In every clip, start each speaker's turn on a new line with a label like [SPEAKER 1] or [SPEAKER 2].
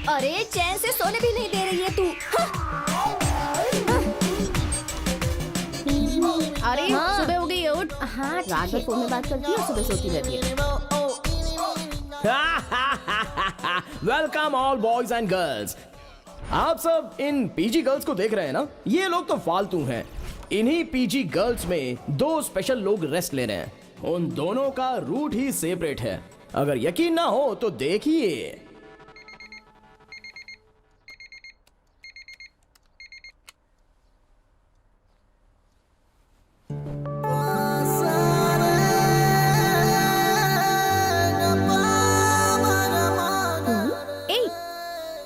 [SPEAKER 1] अरे चैन से सोने भी नहीं दे रही है तू।
[SPEAKER 2] अरे सुबह हो गई, उठ।
[SPEAKER 1] हाँ
[SPEAKER 2] रात भर फोन में बात करती है और सुबह सोती रहती है।
[SPEAKER 3] Welcome all boys and girls. आप सब इन पीजी गर्ल्स को देख रहे हैं ना? ये लोग तो फालतू हैं। इन्हीं पीजी गर्ल्स में दो स्पेशल लोग रेस्ट ले रहे हैं। उन दोनों का रूट ही सेपरेट है। अगर यकीन ना हो तो देखिए।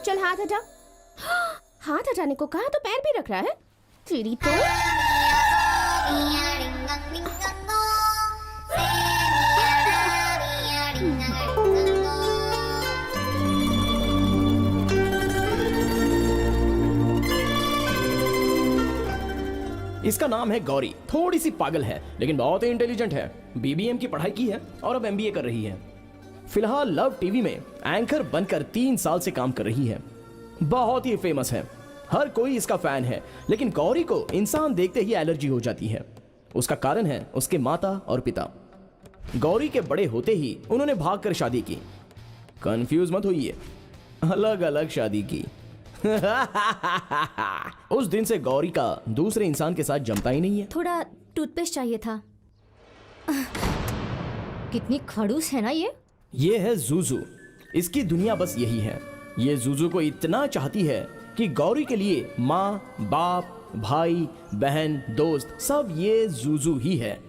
[SPEAKER 2] चल हाथ हटा। हाथ हटाने को कहा तो पैर भी रख रहा है। तेरी तो
[SPEAKER 3] इसका नाम है गौरी। थोड़ी सी पागल है लेकिन बहुत ही इंटेलिजेंट है। बीबीएम की पढ़ाई की है और अब एमबीए कर रही है। फिलहाल लव टीवी में एंकर बनकर 3 साल से काम कर रही है। बहुत ही फेमस है, हर कोई इसका फैन है। लेकिन गौरी को इंसान देखते ही एलर्जी हो जाती है। उसका कारण है उसके माता और पिता। गौरी के बड़े होते ही उन्होंने भागकर शादी की। कंफ्यूज मत होइए, अलग अलग शादी की। उस दिन से गौरी का दूसरे इंसान के साथ जमता ही नहीं है।
[SPEAKER 1] थोड़ा टूथपेस्ट चाहिए था। कितनी खड़ूस है ना ये
[SPEAKER 3] है जूजू। इसकी दुनिया बस यही है। ये जूजू को इतना चाहती है कि गौरी के लिए माँ, बाप, भाई, बहन, दोस्त सब ये जूजू ही है।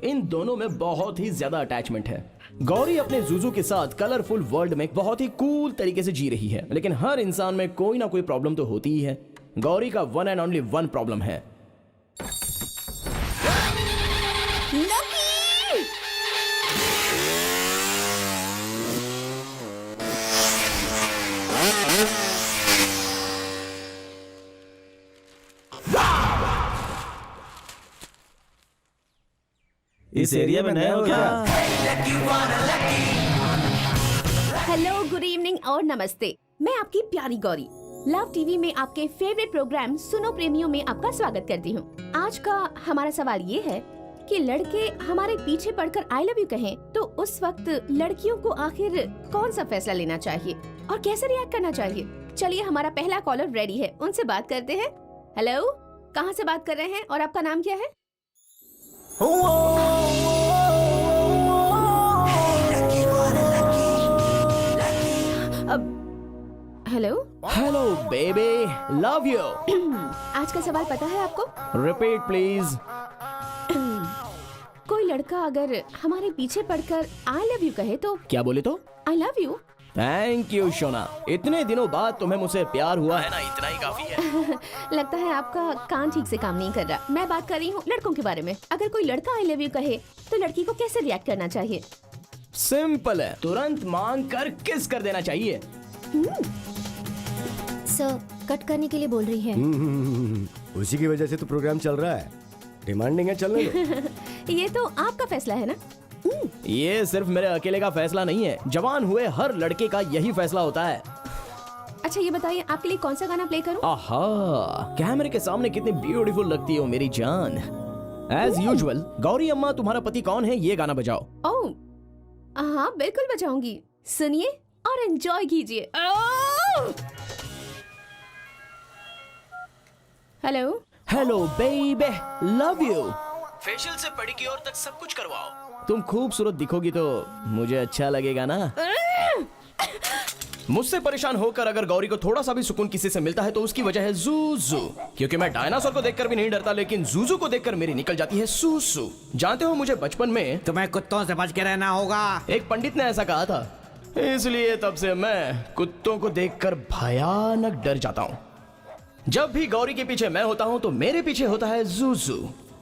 [SPEAKER 3] इन दोनों में बहुत ही ज्यादा अटैचमेंट है। गौरी अपने जूजू के साथ कलरफुल वर्ल्ड में बहुत ही कूल तरीके से जी रही है। लेकिन हर इंसान में कोई ना कोई प्रॉब्लम तो होती ही है। गौरी का one and only one problem है।
[SPEAKER 4] इस एरिया में नए हो क्या?
[SPEAKER 2] हेलो, गुड इवनिंग और नमस्ते। मैं आपकी प्यारी गौरी लव टीवी में आपके फेवरेट प्रोग्राम सुनो प्रेमियों में आपका स्वागत करती हूँ। आज का हमारा सवाल ये है कि लड़के हमारे पीछे पड़कर आई लव यू कहें तो उस वक्त लड़कियों को आखिर कौन सा फैसला लेना चाहिए और कैसे रिएक्ट करना चाहिए। चलिए, हमारा पहला कॉलर रेडी है, उनसे बात करते हैं। हेलो, कहाँ से बात कर रहे हैं और आपका नाम क्या है? Hello
[SPEAKER 3] hello baby, love you.
[SPEAKER 2] आज का सवाल पता है आपको?
[SPEAKER 3] Repeat please.
[SPEAKER 2] कोई लड़का अगर हमारे पीछे पड़कर आई लव यू कहे तो
[SPEAKER 3] क्या बोले तो?
[SPEAKER 2] I love you.
[SPEAKER 3] Thank you Shona. इतने दिनों बाद तुम्हें मुझसे प्यार हुआ है ना, इतना ही काफी है।
[SPEAKER 2] लगता है आपका कान ठीक से काम नहीं कर रहा। मैं बात कर रही हूँ लड़कों के बारे में। अगर कोई लड़का आई लव यू कहे तो लड़की को कैसे रिएक्ट करना चाहिए?
[SPEAKER 3] सिंपल है, तुरंत मांग कर किस कर देना चाहिए।
[SPEAKER 1] सर, कट करने के लिए बोल रही है।
[SPEAKER 4] उसी की वजह से तो प्रोग्राम चल रहा है। डिमांडिंग है, चलने दो।
[SPEAKER 2] ये तो आपका फैसला है ना।
[SPEAKER 3] ये सिर्फ मेरे अकेले का फैसला नहीं है, जवान हुए हर लड़के का यही फैसला होता है।
[SPEAKER 2] अच्छा, ये बताइए आपके लिए कौन सा गाना प्ले करूं?
[SPEAKER 3] आहा, कैमरे के सामने कितनी ब्यूटीफुल लगती हो मेरी जान। एज यूजुअल, गौरी अम्मा तुम्हारा पति कौन है, ये गाना बजाओ।
[SPEAKER 2] ओह हाँ, बिल्कुल बजाऊंगी। सुनिए और एंजॉय कीजिए। Hello
[SPEAKER 3] hello baby, love you. Facial से पेडिक्योर तक सब कुछ करवाओ। तुम खूबसूरत दिखोगी तो मुझे अच्छा लगेगा ना। मुझसे परेशान होकर अगर गौरी को थोड़ा सा भी सुकून किसी से मिलता है तो उसकी वजह है जूजू। क्योंकि मैं डायनासोर को देखकर भी नहीं डरता, लेकिन जूजू को देखकर मेरी निकल जाती है सूसू। जानते हो, मुझे बचपन में
[SPEAKER 5] तुम्हें कुत्तों से बच के रहना होगा।
[SPEAKER 3] एक पंडित ने ऐसा कहा था, इसलिए तब से मैं कुत्तों को देखकर भयानक डर जाता हूँ। जब भी गौरी के पीछे मैं होता हूँ तो मेरे पीछे होता है जूजू।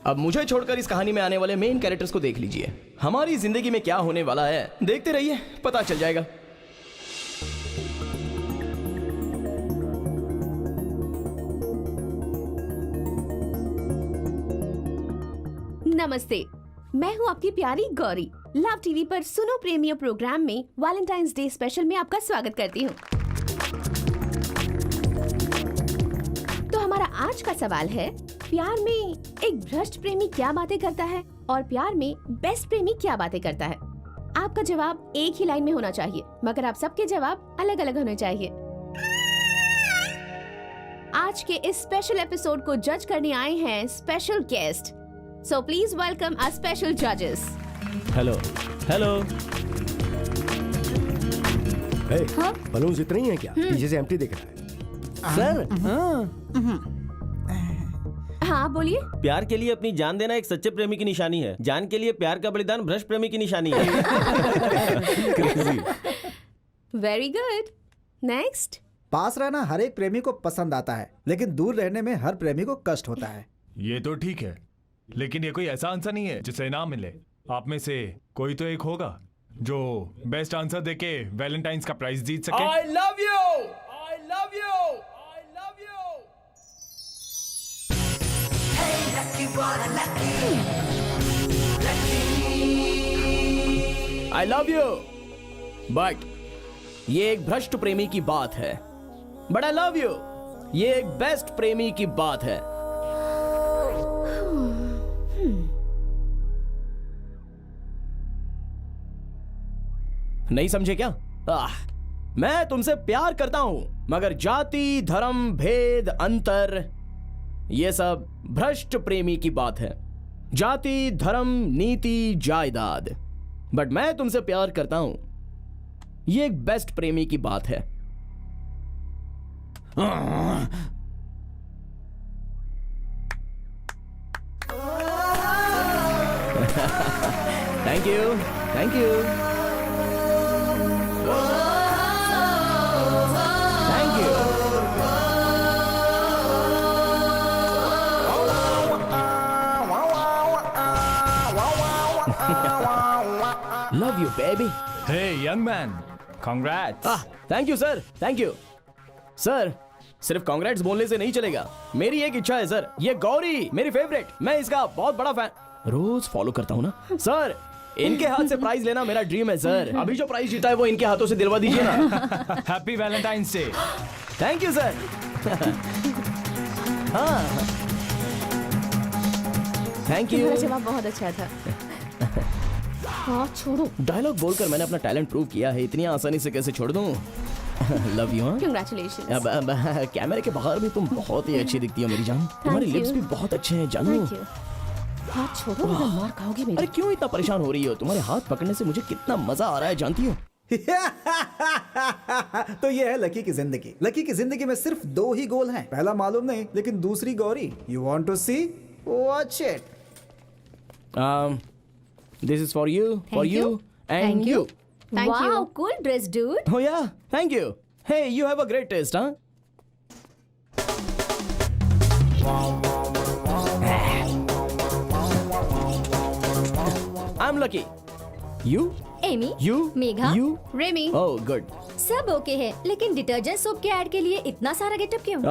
[SPEAKER 3] अब मुझे छोड़कर इस कहानी में आने वाले मेन कैरेक्टर्स को देख लीजिए। हमारी जिंदगी में क्या होने वाला है देखते रहिए, पता चल जाएगा।
[SPEAKER 2] नमस्ते, मैं हूँ आपकी प्यारी गौरी। लव टीवी पर सुनो प्रेमियों प्रोग्राम में वैलेंटाइंस डे स्पेशल में आपका स्वागत करती हूँ। तो हमारा आज का सवाल है, प्यार में एक भ्रष्ट प्रेमी क्या बातें करता है और प्यार में बेस्ट प्रेमी क्या बातें करता है? आपका जवाब एक ही लाइन में होना चाहिए, मगर आप सबके जवाब अलग अलग होने चाहिए। आज के इस स्पेशल एपिसोड को जज करने आए हैं special guest, so please welcome our special जजेस।
[SPEAKER 3] Hello hello.
[SPEAKER 4] बलून्स इतने ही हैं क्या? पीछे से एम्प्टी दिख रहा है।
[SPEAKER 3] सर
[SPEAKER 2] हाँ बोलिए।
[SPEAKER 6] प्यार के लिए अपनी जान देना एक सच्चे प्रेमी की निशानी है। जान के लिए प्यार का बलिदान भ्रष्ट प्रेमी की निशानी है।
[SPEAKER 2] Very good, next.
[SPEAKER 7] पास रहना हर एक प्रेमी को पसंद आता है, लेकिन दूर रहने में हर प्रेमी को कष्ट होता है।
[SPEAKER 8] ये तो ठीक है, लेकिन ये कोई ऐसा आंसर नहीं है जिसे इनाम मिले। आप में से कोई तो एक होगा जो बेस्ट आंसर देके वैलेंटाइंस का प्राइज जीत सके।
[SPEAKER 3] I love you! I love you! I love you! I love you! But ये एक भ्रष्ट प्रेमी की बात है। But I love you! ये एक बेस्ट प्रेमी की बात है। नहीं समझे क्या? मैं तुमसे प्यार करता हूं, मगर जाति, धर्म, भेद, अंतर, ये सब भ्रष्ट प्रेमी की बात है। जाति, धर्म, नीति, जायदाद। बट मैं तुमसे प्यार करता हूं, ये एक बेस्ट प्रेमी की बात है। Thank you, thank you, thank you. Love you, baby.
[SPEAKER 8] Hey, young man, congrats.
[SPEAKER 3] Thank you sir, thank you sir. सिर्फ कांग्रेट्स बोलने से नहीं चलेगा, मेरी एक इच्छा है सर। ये गौरी मेरी फेवरेट, मैं इसका बहुत बड़ा फैन, रोज फॉलो करता हूँ ना सर। इनके हाथ से प्राइज लेना मेरा ड्रीम है सर। अभी जो प्राइज जीता है वो इनके हाथों से दिलवा दीजिए ना।
[SPEAKER 8] Happy Valentine's day.
[SPEAKER 3] Thank you sir. हाँ थैंक यू।
[SPEAKER 2] तुम्हारा जवाब बहुत अच्छा था। हाँ छोड़ो।
[SPEAKER 3] डायलॉग बोलकर मैंने अपना टैलेंट प्रूव किया है, इतनी आसानी से कैसे छोड़ दूं? Love you.
[SPEAKER 2] Congratulations.
[SPEAKER 3] अब कैमरे के बाहर भी तुम बहुत ही अच्छी दिखती हो मेरी जान। तुम्हारे
[SPEAKER 2] you.
[SPEAKER 3] लिप्स भी बहुत अच्छे हैं जानू।
[SPEAKER 2] Thank you. हाथ छोड़ो, वरना मार खाओगे मेरी।
[SPEAKER 3] अरे क्यों इतना परेशान हो रही हो? तुम्हारे हाथ पकड़ने से मुझे कितना मजा आ रहा है जानती हो?
[SPEAKER 7] तो ये है लकी की जिंदगी। लकी की जिंदगी में सिर्फ दो ही गोल हैं। पहला मालूम नहीं, लेकिन दूसरी Gauri. You want to see? Watch it.
[SPEAKER 3] This is for you, for
[SPEAKER 1] Thank
[SPEAKER 3] you,
[SPEAKER 1] you.
[SPEAKER 3] and
[SPEAKER 1] Thank
[SPEAKER 3] you.
[SPEAKER 2] Thank
[SPEAKER 1] wow,
[SPEAKER 2] you.
[SPEAKER 1] cool dress, dude.
[SPEAKER 3] Oh yeah, thank you. Hey, you have a great taste, huh? I'm lucky. You?
[SPEAKER 1] Amy,
[SPEAKER 3] You?
[SPEAKER 1] Megha,
[SPEAKER 3] You?
[SPEAKER 2] Remy.
[SPEAKER 3] Oh, good.
[SPEAKER 1] सब okay है, लेकिन detergent soap के add के लिए इतना सारा getup क्यों?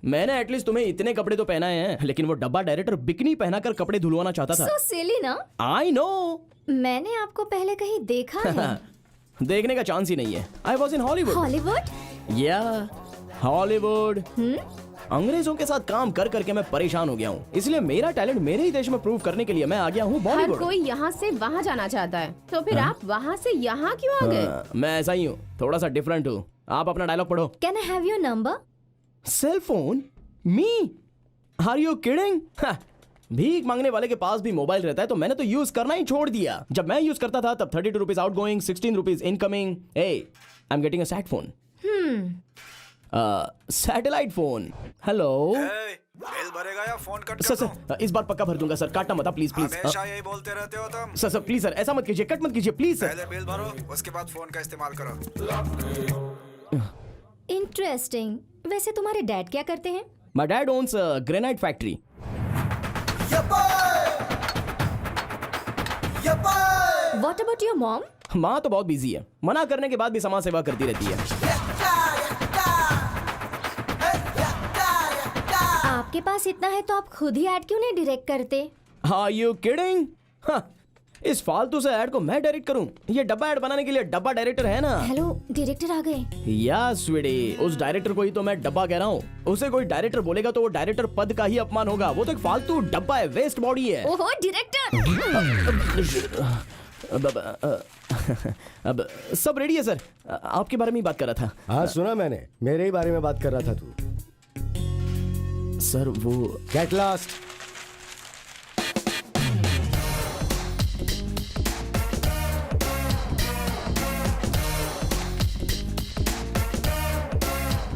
[SPEAKER 3] मैंने एटलीस्ट तुम्हें इतने कपड़े तो पहनाए हैं, लेकिन वो डब्बा डायरेक्टर बिकनी पहनाकर कपड़े धुलवाना चाहता था।
[SPEAKER 1] So silly ना?
[SPEAKER 3] I know.
[SPEAKER 1] मैंने आपको पहले कहीं देखा है।
[SPEAKER 3] देखने का चांस ही नहीं है। I was in Hollywood.
[SPEAKER 1] Hollywood?
[SPEAKER 3] Yeah, Hollywood. अंग्रेजों के साथ काम कर करके मैं परेशान हो गया हूँ, इसलिए मेरा टैलेंट मेरे ही देश में प्रूव करने के लिए मैं आ गया हूँ
[SPEAKER 2] हर
[SPEAKER 3] बॉलीवुड।
[SPEAKER 2] कोई यहाँ से वहाँ जाना चाहता है, तो फिर आप वहाँ से यहाँ क्यों आ गए?
[SPEAKER 3] मैं ऐसा ही हूँ, थोड़ा सा डिफरेंट हूँ। आप अपना डायलॉग पढ़ो।
[SPEAKER 1] Can I have your number?
[SPEAKER 3] Cell phone? Me? Are you kidding? भीख मांगने वाले के पास भी मोबाइल रहता है, तो मैंने तो यूज करना ही छोड़ दिया। जब मैं यूज करता था तब 32 rupees out going, 16 rupees incoming. Eh, I am getting a sat phone. Satellite phone. Hello
[SPEAKER 9] bill भरेगा या फोन कट
[SPEAKER 3] सर।
[SPEAKER 9] कर दूं?
[SPEAKER 3] सर इस बार पक्का भर दूंगा सर, काटना मत प्लीज प्लीज।
[SPEAKER 9] हमेशा यही बोलते रहते हो तुम।
[SPEAKER 3] सर प्लीज सर, ऐसा मत कीजिए, कट मत कीजिए प्लीज सर।
[SPEAKER 9] पहले बिल भरो, उसके बाद फोन का इस्तेमाल करो।
[SPEAKER 1] इंटरेस्टिंग। वैसे तुम्हारे डैड क्या करते हैं?
[SPEAKER 3] My dad owns a granite factory.
[SPEAKER 1] What about your mom?
[SPEAKER 3] माँ तो बहुत बिजी है, मना करने के बाद भी समाज सेवा करती रहती है।
[SPEAKER 1] आपके पास इतना है तो आप खुद ही ऐड क्यों नहीं डायरेक्ट करते?
[SPEAKER 3] Are you kidding? इस फालतू से ऐड को मैं डायरेक्ट करूं? ये डब्बा ऐड बनाने के लिए डब्बा डायरेक्टर है ना?
[SPEAKER 1] हेलो डायरेक्टर आ गए।
[SPEAKER 3] या स्वीटी, उस डायरेक्टर को ही तो मैं डब्बा कह रहा हूँ। उसे कोई डायरेक्टर बोलेगा तो वो डायरेक्टर पद का ही अपमान होगा। वो तो एक फालतू डब्बा है, वेस्ट बॉडी है।
[SPEAKER 1] ओहो डायरेक्टर।
[SPEAKER 3] अब सब रेडी है सर, आपके बारे में ही बात कर रहा था।
[SPEAKER 4] हाँ सुना मैंने, मेरे ही बारे में बात कर रहा था तू।
[SPEAKER 3] सर वो
[SPEAKER 4] गेट लॉस्ट।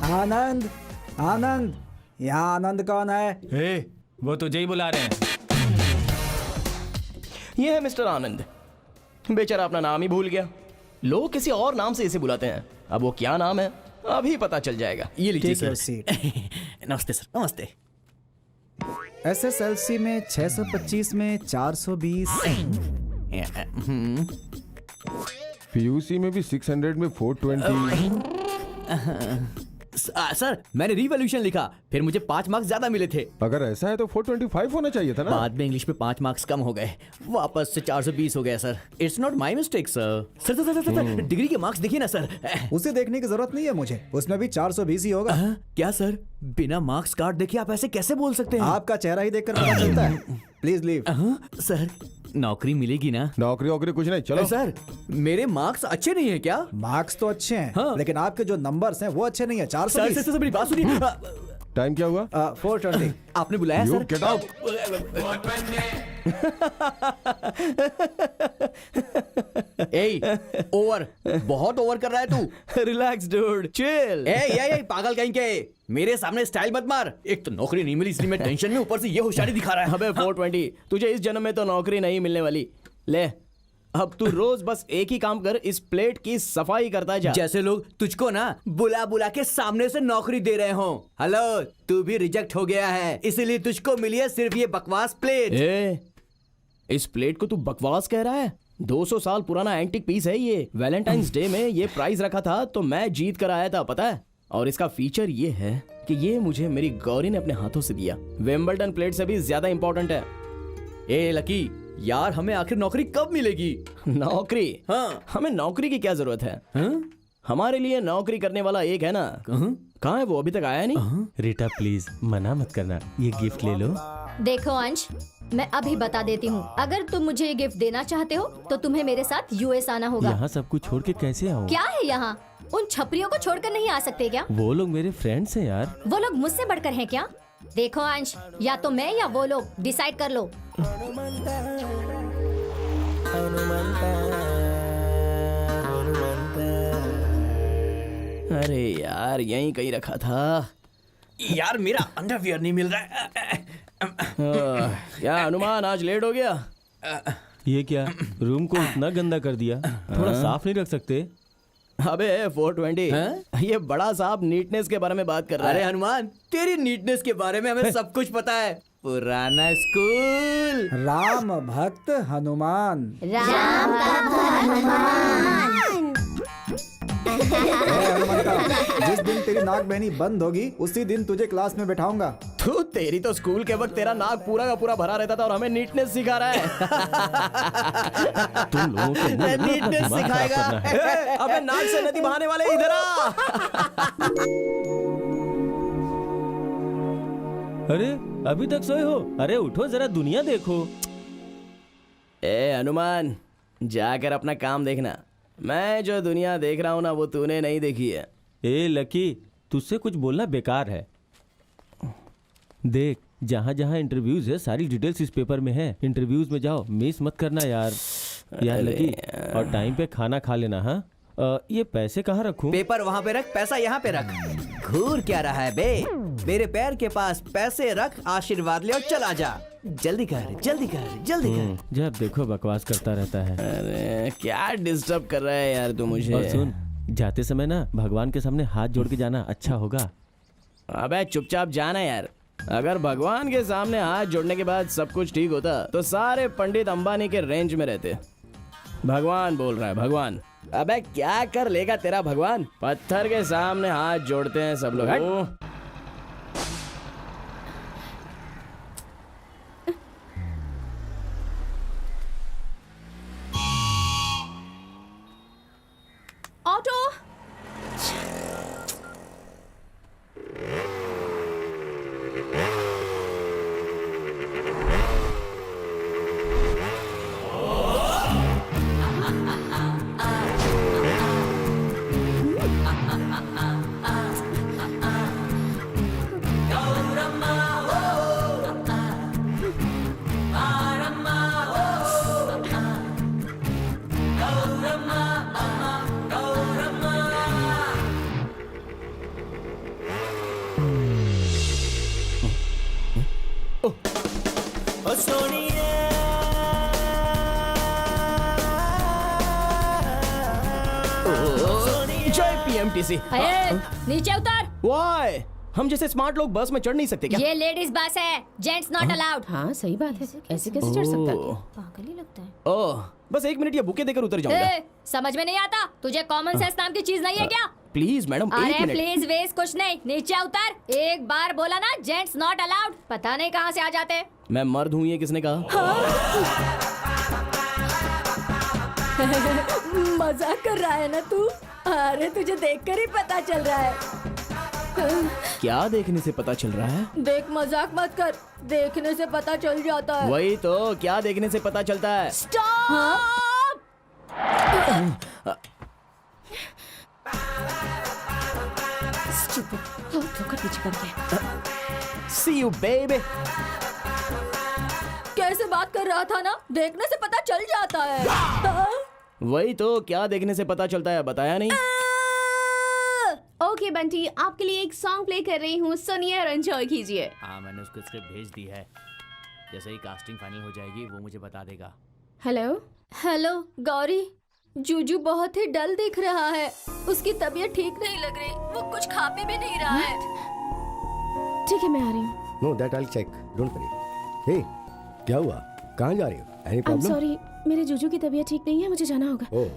[SPEAKER 7] आनंद, आनंद, यहाँ आनंद कौन है?
[SPEAKER 8] ए, वो तुझे ही बुला रहे हैं।
[SPEAKER 3] ये है मिस्टर आनंद। बेचारा अपना नाम ही भूल गया। लोग किसी और नाम से इसे बुलाते हैं। अब वो क्या नाम है अभी पता चल जाएगा।
[SPEAKER 5] ये लीजिए
[SPEAKER 7] Take your
[SPEAKER 5] सर।
[SPEAKER 7] seat.
[SPEAKER 5] नमस्ते सर, नमस्ते।
[SPEAKER 7] SSLC में 625 में 420।
[SPEAKER 10] पीयूसी में भी 600 में 420।
[SPEAKER 5] सर मैंने रिवॉल्यूशन लिखा, फिर मुझे 5 मार्क्स ज्यादा मिले थे।
[SPEAKER 10] अगर ऐसा है तो 425 होना चाहिए था ना।
[SPEAKER 5] बाद में इंग्लिश में 5 मार्क्स कम हो गए, वापस से 420 हो गया sir. It's not my mistake sir. Sir sir sir sir degree के मार्क्स देखिए ना सर।
[SPEAKER 7] उसे देखने की जरूरत नहीं है मुझे, उसमें भी 420 ही होगा।
[SPEAKER 5] क्या सर, बिना मार्क्स कार्ड देखे आप ऐसे कैसे बोल सकते हैं?
[SPEAKER 7] आपका चेहरा ही देखकर पता चलता है। Please leave.
[SPEAKER 5] सर नौकरी मिलेगी ना?
[SPEAKER 10] नौकरी वोकरी कुछ नहीं, चलो।
[SPEAKER 5] सर मेरे मार्क्स अच्छे नहीं है क्या?
[SPEAKER 7] मार्क्स तो अच्छे हैं,
[SPEAKER 5] हाँ।
[SPEAKER 7] लेकिन आपके जो नंबर्स हैं वो अच्छे नहीं है।
[SPEAKER 5] सर
[SPEAKER 7] 420।
[SPEAKER 5] सर मेरी बात सुनिए।
[SPEAKER 10] टाइम क्या हुआ?
[SPEAKER 7] 420।
[SPEAKER 5] आपने बुलाया
[SPEAKER 10] You
[SPEAKER 5] sir?
[SPEAKER 10] get out.
[SPEAKER 5] Over, बहुत ओवर कर रहा है तू।
[SPEAKER 3] Relax dude, chill.
[SPEAKER 5] ये पागल कहीं के, मेरे सामने स्टाइल मत मार। एक तो नौकरी नहीं मिली इसलिए मैं टेंशन में, ऊपर से ये होशियारी दिखा रहा है।
[SPEAKER 3] अबे 420, तुझे इस जन्म में तो नौकरी नहीं मिलने वाली। ले, अब तू रोज बस एक ही काम कर, इस प्लेट की सफाई करता जा।
[SPEAKER 5] जैसे लोग तुझको ना बुला बुला के सामने से नौकरी दे रहे हो। हेलो, तू भी रिजेक्ट हो गया है, इसीलिए तुझको मिली है सिर्फ ये बकवास प्लेट।
[SPEAKER 3] इस प्लेट को तू बकवास कह रहा है? 200 साल पुराना एंटिक पीस है ये। वैलेंटाइंस डे में ये प्राइस रखा था तो मैं जीत कर आया था, पता है। और इसका फीचर ये है कि ये मुझे मेरी गौरी ने अपने हाथों से दिया। विंबलडन प्लेट से भी ज्यादा इंपॉर्टेंट है।
[SPEAKER 5] ए लकी यार, हमें आखिर नौकरी कब मिलेगी?
[SPEAKER 3] नौकरी?
[SPEAKER 5] हाँ।
[SPEAKER 3] हमें नौकरी की क्या जरूरत है?
[SPEAKER 5] हाँ?
[SPEAKER 3] हमारे लिए नौकरी करने वाला एक है ना। कहाँ है वो? अभी तक आया नहीं।
[SPEAKER 6] रीटा प्लीज मना मत करना, ये गिफ्ट ले लो।
[SPEAKER 1] देखो अंश, मैं अभी बता देती हूँ, अगर तुम मुझे ये गिफ्ट देना चाहते हो तो तुम्हें मेरे साथ यूएस आना होगा।
[SPEAKER 6] यहाँ सब कुछ छोड़ के कैसे आऊँ?
[SPEAKER 1] क्या है यहाँ? उन छपरियों को छोड़कर नहीं आ सकते क्या?
[SPEAKER 6] वो लोग मेरे फ्रेंड्स हैं यार।
[SPEAKER 1] वो लोग मुझसे बढ़कर हैं क्या? देखो अंश, या तो मैं या वो लोग, डिसाइड कर लो।
[SPEAKER 3] अरे यार, यहीं कहीं रखा था
[SPEAKER 5] यार, मेरा अंडरवियर नहीं मिल रहा है।
[SPEAKER 3] क्या अनुमान, आज लेट हो गया?
[SPEAKER 6] ये क्या, रूम को इतना गंदा कर दिया, थोड़ा साफ नहीं रख सकते?
[SPEAKER 3] अबे 420, ये बड़ा साहब नीटनेस के बारे में बात कर रहा
[SPEAKER 5] अरे
[SPEAKER 3] है।
[SPEAKER 5] हनुमान, तेरी नीटनेस के बारे में हमें सब कुछ पता है। पुराना स्कूल।
[SPEAKER 7] राम भक्त हनुमान।
[SPEAKER 1] राम
[SPEAKER 7] जिस दिन तेरी नाक बहनी बंद होगी उसी दिन तुझे क्लास में बैठाऊंगा।
[SPEAKER 3] तू, तेरी तो स्कूल के वक्त तेरा नाक पूरा का पूरा भरा रहता था और हमें नीटनेस सिखा रहा है।
[SPEAKER 6] तुम लोगों को मुंह में
[SPEAKER 5] नीटनेस
[SPEAKER 6] दिमाग खराब
[SPEAKER 5] सिखाएगा।
[SPEAKER 6] करना है।
[SPEAKER 3] अबे नाक से नदी बहाने वाले इधर आ।
[SPEAKER 6] अरे अभी तक सोए हो? अरे उठो जरा, दुनिया देखो।
[SPEAKER 3] ए हनुमान, जाकर अपना काम देखना। मैं जो दुनिया देख रहा हूँ ना, वो तूने नहीं देखी है।
[SPEAKER 6] ए लकी, तुझसे कुछ बोलना बेकार है। देख, जहाँ जहाँ इंटरव्यूज है सारी डिटेल्स इस पेपर में है। इंटरव्यूज में जाओ, मिस मत करना यार। यार लकी, और टाइम पे खाना खा लेना। हाँ, ये पैसे कहाँ रखूं?
[SPEAKER 5] पेपर वहाँ पे रख, पैसा यहाँ पे रख। घूर क्या रहा है बे? मेरे पैर के पास पैसे रख, आशीर्वाद ले और चला जा। जल्दी कर, जल्दी कर, जल्दी कर।
[SPEAKER 6] जब देखो बकवास करता रहता है।
[SPEAKER 3] अरे क्या डिस्टर्ब कर रहा है यार तू मुझे।
[SPEAKER 6] और सुन, जाते समय ना भगवान के सामने हाथ जोड़ के जाना, अच्छा होगा।
[SPEAKER 3] अबे चुपचाप जाना यार। अगर भगवान के सामने हाथ जोड़ने के बाद सब कुछ ठीक होता तो सारे पंडित अंबानी के रेंज में रहते। भगवान बोल रहा है, भगवान। अबे क्या कर लेगा तेरा भगवान? पत्थर के सामने हाथ जोड़ते हैं सब लोग। जय पीएमटीसी।
[SPEAKER 1] अरे नीचे उतर।
[SPEAKER 3] वाई हम जैसे स्मार्ट लोग बस में चढ़ नहीं सकते क्या?
[SPEAKER 1] ये लेडीज बस है, जेंट्स नॉट अलाउड।
[SPEAKER 2] हाँ सही बात है, ऐसे कैसे चढ़ सकता है?
[SPEAKER 1] पागल ही लगता है।
[SPEAKER 3] ओह बस 1 मिनट ये बुके देकर उतर जाऊंगा।
[SPEAKER 1] ए, समझ में नहीं आता? तुझे कॉमन सेंस नाम की चीज नहीं है क्या?
[SPEAKER 3] प्लीज मैडम 1
[SPEAKER 1] अरे
[SPEAKER 3] मिनट।
[SPEAKER 1] प्लीज वेज कुछ नहीं, नीचे उतर। एक बार बोला ना जेंट्स नॉट अलाउड, पता नहीं कहाँ से आ जाते।
[SPEAKER 3] मैं मर्द हूँ ये किसने कहा?
[SPEAKER 1] मजाक कर रहा है ना तू? अरे तुझे देखकर ही पता चल रहा है।
[SPEAKER 3] क्या देखने से पता चल रहा है?
[SPEAKER 1] देख मजाक मत कर, देखने से पता चल जाता है।
[SPEAKER 3] वही तो, क्या देखने से पता चलता है?
[SPEAKER 1] स्टॉप!
[SPEAKER 2] पीछे कर गया।
[SPEAKER 3] See you baby।
[SPEAKER 1] कैसे बात कर रहा था ना, देखने से पता चल जाता है।
[SPEAKER 3] वही तो, क्या देखने से पता चलता है बताया नहीं?
[SPEAKER 2] ओके बंटी, आपके लिए एक सॉन्ग प्ले कर रही हूँ, सुनिए और एंजॉय कीजिए।
[SPEAKER 6] हाँ मैंने उसको स्क्रिप्ट भेज दी है, जैसे ही कास्टिंग फाइनल हो जाएगी वो मुझे बता देगा।
[SPEAKER 2] हेलो
[SPEAKER 1] हेलो गौरी, जूजू बहुत ही डल दिख रहा है, उसकी तबीयत ठीक नहीं लग रही, वो कुछ खा पी भी नहीं रहा है।
[SPEAKER 2] ठीक है मैं आ रही हूँ।
[SPEAKER 4] No that I will check, don't worry. Hey क्या हुआ, कहाँ जा रही हो? Any
[SPEAKER 2] I am
[SPEAKER 4] problem?
[SPEAKER 2] Sorry, मेरे जूजू की तबीयत ठीक नहीं है, मुझे जाना होगा।
[SPEAKER 4] ओह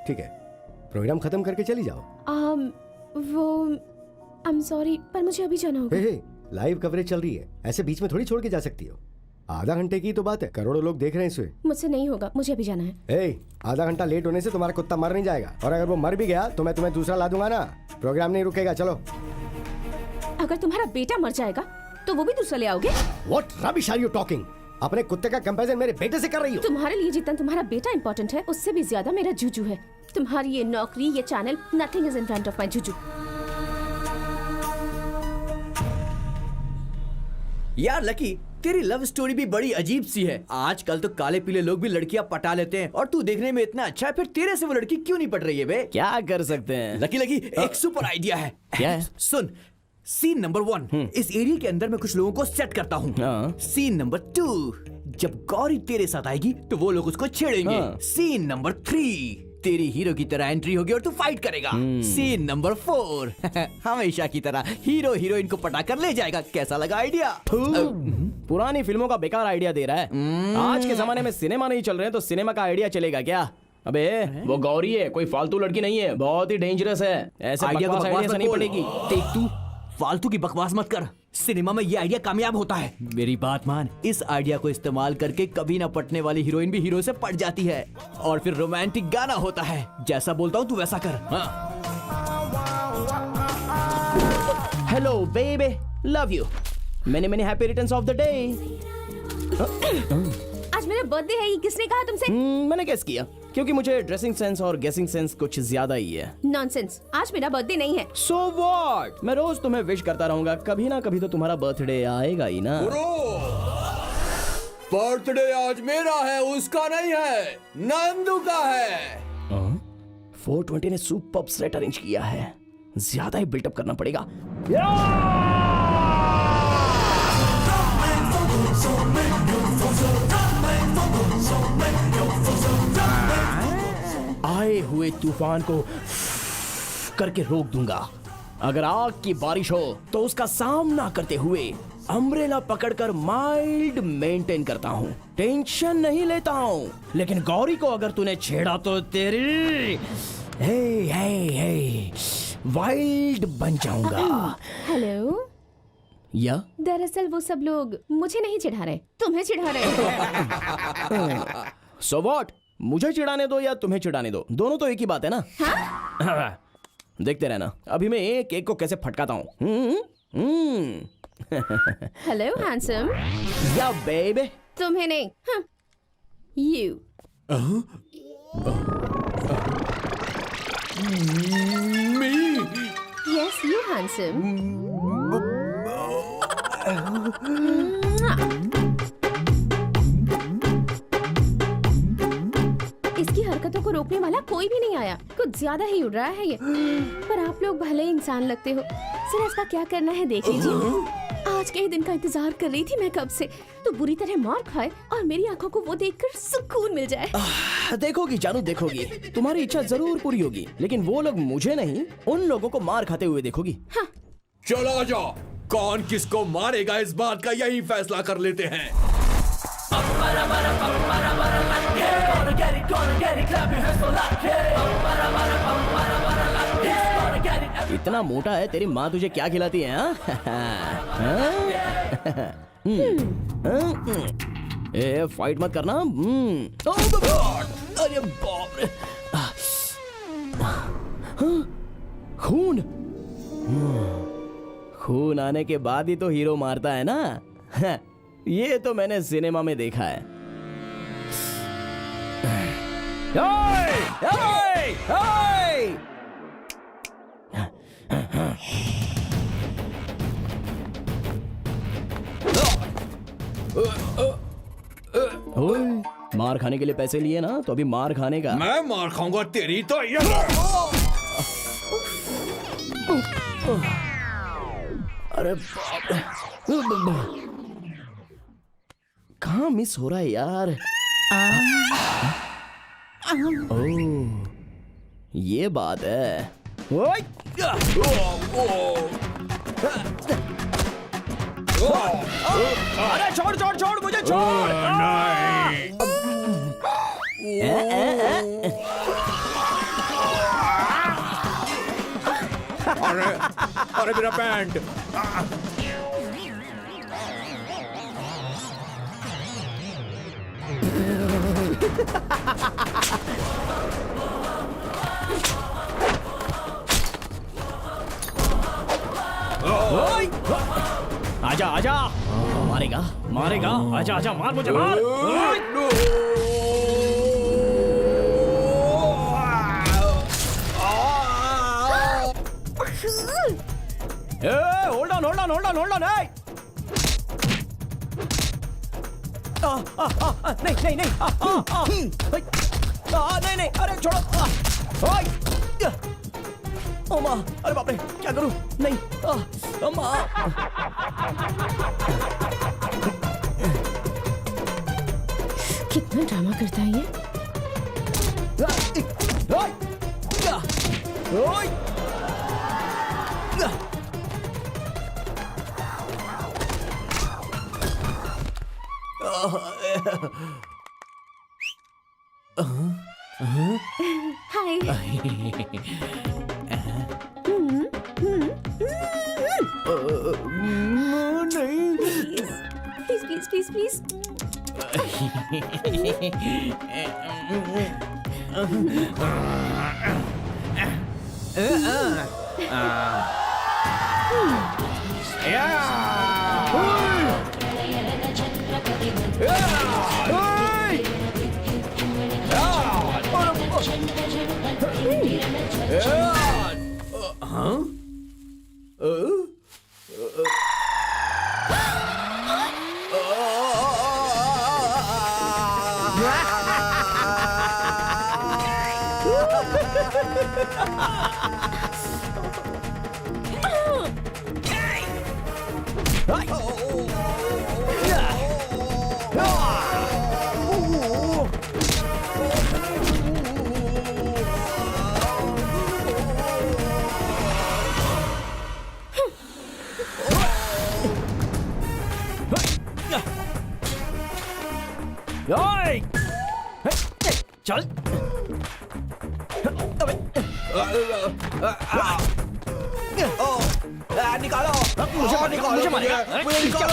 [SPEAKER 4] ठीक है, प्रोग्राम खत्म करके चली जाओ।
[SPEAKER 2] वो आई एम सॉरी, पर मुझे अभी जाना होगा।
[SPEAKER 4] हे लाइव कवरेज चल रही है, ऐसे बीच में थोड़ी छोड़ के जा सकती हो। आधा घंटे की तो बात है, करोड़ों लोग देख रहे हैं इसे।
[SPEAKER 2] मुझसे नहीं होगा, मुझे अभी जाना है।
[SPEAKER 4] ए, आधा घंटा लेट होने से तुम्हारा कुत्ता मर नहीं जाएगा, और अगर वो मर भी गया तो मैं तुम्हें दूसरा ला दूंगा ना। प्रोग्राम नहीं रुकेगा, चलो।
[SPEAKER 2] अगर तुम्हारा बेटा मर जाएगा तो वो भी दूसरा ले आओगे?
[SPEAKER 4] What rubbish are you talking? अपने कुत्ते का कंपैरिजन मेरे बेटे से कर रही हो?
[SPEAKER 2] तुम्हारे लिए जितना तुम्हारा बेटा इम्पोर्टेंट है, उससे भी ज्यादा मेरा जूजू है। तुम्हारी ये नौकरी, ये channel, nothing is in front of my Juju.
[SPEAKER 5] यार लकी, तेरी लव स्टोरी भी बड़ी अजीब सी है। आजकल तो काले पीले लोग भी लड़कियां पटा लेते हैं, और तू देखने में इतना अच्छा है, फिर तेरे से वो लड़की क्यों नहीं पट रही है बे?
[SPEAKER 3] क्या कर सकते हैं?
[SPEAKER 5] लकी लकी, एक सुपर आइडिया है।
[SPEAKER 3] क्या है?
[SPEAKER 5] सुन, सीन नंबर 1, इस एरिया के अंदर मैं कुछ लोगों को सेट करता हूँ।
[SPEAKER 3] हाँ।
[SPEAKER 5] सीन नंबर 2, जब गौरी तेरे साथ आएगी तो वो लोग उसको छेड़ेंगे।
[SPEAKER 3] हाँ।
[SPEAKER 5] सीन नंबर 3, तेरी हीरो की तरह एंट्री होगी और तू फाइट करेगा। सीन नंबर 4, हमेशा की तरह हीरो हीरोइन को पटाकर ले जाएगा। कैसा लगा आइडिया?
[SPEAKER 3] पुरानी फिल्मों का बेकार आइडिया दे रहा है। आज के जमाने में सिनेमा नहीं चल रहे हैं तो सिनेमा का आइडिया चलेगा क्या? अबे वो गौरी है, कोई फालतू लड़की नहीं है, बहुत ही डेंजरस है। ऐसे
[SPEAKER 5] आइडिया को
[SPEAKER 3] बकवास
[SPEAKER 5] बकवास
[SPEAKER 3] आइडिया से
[SPEAKER 5] मत
[SPEAKER 3] नहीं
[SPEAKER 5] बोल।
[SPEAKER 3] पड़ेगी।
[SPEAKER 5] देख तू फालतू की बकवास मत कर, सिनेमा में ये आइडिया कामयाब होता है। मेरी बात मान, इस आइडिया को इस्तेमाल करके कभी ना पटने वाली हीरोइन भी हीरो से पट जाती है, और फिर रोमांटिक गाना होता है। जैसा बोलता हूँ तू वैसा कर।
[SPEAKER 3] Hello baby, love you, many many happy returns of the day.
[SPEAKER 2] आज मेरा बर्थडे है, ये किसने कहा तुमसे?
[SPEAKER 3] मैंने गेस किया, क्योंकि मुझे ड्रेसिंग सेंस और गेसिंग सेंस कुछ ज्यादा ही है।
[SPEAKER 2] नॉनसेंस, आज मेरा बर्थडे नहीं है।
[SPEAKER 3] सो व्हाट, मैं रोज तुम्हें विश करता रहूंगा, कभी ना कभी तो तुम्हारा बर्थडे आएगा ही ना।
[SPEAKER 5] बर्थडे आज मेरा है, उसका नहीं है, नंदू का है।
[SPEAKER 3] 420 ने सुपर्ब सेट अरेंज किया है, ज्यादा ही बिल्टअप करना पड़ेगा। आए हुए तूफान को करके रोक दूंगा। अगर आग की बारिश हो तो उसका सामना करते हुए अम्ब्रेला पकड़कर माइल्ड मेंटेन करता हूँ, टेंशन नहीं लेता हूँ। लेकिन गौरी को अगर तूने छेड़ा तो तेरी हे वाइल्ड बन जाऊंगा।
[SPEAKER 2] हेलो,
[SPEAKER 3] या
[SPEAKER 2] दरअसल वो सब लोग मुझे नहीं चिढ़ा रहे, तुम्हें चिढ़ा रहे।
[SPEAKER 3] सो व्हाट, मुझे चिढ़ाने दो या तुम्हें चिढ़ाने दो, दोनों तो एक ही बात है ना। हाँ? देखते रहना, अभी मैं एक एक को कैसे फटकाता हूँ।
[SPEAKER 2] Hello handsome.
[SPEAKER 3] या बेबी,
[SPEAKER 2] तुम्हें नहीं, हाँ, यू। Yes you handsome. इसकी हरकतों को रोकने वाला कोई भी नहीं आया, कुछ ज्यादा ही उड़ रहा है ये। पर आप लोग भले इंसान लगते हो, जरा इसका क्या करना है देख लीजिए। आज के ही दिन का इंतजार कर रही थी मैं कब से। तो बुरी तरह मार खाए और मेरी आंखों को वो देखकर सुकून मिल जाए।
[SPEAKER 3] देखोगी जानू, देखोगी, तुम्हारी इच्छा जरूर पूरी होगी, लेकिन वो लोग मुझे नहीं, उन लोगों को मार खाते हुए देखोगी।
[SPEAKER 2] हाँ।
[SPEAKER 11] चलो आ जाओ, कौन किसको मारेगा इस बात का यही फैसला कर लेते हैं।
[SPEAKER 3] इतना मोटा है, तेरी माँ तुझे क्या खिलाती है? ए, फाइट मत करना। अरे बाप रे, खून। खून आने के बाद ही तो हीरो मारता है ना। ये तो मैंने सिनेमा में देखा है। ओए, ओए, ओए! ओए, मार खाने के लिए पैसे लिए ना, तो अभी मार खाने का।
[SPEAKER 11] मैं मार खाऊंगा तेरी तो ये।
[SPEAKER 3] अरे बाप रे, कहाँ मिस हो रहा है यार? ओह, ये बात है। ओए! अरे छोड़ छोड़ छोड़, मुझे छोड़।
[SPEAKER 11] अरे अरे मेरा पैंट।
[SPEAKER 3] आजा आजा, मारेगा मारेगा, आजा आजा, मार मुझे, मार। Hold on hold on hold on hold on. नहीं नहीं नहीं, नहीं नहीं, अरे छोड़ो। अम्मा, अरे बाप रे, क्या करूं? नहीं, अम्मा।
[SPEAKER 2] कितना ड्रामा करता है ये। Hi. Please please please please.
[SPEAKER 3] चल। निकालो मुझे मारेगा, मुझे निकालो।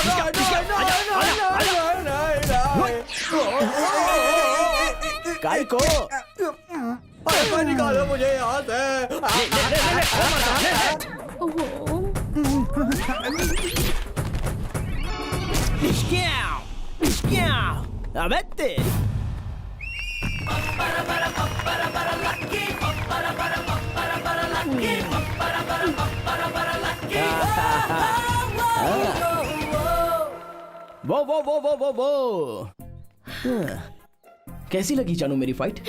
[SPEAKER 3] काय को निकालो मुझे यहाँ से। अबे तेरी वो वो वो वो वो वो कैसी लगी जानू मेरी फाइट?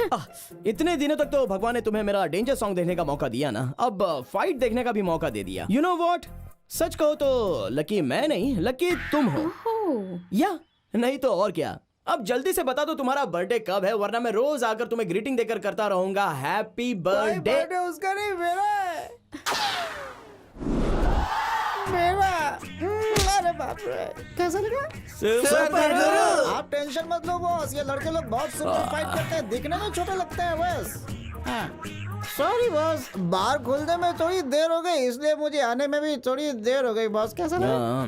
[SPEAKER 3] इतने दिनों तक तो भगवान ने तुम्हें मेरा डेंजर सॉन्ग देखने का मौका दिया ना, अब फाइट देखने का भी मौका दे दिया। यू नो व्हाट, सच कहो तो लकी मैं नहीं, लकी तुम हो।
[SPEAKER 2] ओह,
[SPEAKER 3] या नहीं तो और क्या। अब जल्दी से बता दो तुम्हारा बर्थडे कब है, वरना मैं रोज आकर तुम्हें ग्रीटिंग देकर करता रहूंगा हैप्पी बर्थडे।
[SPEAKER 7] बर्थडे उसका नहीं मेरा है। मेरा। अरे बाप रे, कैसा लगा? आप टेंशन मत लो बॉस, ये लड़के लोग बहुत सुंदर फाइट करते हैं, दिखने में छोटे लगते हैं बस। सॉरी बॉस, बार खुलने में थोड़ी देर हो गई, इसलिए मुझे आने में भी थोड़ी देर हो गई बॉस। कैसा लगा?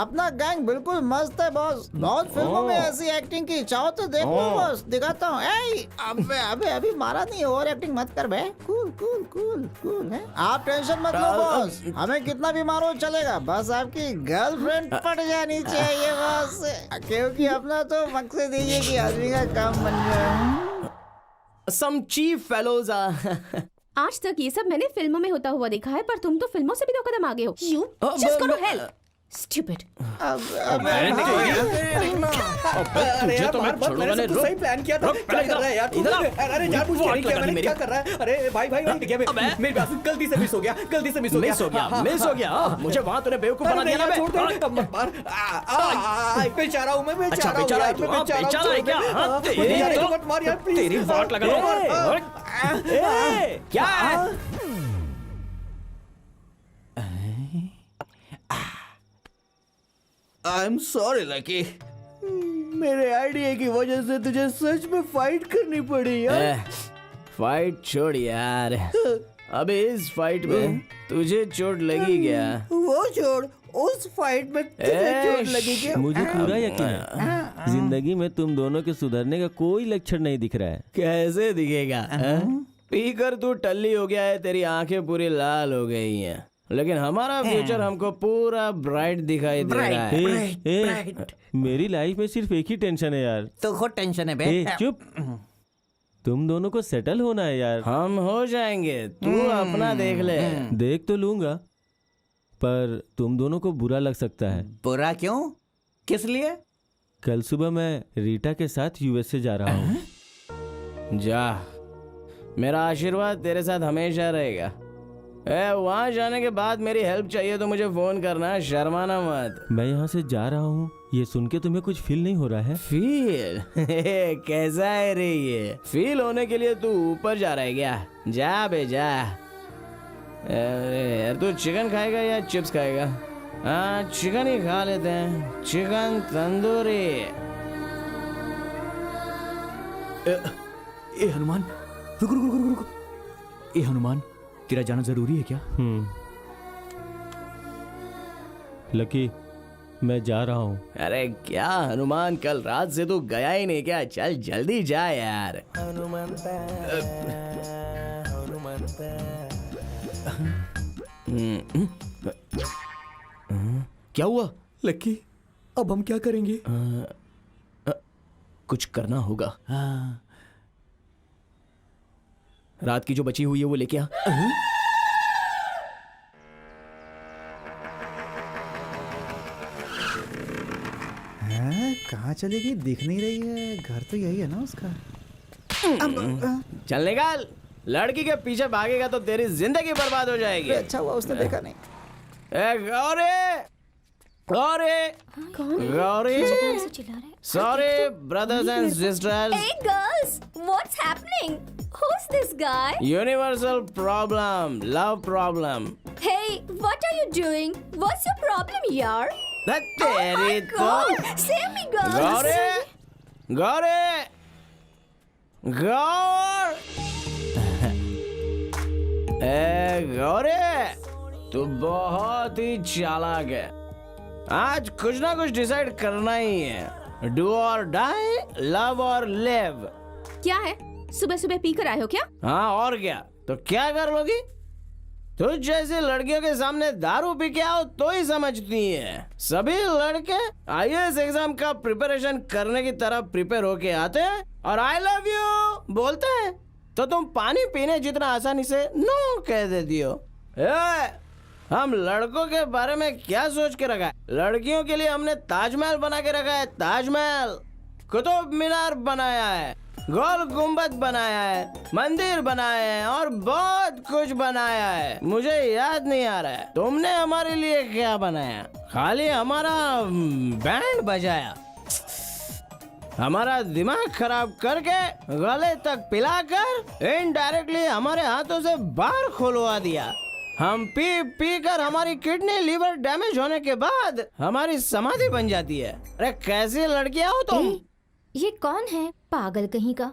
[SPEAKER 7] अपना गैंग बिल्कुल मस्त है बॉस, बहुत फिल्मों में ऐसी एक्टिंग की, चाहो तो देखो बॉस, दिखाता हूँ। अबे अबे अभी मारा नहीं, ओवर एक्टिंग मत कर बे। कूल कूल कूल कूल है। आप टेंशन मत लो बॉस, हमें कितना भी मारो चलेगा, बस आपकी गर्लफ्रेंड पट जानी चाहिए बॉस, क्योंकि अपना तो मकसद यही है कि आदमी का काम बन जाए।
[SPEAKER 3] Some chief fellows
[SPEAKER 2] आज तक ये सब मैंने फिल्मों में होता हुआ देखा है, पर तुम तो फिल्मों से भी 2 कदम आगे हो। You just go to hell. Stupid.
[SPEAKER 3] तुझे तो मैं छोड़ूंगा नहीं।
[SPEAKER 5] सही प्लान किया था। क्या कर रहा है यार?
[SPEAKER 3] इधर
[SPEAKER 5] अरे जानबूझ के नहीं किया मैंने, क्या कर रहा है? अरे भाई भाई मेरी बात सुन, गलती से मिस हो गया, गलती से मिस हो गया।
[SPEAKER 3] मुझे वहाँ तूने बेवकूफ बना दिया ना।
[SPEAKER 5] छोड़ दे मत मार। बेचारा हूँ मैं,
[SPEAKER 3] अच्छा बेचारा है तू, बेचारा है क्या? हाँ,
[SPEAKER 5] मत मार यार प्लीज।
[SPEAKER 3] तेरी वाट लगा दूंगा। क्या है?
[SPEAKER 5] आई एम सॉरी लकी, मेरे आइडिया की वजह से तुझे सच में फाइट करनी पड़ी यार।
[SPEAKER 3] फाइट छोड़ यार, अब इस फाइट में तुझे चोट लगी क्या?
[SPEAKER 5] वो छोड़, उस फाइट में तुझे चोट लगी क्या?
[SPEAKER 6] मुझे पूरा यकीन है जिंदगी में तुम दोनों के सुधरने का कोई लक्षण नहीं दिख रहा है।
[SPEAKER 3] कैसे दिखेगा? पीकर तू टल्ली हो गया है, तेरी आंखें पूरी लाल हो गई हैं, लेकिन हमारा फ्यूचर हमको पूरा ब्राइट दिखाई दे रहा है।
[SPEAKER 6] मेरी लाइफ में सिर्फ एक ही टेंशन है यार।
[SPEAKER 5] तो खुद टेंशन है बे।
[SPEAKER 6] चुप, तुम दोनों को सेटल होना है यार।
[SPEAKER 3] हम हो जाएंगे, तू अपना देख ले।
[SPEAKER 6] देख तो लूंगा, पर तुम दोनों को बुरा लग सकता है।
[SPEAKER 5] बुरा क्यों? किस लिए?
[SPEAKER 6] कल सुबह मैं रीटा के साथ यूएसए जा रहा हूँ।
[SPEAKER 3] जा, मेरा आशीर्वाद तेरे साथ हमेशा रहेगा। वहाँ जाने के बाद मेरी हेल्प चाहिए तो मुझे फोन करना, शर्माना मत।
[SPEAKER 6] मैं यहाँ से जा रहा हूँ, ये सुन के तुम्हें कुछ फील नहीं हो रहा है?
[SPEAKER 3] फील? कैसा है रे ये? फील होने के लिए तू ऊपर जा रहा है क्या? जा बे जा। अरे तू चिकन खाएगा या चिप्स खाएगा? हाँ चिकन ही खा लेते हैं, चिकन तंदूरी।
[SPEAKER 5] ए हनुमान, रुक रुक रुक रुक। ए हनुमान, तेरा जाना जरूरी है क्या?
[SPEAKER 6] लकी, मैं जा रहा हूँ।
[SPEAKER 3] अरे क्या हनुमान, कल रात से तू गया ही नहीं क्या? चल जल्दी जा यार। क्या हुआ?
[SPEAKER 5] लकी, अब हम क्या करेंगे?
[SPEAKER 3] कुछ करना होगा। रात की जो बची हुई है वो लेके आ।
[SPEAKER 7] कहाँ चलेगी? दिख नहीं रही है, घर तो यही है ना उसका।
[SPEAKER 3] चल निकाल, लड़की के पीछे भागेगा तो तेरी जिंदगी बर्बाद हो जाएगी।
[SPEAKER 7] अच्छा हुआ उसने देखा नहीं।
[SPEAKER 3] Gauri, Gauri, sorry brothers and sisters.
[SPEAKER 1] Hey girls, what's happening? Who's this guy?
[SPEAKER 3] Universal problem, love problem.
[SPEAKER 1] Hey, what are you doing? What's your problem, yaar?
[SPEAKER 3] तेरी तो
[SPEAKER 1] Save me, girls.
[SPEAKER 3] Gauri, Gauri, गौर, गौरी, तू बहुत ही चालाक है। आज कुछ ना कुछ डिसाइड करना ही है। डू और डाई, लव और लिव।
[SPEAKER 2] क्या है, सुबह सुबह पी कर आए हो क्या?
[SPEAKER 3] हाँ और क्या, तो क्या कर लोगी? तुझ जैसी लड़कियों के सामने दारू पी के आओ तो ही समझती है। सभी लड़के आईएएस एग्जाम का प्रिपरेशन करने की तरह प्रिपेयर होके आते हैं और आई लव यू बोलते हैं, तो तुम पानी पीने जितना आसानी से नो कह देती हो। हम लड़कों के बारे में क्या सोच के रखा है? लड़कियों के लिए हमने ताजमहल बना के रखा है, ताजमहल, कुतुब मीनार बनाया है। गोल गुम्बद बनाया है, मंदिर बनाए हैं और बहुत कुछ बनाया है। मुझे याद नहीं आ रहा है तुमने हमारे लिए क्या बनाया। खाली हमारा बैंड बजाया, हमारा दिमाग खराब करके गले तक पिलाकर इनडायरेक्टली हमारे हाथों से बाहर खुलवा दिया। हम पी पी कर हमारी किडनी लिवर डैमेज होने के बाद हमारी समाधि बन जाती है। अरे कैसी लड़कियां हो तुम?
[SPEAKER 1] ये कौन है पागल कहीं का?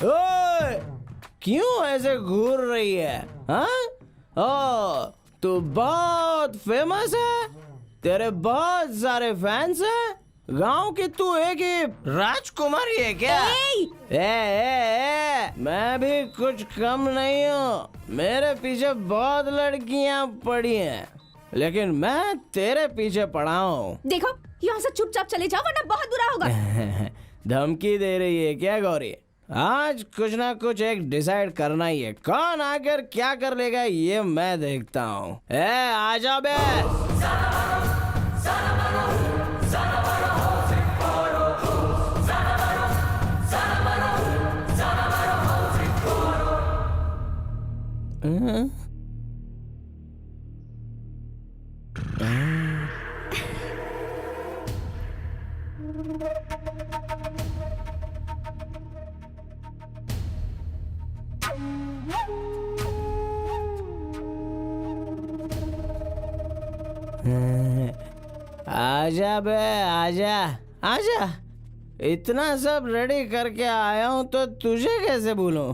[SPEAKER 3] ओए, क्यों ऐसे घूर रही है? हाँ? ओ, तू बहुत फेमस है, तेरे बहुत सारे फैंस हैं। गांव की तू एक ही राजकुमारी है क्या? मैं भी कुछ कम नहीं हूँ। मेरे पीछे बहुत लड़कियाँ पड़ी हैं, लेकिन मैं तेरे पीछे पड़ा हूँ।
[SPEAKER 2] देखो, यहाँ से चुपचाप चले जाओ वरना बहुत बुरा होगा।
[SPEAKER 3] धमकी दे रही है क्या गौरी? आज कुछ ना कुछ एक डिसाइड करना ही है। कौन आकर क्या कर लेगा ये मैं देखता हूँ। आजा बे। आजा बे, आजा आजा। इतना सब रेडी करके आया हूँ तो तुझे कैसे भूलूं?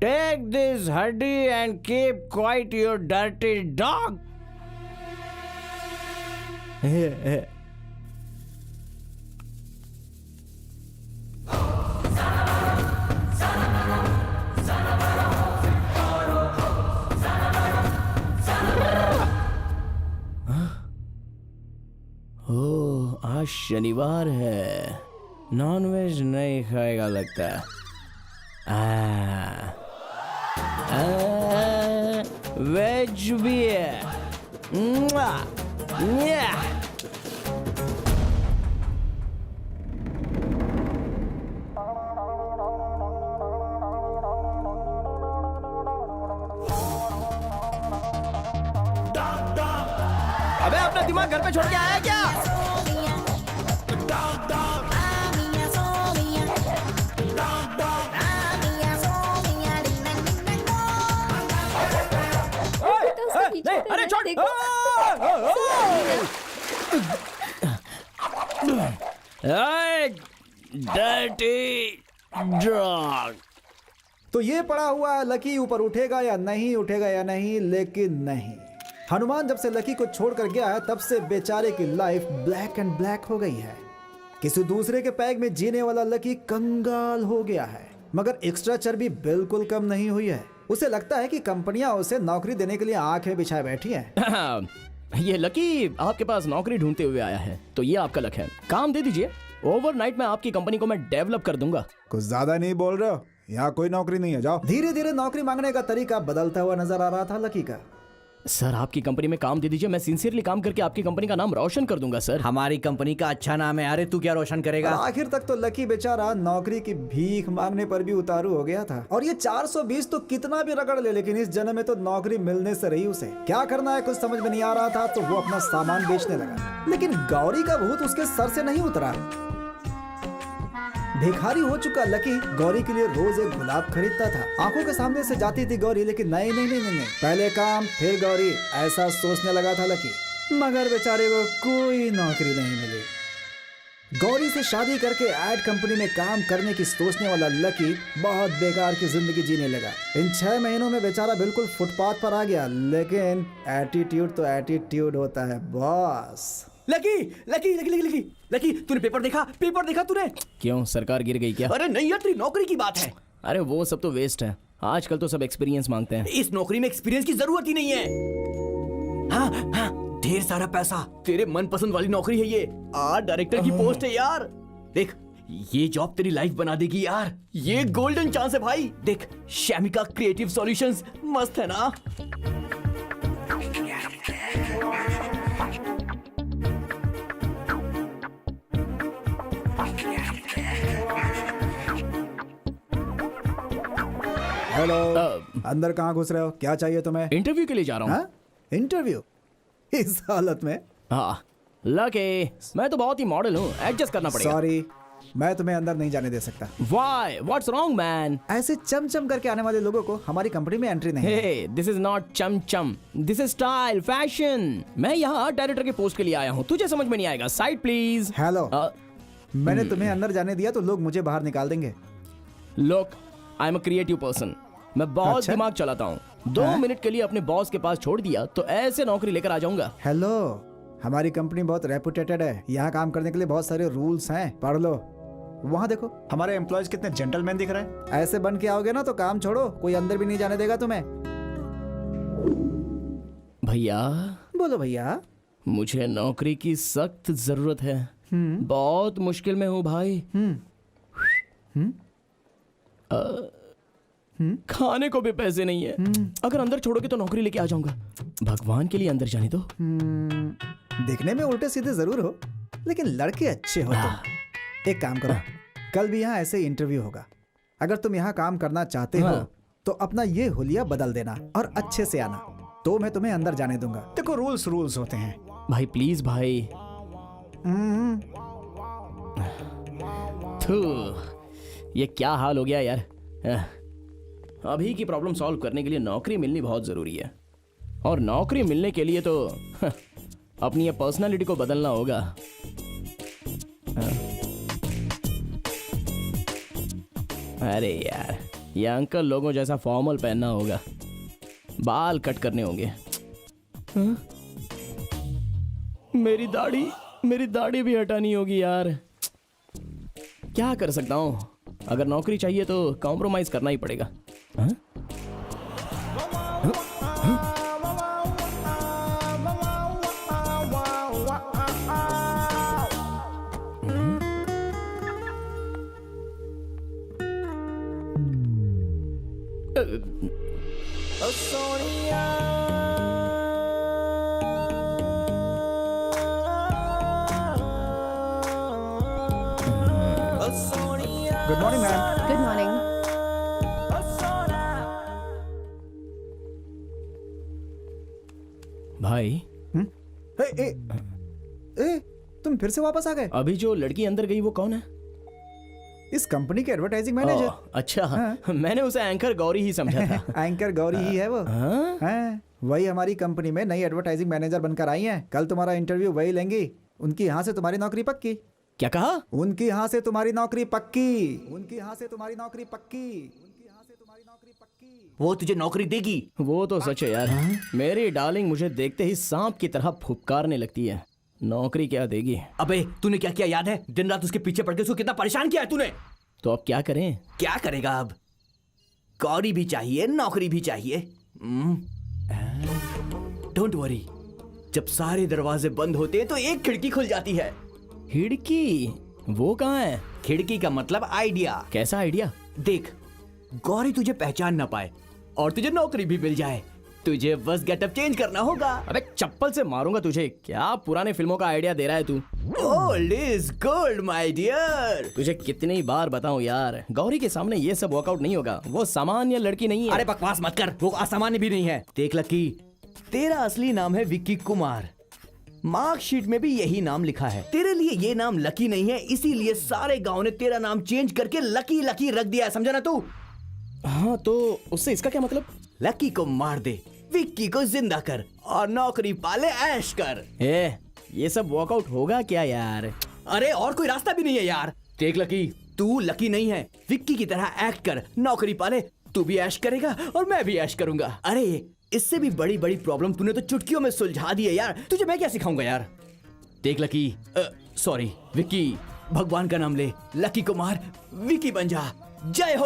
[SPEAKER 3] Take this hoodie and keep quiet, you dirty dog. ओह, आज शनिवार है, नॉनवेज नहीं खाएगा लगता है। वेज भी है। अबे अपना दिमाग घर पे छोड़ के आया क्या? अरे छोड़। Dirty dog.
[SPEAKER 7] तो ये पड़ा हुआ है लकी ऊपर उठेगा या नहीं, उठेगा या नहीं, लेकिन नहीं। हनुमान जब से लकी को छोड़कर गया है तब से बेचारे की लाइफ ब्लैक एंड ब्लैक हो गई है। किसी दूसरे के पैग में जीने वाला लकी कंगाल हो गया है, मगर एक्स्ट्रा चर्बी बिल्कुल कम नहीं हुई है। उसे लगता है कि कंपनियां उसे नौकरी देने के लिए आंखें बिछाए बैठी हैं।
[SPEAKER 3] ये लकी आपके पास नौकरी ढूंढते हुए आया है, तो ये आपका लक है। काम दे दीजिए, ओवरनाइट में आपकी कंपनी को मैं डेवलप कर दूंगा।
[SPEAKER 7] कुछ ज्यादा नहीं बोल रहे हो? यहाँ कोई नौकरी नहीं है, जाओ। धीरे धीरे नौकरी मांगने का तरीका बदलता हुआ नजर आ रहा था लकी का।
[SPEAKER 3] सर आपकी कंपनी में काम दे दीजिए, मैं सिंसियरली काम करके आपकी कंपनी का नाम रोशन कर दूंगा सर।
[SPEAKER 5] हमारी कंपनी का अच्छा नाम है। अरे तू क्या रोशन करेगा?
[SPEAKER 7] आखिर तक तो लकी बेचारा नौकरी की भीख मांगने पर भी उतारू हो गया था। और ये 420 तो कितना भी रगड़ ले, लेकिन इस जन्म में तो नौकरी मिलने से रही उसे। क्या करना है कुछ समझ में नहीं आ रहा था, तो वो अपना सामान बेचने लगा। लेकिन गौरी का भूत उसके सर से नहीं उतरा। भिखारी हो चुका लकी गौरी के लिए रोज एक गुलाब खरीदता था। आंखों के सामने से जाती थी गौरी, लेकिन नहीं नहीं नहीं नहीं, पहले काम फिर गौरी, ऐसा सोचने लगा था लकी। मगर बेचारे को कोई नौकरी नहीं मिली। गौरी से शादी करके एड कंपनी में काम करने की सोचने वाला लकी बहुत बेकार की जिंदगी जीने लगा। इन 6 महीनों में बेचारा बिल्कुल फुटपाथ पर आ गया। लेकिन एटीट्यूड तो एटीट्यूड होता है boss.
[SPEAKER 5] Lucky lucky lucky lucky lucky lucky, तूने पेपर देखा? पेपर देखा तूने?
[SPEAKER 3] क्यों सरकार गिर गई क्या?
[SPEAKER 5] अरे नहीं यार, तेरी नौकरी की बात है।
[SPEAKER 3] अरे वो सब तो वेस्ट है, आजकल तो सब एक्सपीरियंस मांगते हैं।
[SPEAKER 5] इस नौकरी में एक्सपीरियंस की जरूरत ही नहीं है। हाँ हाँ, ढेर सारा पैसा, तेरे मनपसंद वाली नौकरी है ये। आर्ट डायरेक्टर की पोस्ट है यार। देख ये जॉब तेरी लाइफ बना देगी यार। ये गोल्डन चांस है भाई। देख, शैमिका क्रिएटिव सॉल्यूशंस मस्त है ना।
[SPEAKER 7] हेलो, अंदर कहाँ घुस रहे हो? क्या चाहिए तुम्हें?
[SPEAKER 3] इंटरव्यू के लिए जा रहा हूँ।
[SPEAKER 7] हाँ? इंटरव्यू? इस हालत में?
[SPEAKER 3] हाँ लके, मैं तो बहुत ही मॉडल हूँ, एडजस्ट करना पड़ेगा।
[SPEAKER 7] सॉरी, मैं तुम्हें अंदर नहीं जाने दे सकता।
[SPEAKER 3] Why? What's wrong, man?
[SPEAKER 7] ऐसे चमचम करके आने वाले लोगों को हमारी कंपनी में एंट्री नहीं है।
[SPEAKER 3] Hey, this is not चम चम, this is style, fashion. मैं यहाँ डायरेक्टर के पोस्ट के लिए आया हूँ, तुझे समझ में नहीं आएगा। Side please.
[SPEAKER 7] हेलो, मैंने तुम्हें अंदर जाने दिया तो लोग मुझे बाहर निकाल देंगे।
[SPEAKER 3] Look, I'm a creative person. मैं बहुत
[SPEAKER 7] अच्छा?
[SPEAKER 3] दिमाग चलाता हूँ। 2 मिनट के लिए अपने बॉस के पास छोड़ दिया तो ऐसे नौकरी लेकर आ जाऊंगा।
[SPEAKER 7] हेलो, हमारी कंपनी बहुत रेपुटेटेड है। यहाँ काम करने के लिए बहुत सारे रूल्स हैं, पढ़ लो। वहाँ देखो, हमारे एम्प्लॉयज कितने जेंटलमैन दिख रहे हैं। ऐसे बन के आओगे ना तो काम छोड़ो, कोई अंदर भी नहीं जाने देगा तुम्हें।
[SPEAKER 3] भैया,
[SPEAKER 7] बोलो भैया।
[SPEAKER 3] मुझे नौकरी की सख्त जरूरत है। बहुत मुश्किल में हूँ भाई। खाने को भी पैसे नहीं है। अगर अंदर छोड़ोगे तो नौकरी लेके आ जाऊंगा। भगवान के लिए अंदर जाने दो।
[SPEAKER 7] दिखने में उल्टे सीधे जरूर हो, लेकिन लड़के अच्छे हो तुम। एक काम करो, कल भी यहाँ ऐसे इंटरव्यू होगा। अगर तुम यहाँ काम करना चाहते हो तो अपना ये हुलिया बदल देना और अच्छे से आना, तो मैं तुम्हें अंदर जाने दूंगा। देखो, रूल्स होते हैं।
[SPEAKER 3] भाई प्लीज भाई। थू, ये क्या हाल हो गया यार। अभी की प्रॉब्लम सॉल्व करने के लिए नौकरी मिलनी बहुत जरूरी है, और नौकरी मिलने के लिए तो अपनी ये पर्सनालिटी को बदलना होगा। अरे यार, ये अंकल लोगों जैसा फॉर्मल पहनना होगा, बाल कट करने होंगे। मेरी दाढ़ी भी हटानी होगी यार। क्या कर सकता हूँ? अगर नौकरी चाहिए तो कॉम्प्रोमाइज करना ही पड़ेगा। हाँ?
[SPEAKER 7] Good morning ma'am.
[SPEAKER 2] Good morning.
[SPEAKER 3] भाई,
[SPEAKER 7] ए, तुम फिर से वापस आ गए?
[SPEAKER 3] अभी जो लड़की अंदर गई वो कौन है?
[SPEAKER 7] इस कंपनी के एडवर्टाइजिंग मैनेजर।
[SPEAKER 3] अच्छा,
[SPEAKER 7] हाँ।
[SPEAKER 3] मैंने उसे एंकर गौरी ही समझा था।
[SPEAKER 7] एंकर गौरी ही है वो।
[SPEAKER 3] हाँ?
[SPEAKER 7] हाँ, वही हमारी कंपनी में नई एडवर्टाइजिंग मैनेजर बनकर आई हैं। कल तुम्हारा इंटरव्यू वही लेंगी। उनकी यहाँ से तुम्हारी नौकरी पक्की।
[SPEAKER 3] क्या कहा?
[SPEAKER 7] उनकी यहाँ से तुम्हारी नौकरी पक्की। उनकी यहाँ से तुम्हारी नौकरी पक्की। उनकी यहाँ से तुम्हारी नौकरी पक्की।
[SPEAKER 5] वो तुझे नौकरी देगी।
[SPEAKER 3] वो तो सच है यार। मेरी डार्लिंग मुझे देखते ही सांप की तरह फुफकारने लगती है। नौकरी क्या देगी?
[SPEAKER 5] अबे, तूने क्या किया याद है? दिन रात उसके पीछे पड़ के उसको कितना परेशान किया है तूने।
[SPEAKER 3] तो अब क्या करें?
[SPEAKER 5] क्या करेगा अब? गौरी भी चाहिए, नौकरी भी चाहिए। डोंट वरी, जब सारे दरवाजे बंद होते हैं तो एक खिड़की खुल जाती है।
[SPEAKER 3] खिड़की? वो कहाँ है?
[SPEAKER 5] खिड़की का मतलब आइडिया।
[SPEAKER 3] कैसा आइडिया?
[SPEAKER 5] देख, गौरी तुझे पहचान ना पाए और तुझे नौकरी भी मिल जाए, तुझे बस गेटअप चेंज करना होगा।
[SPEAKER 3] अबे चप्पल से मारूंगा तुझे। क्या पुराने फिल्मों का आइडिया दे रहा है तू?
[SPEAKER 5] Old is gold my dear.
[SPEAKER 3] तुझे कितनी बार बताऊं यार, गौरी के सामने ये सब वर्कआउट नहीं होगा। वो सामान्य लड़की नहीं है।
[SPEAKER 5] अरे बकवास मत कर, वो असामान्य भी नहीं है। देख लकी, तेरा असली नाम है विक्की कुमार। मार्कशीट में भी यही नाम लिखा है। तेरे लिए ये नाम लकी नहीं है, इसीलिए सारे गांव ने तेरा नाम चेंज करके लकी लकी रख दिया है, समझा ना तू?
[SPEAKER 3] हाँ, तो उससे इसका क्या मतलब?
[SPEAKER 5] लकी को मार दे, विक्की को जिंदा कर और नौकरी पाले ऐश कर।
[SPEAKER 3] ये सब वर्कआउट होगा क्या यार?
[SPEAKER 5] अरे और कोई रास्ता भी नहीं है यार। देख लकी, तू लकी नहीं है, विक्की की तरह एक्ट कर, नौकरी पाले, तू भी ऐश करेगा और मैं भी ऐश करूंगा। अरे इससे भी बड़ी बड़ी प्रॉब्लम तूने तो चुटकियों में सुलझा दी है यार। तुझे मैं क्या सिखाऊंगा यार? देख लकी, सॉरी विक्की, भगवान का नाम ले, लकी कुमार विक्की बन जा। जय हो।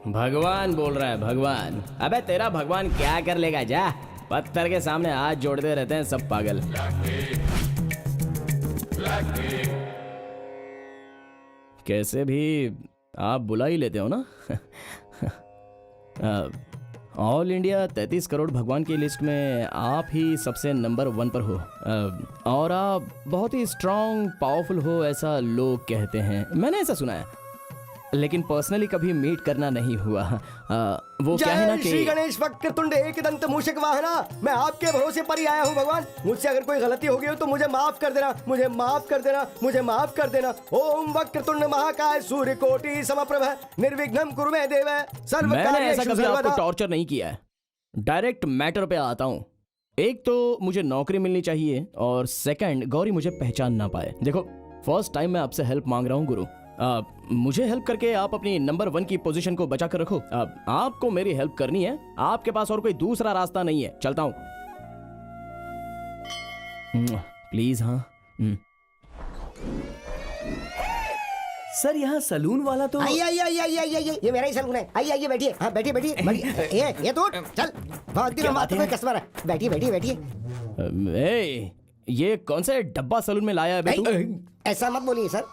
[SPEAKER 3] भगवान बोल रहा है, भगवान। अबे तेरा भगवान क्या कर लेगा? जा, पत्थर के सामने हाथ जोड़ते रहते हैं सब पागल। कैसे भी आप बुला ही लेते हो ना। ऑल इंडिया 33 करोड़ भगवान की लिस्ट में आप ही सबसे नंबर 1 पर हो। और आप बहुत ही स्ट्रांग पावरफुल हो ऐसा लोग कहते हैं, मैंने ऐसा सुना है, लेकिन पर्सनली कभी मीट करना नहीं हुआ। वो क्या है ना
[SPEAKER 4] जय
[SPEAKER 3] कि
[SPEAKER 4] श्री गणेश वक्रतुंड एकदंत मूषक वाहना, मैं आपके भरोसे पर ही आया हूँ भगवान। मुझसे अगर कोई गलती हो गई हो तो मुझे माफ कर देना, मुझे माफ कर देना, मुझे माफ कर देना। ओम वक्रतुंड महाकाय सूर्य कोटि समप्रभ निर्विघ्नं कुरु मे देव सर्व
[SPEAKER 3] मैंने ऐसा
[SPEAKER 4] कार्येषु
[SPEAKER 3] कभी आपको
[SPEAKER 4] सर्वदा।
[SPEAKER 3] टॉर्चर नहीं किया है, डायरेक्ट मैटर पे आता हूँ। एक तो मुझे नौकरी मिलनी चाहिए और सेकंड गौरी मुझे पहचान ना पाए। देखो फर्स्ट टाइम मैं आपसे हेल्प मांग रहा हूँ गुरु। मुझे हेल्प करके आप अपनी नंबर 1 की पोजीशन को बचा कर रखो। आपको मेरी हेल्प करनी है, आपके पास और कोई दूसरा रास्ता नहीं है। चलता हूँ प्लीज। हाँ
[SPEAKER 5] सर यहाँ सलून वाला तो
[SPEAKER 7] आइए आइए आइए आइए आइए आइए, ये मेरा ही सलून है। आइए आइए बैठिए, हाँ बैठिए बैठिए बैठिए। ये तो उठ, चल बहुत दिनों बाद कोई कस्टमर है। बैठिए बैठिए बैठिए।
[SPEAKER 3] ए, ये कौन सा डब्बा सलून में लाया है बे तू?
[SPEAKER 7] ऐसा मत बोलिए सर,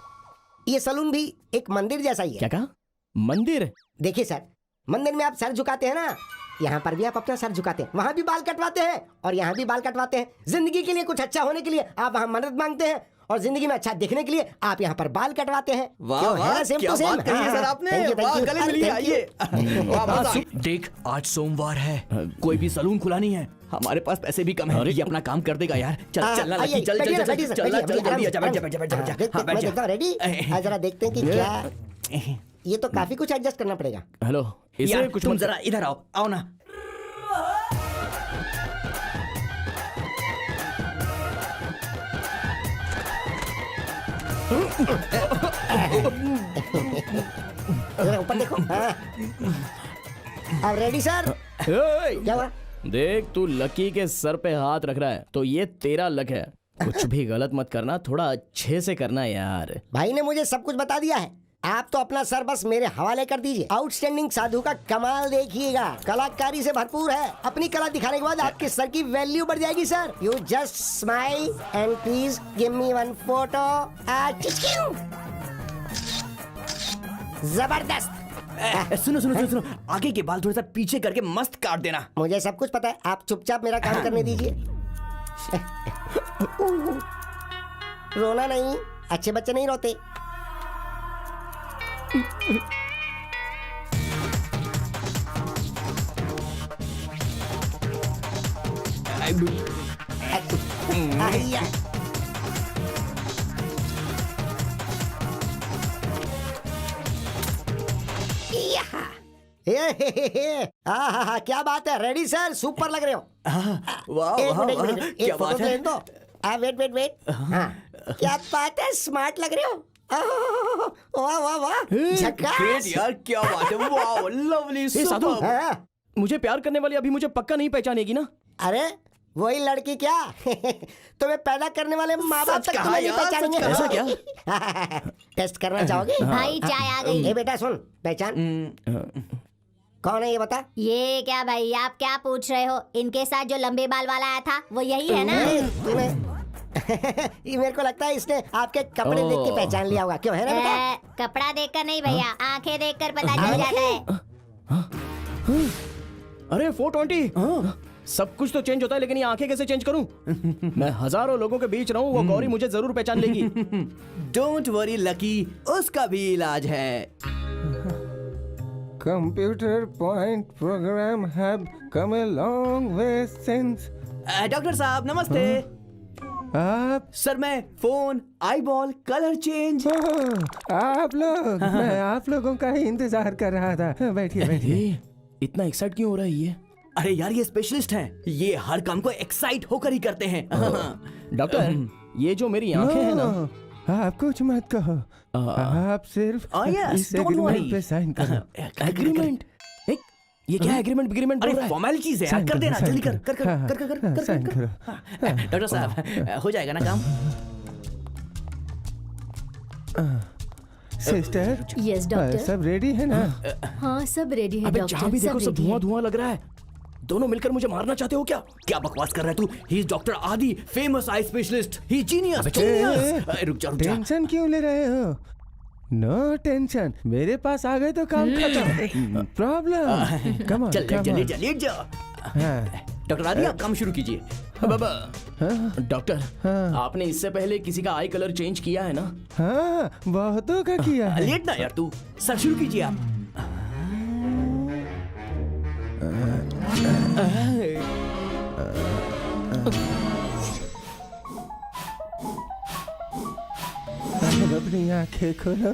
[SPEAKER 7] ये सलून भी एक मंदिर जैसा ही है।
[SPEAKER 3] क्या कहा? मंदिर?
[SPEAKER 7] देखिए सर, मंदिर में आप सर झुकाते हैं ना, यहाँ पर भी आप अपना सर झुकाते हैं, वहाँ भी बाल कटवाते हैं और यहाँ भी बाल कटवाते हैं। जिंदगी के लिए कुछ अच्छा होने के लिए आप वहाँ मदद मांगते हैं और जिंदगी में अच्छा दिखने के लिए आप यहाँ पर बाल कटवाते हैं।
[SPEAKER 5] वाह
[SPEAKER 7] क्यों
[SPEAKER 5] वाह,
[SPEAKER 7] है? सेम
[SPEAKER 5] क्या
[SPEAKER 7] टू सेम।
[SPEAKER 5] बात कही है सर आपने।
[SPEAKER 7] Thank you, thank
[SPEAKER 5] वाह,
[SPEAKER 7] you.
[SPEAKER 5] गले मिलिए,
[SPEAKER 7] Thank you.
[SPEAKER 5] आइए। वाह, मजा। देख आज सोमवार है, कोई भी सलून खुला नहीं है, हमारे पास पैसे भी कम है। ये अपना काम कर देगा यार। चल चलना लकी, चल चल चल चल चल चल जल्दी आजा, बैठ जा बैठ जा बैठ जा बैठ जा। हाँ, बैठ जा।
[SPEAKER 7] रेडी? जरा देखते हैं कि क्या, ये तो काफी कुछ एडजस्ट करना पड़ेगा।
[SPEAKER 3] हेलो, इसे
[SPEAKER 5] यार
[SPEAKER 3] कुछ
[SPEAKER 5] तुम
[SPEAKER 3] मत-
[SPEAKER 5] जरा इधर आओ, आओ ना।
[SPEAKER 7] जरा ऊपर देखो। हाँ। अब रेडी सर?
[SPEAKER 3] ए,
[SPEAKER 7] क्या हुआ?
[SPEAKER 3] देख तू लकी के सर पे हाथ रख रहा है तो ये तेरा लक है। कुछ भी गलत मत करना, थोड़ा अच्छे से करना यार।
[SPEAKER 7] भाई ने मुझे सब कुछ बता दिया है, आप तो अपना सर बस मेरे हवाले कर दीजिए। आउटस्टैंडिंग साधु का कमाल देखिएगा, कलाकारी से भरपूर है। अपनी कला दिखाने के बाद आपके सर की वैल्यू बढ़ जाएगी sir. You just smile and please give me one photo. जबरदस्त।
[SPEAKER 5] सुनो सुनो सुनो सुनो, आगे के बाल थोड़ा सा पीछे करके मस्त काट देना।
[SPEAKER 7] मुझे सब कुछ पता है, आप चुपचाप मेरा काम करने दीजिए। रोना नहीं, अच्छे बच्चे नहीं रोते। आइया। आहा, क्या बात है। रेडी सर, सुपर लग रहे हो।
[SPEAKER 5] वाह
[SPEAKER 7] एक
[SPEAKER 5] वाह
[SPEAKER 7] मिनट, एक
[SPEAKER 5] वाह,
[SPEAKER 7] मिनट, एक
[SPEAKER 5] क्या
[SPEAKER 7] फोटो
[SPEAKER 5] बात है।
[SPEAKER 7] ले दो। Wait wait wait. हाँ, क्या बात है, स्मार्ट लग रहे हो। वाह वाह वाह, झकास।
[SPEAKER 5] ग्रेट यार, क्या बात है। वाह लवली,
[SPEAKER 3] साधु।
[SPEAKER 5] सुपर।
[SPEAKER 7] हाँ,
[SPEAKER 3] मुझे प्यार करने वाली अभी मुझे पक्का नहीं पहचानेगी ना?
[SPEAKER 7] अरे वही लड़की क्या तुम्हें पैदा करने वाले माँ बाप
[SPEAKER 5] सच
[SPEAKER 7] तक
[SPEAKER 5] कहा
[SPEAKER 7] तुम्हें नहीं
[SPEAKER 5] यार,
[SPEAKER 7] पहचानेंगे।
[SPEAKER 5] सच कहा।
[SPEAKER 3] ऐसा क्या?
[SPEAKER 7] टेस्ट करना चाहोगे?
[SPEAKER 2] भाई चाय आ गई।
[SPEAKER 7] ए बेटा सुन, पहचान कौन है ये बता।
[SPEAKER 1] ये क्या भाई, आप क्या पूछ रहे हो? इनके साथ जो लंबे बाल वाला आया था वो यही है ना?
[SPEAKER 7] तूने ये मेरे को लगता है इसने आपके कपड़े देख के पहचान लिया होगा। क्यों है ना बेटा?
[SPEAKER 1] कपड़ा देखकर नहीं भैया, आंखें देखकर पता चल जाता है।
[SPEAKER 3] अरे 420। सब कुछ तो चेंज होता है लेकिन ये आंखें कैसे चेंज करूं? मैं हजारों लोगं के बीच रहूं, वो गौरी मुझे जरूर पहचान लेगी।
[SPEAKER 5] डोंट वरी लकी, उसका भी इलाज है।
[SPEAKER 10] Computer point program have come a long way since.
[SPEAKER 5] Doctor साहब नमस्ते।
[SPEAKER 10] आप
[SPEAKER 5] सर मैं फोन, आईबॉल, कलर चेंज।
[SPEAKER 10] आप लोग, मैं आप लोगों का ही इंतजार कर रहा था। बैठिए बैठिए।
[SPEAKER 3] ये इतना एक्साइट क्यों हो रहा है ये?
[SPEAKER 5] अरे यार ये स्पेशलिस्ट हैं, ये हर काम को एक्साइट होकर ही करते हैं।
[SPEAKER 3] डॉक्टर, ये जो मेरी आंखें हैं ना,
[SPEAKER 10] आप कुछ मत कहो, आप सिर्फ
[SPEAKER 5] yes,
[SPEAKER 10] इस
[SPEAKER 5] don't
[SPEAKER 10] एग्रीमेंट
[SPEAKER 5] worry.
[SPEAKER 10] पे साइन करो।
[SPEAKER 3] एग्रीमेंट? ये क्या एग्रीमेंट एग्रीमेंट बोल रहा
[SPEAKER 5] अरे
[SPEAKER 3] है?
[SPEAKER 5] फॉर्मेलिटीज है,
[SPEAKER 10] Sign
[SPEAKER 5] कर
[SPEAKER 10] करो,
[SPEAKER 5] देना
[SPEAKER 10] sign
[SPEAKER 5] जल्दी कर
[SPEAKER 10] करो।
[SPEAKER 5] कर कर
[SPEAKER 10] हाँ,
[SPEAKER 5] कर कर कर कर
[SPEAKER 10] sign
[SPEAKER 5] कर
[SPEAKER 10] करो।
[SPEAKER 5] हाँ, डॉक्टर साहब हो जाएगा ना काम?
[SPEAKER 10] Sister,
[SPEAKER 1] yes doctor.
[SPEAKER 10] सब रेडी है ना?
[SPEAKER 1] हाँ सब रेडी है
[SPEAKER 3] अबे
[SPEAKER 1] डॉक्टर,
[SPEAKER 3] जहाँ भी देखो सब
[SPEAKER 1] ready है।
[SPEAKER 3] धुआं धुआं लग रहा है। दोनों मिलकर मुझे मारना चाहते हो क्या?
[SPEAKER 5] क्या बकवास कर रहा है तू? ही इज डॉक्टर आदि, फेमस आई स्पेशलिस्ट। ही जीनियस। रुक जा।
[SPEAKER 10] टेंशन क्यों ले रहे हो? नो टेंशन, मेरे पास आ गए तो काम खत्म। प्रॉब्लम कम ऑन,
[SPEAKER 5] लेट जा। डॉक्टर आदि, आप काम शुरू कीजिए।
[SPEAKER 3] डॉक्टर, आपने इससे पहले किसी का आई कलर चेंज किया है ना?
[SPEAKER 10] हाँ, बहुतों का किया है।
[SPEAKER 5] लेट ना यार तू, सर शुरू कीजिए आप।
[SPEAKER 10] अपनी आंखें खोलो।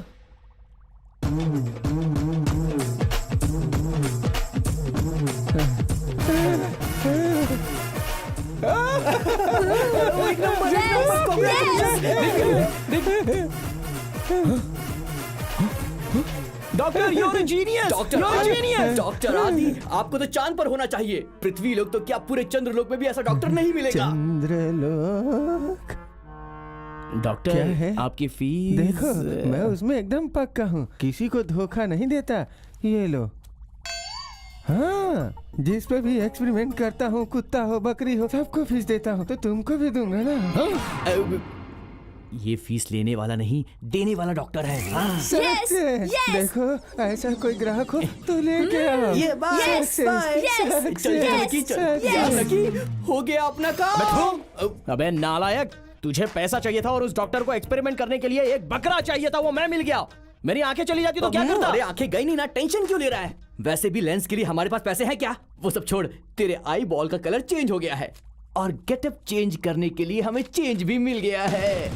[SPEAKER 3] Doctor, you're a genius!
[SPEAKER 5] Doctor आदि, आपको तो चांद पर होना चाहिए। पृथ्वी लोग तो क्या, पूरे चंद्रलोक में भी ऐसा डॉक्टर नहीं मिलेगा।
[SPEAKER 10] चंद्रलोक
[SPEAKER 3] डॉक्टर
[SPEAKER 10] क्या है?
[SPEAKER 3] आपकी फीस?
[SPEAKER 10] देखो, मैं उसमें एकदम पक्का हूँ, किसी को धोखा नहीं देता। ये लो। हाँ, जिस पे भी एक्सपेरिमेंट करता हूँ, कुत्ता हो बकरी हो, सबको फीस देता हूँ, तो तुमको भी दूंगा ना।
[SPEAKER 5] ये फीस लेने वाला नहीं, देने वाला डॉक्टर है।
[SPEAKER 10] सच से? देखो, ऐसा कोई ग्राहक हो तो लेके आओ।
[SPEAKER 5] ये बात चल, हो गया अपना काम।
[SPEAKER 3] अबे नालायक, तुझे पैसा चाहिए था और उस डॉक्टर को एक्सपेरिमेंट करने के लिए एक बकरा चाहिए था, वो मैं मिल गया। मेरी आंखें चली जाती तो क्या करता?
[SPEAKER 5] अरे आंखें गई नहीं ना, टेंशन क्यों ले रहा है? वैसे भी लेंस के लिए हमारे पास पैसे हैं क्या? वो सब छोड़, तेरे आई बॉल का कलर चेंज हो गया है और गेटअप चेंज करने के लिए हमें चेंज भी मिल गया है।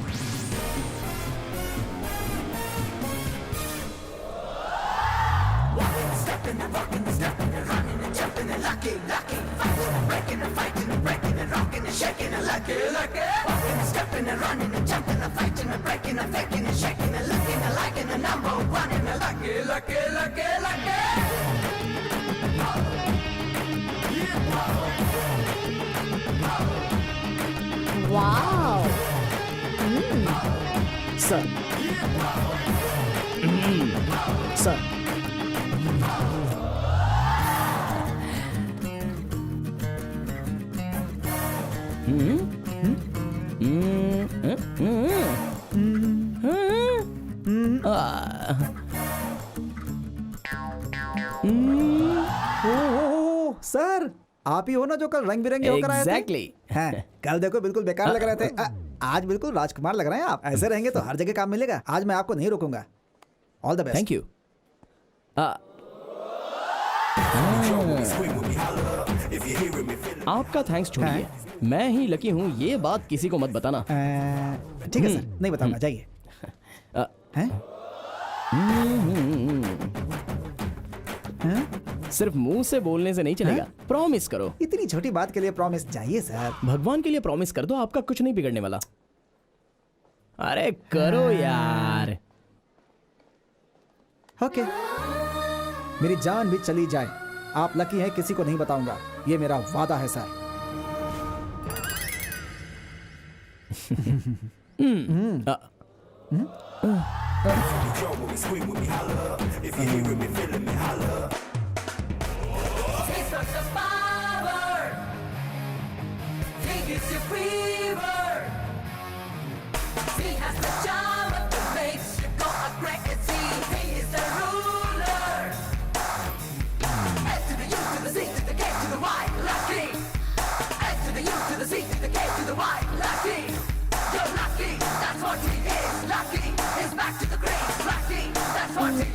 [SPEAKER 1] वाओ।
[SPEAKER 3] सर, सर,
[SPEAKER 7] सर, आप ही हो ना जो कल रंग बिरंगे होकर आए थे?
[SPEAKER 3] Exactly.
[SPEAKER 7] हाँ, कल देखो बिल्कुल बेकार लग रहे थे। आज बिल्कुल राजकुमार लग रहे हैं आप। ऐसे रहेंगे तो हर जगह काम मिलेगा। आज मैं आपको नहीं रोकूंगा। All the best.
[SPEAKER 3] Thank you. आपका थैंक्स छोड़िए, मैं ही लकी हूँ, ये बात किसी को मत बताना।
[SPEAKER 7] ठीक है सर, नहीं बताऊंगा, जाइए। हैं?
[SPEAKER 3] सिर्फ मुंह से बोलने से नहीं चलेगा, प्रॉमिस करो।
[SPEAKER 7] इतनी छोटी बात के लिए प्रॉमिस चाहिए सर?
[SPEAKER 3] भगवान के लिए प्रॉमिस कर दो, आपका कुछ नहीं बिगड़ने वाला। अरे करो यार।
[SPEAKER 7] ओके, मेरी जान भी चली जाए, आप लकी हैं, किसी को नहीं बताऊंगा, ये मेरा वादा है sir.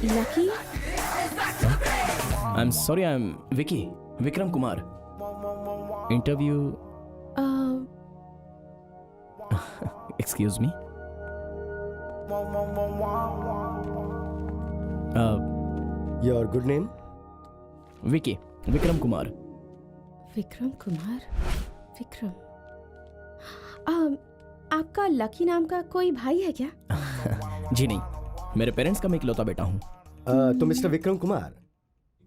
[SPEAKER 2] Lucky?
[SPEAKER 3] I am sorry, I am Vicky, Vikram Kumar. Interview. Excuse me.
[SPEAKER 4] Your good name?
[SPEAKER 3] Vicky, Vikram Kumar.
[SPEAKER 2] Vikram Kumar? Vikram? आपका लकी नाम का कोई भाई है क्या?
[SPEAKER 3] जी नहीं, मेरे पेरेंट्स का मैं इकलौता बेटा हूँ।
[SPEAKER 4] तो मिस्टर विक्रम कुमार,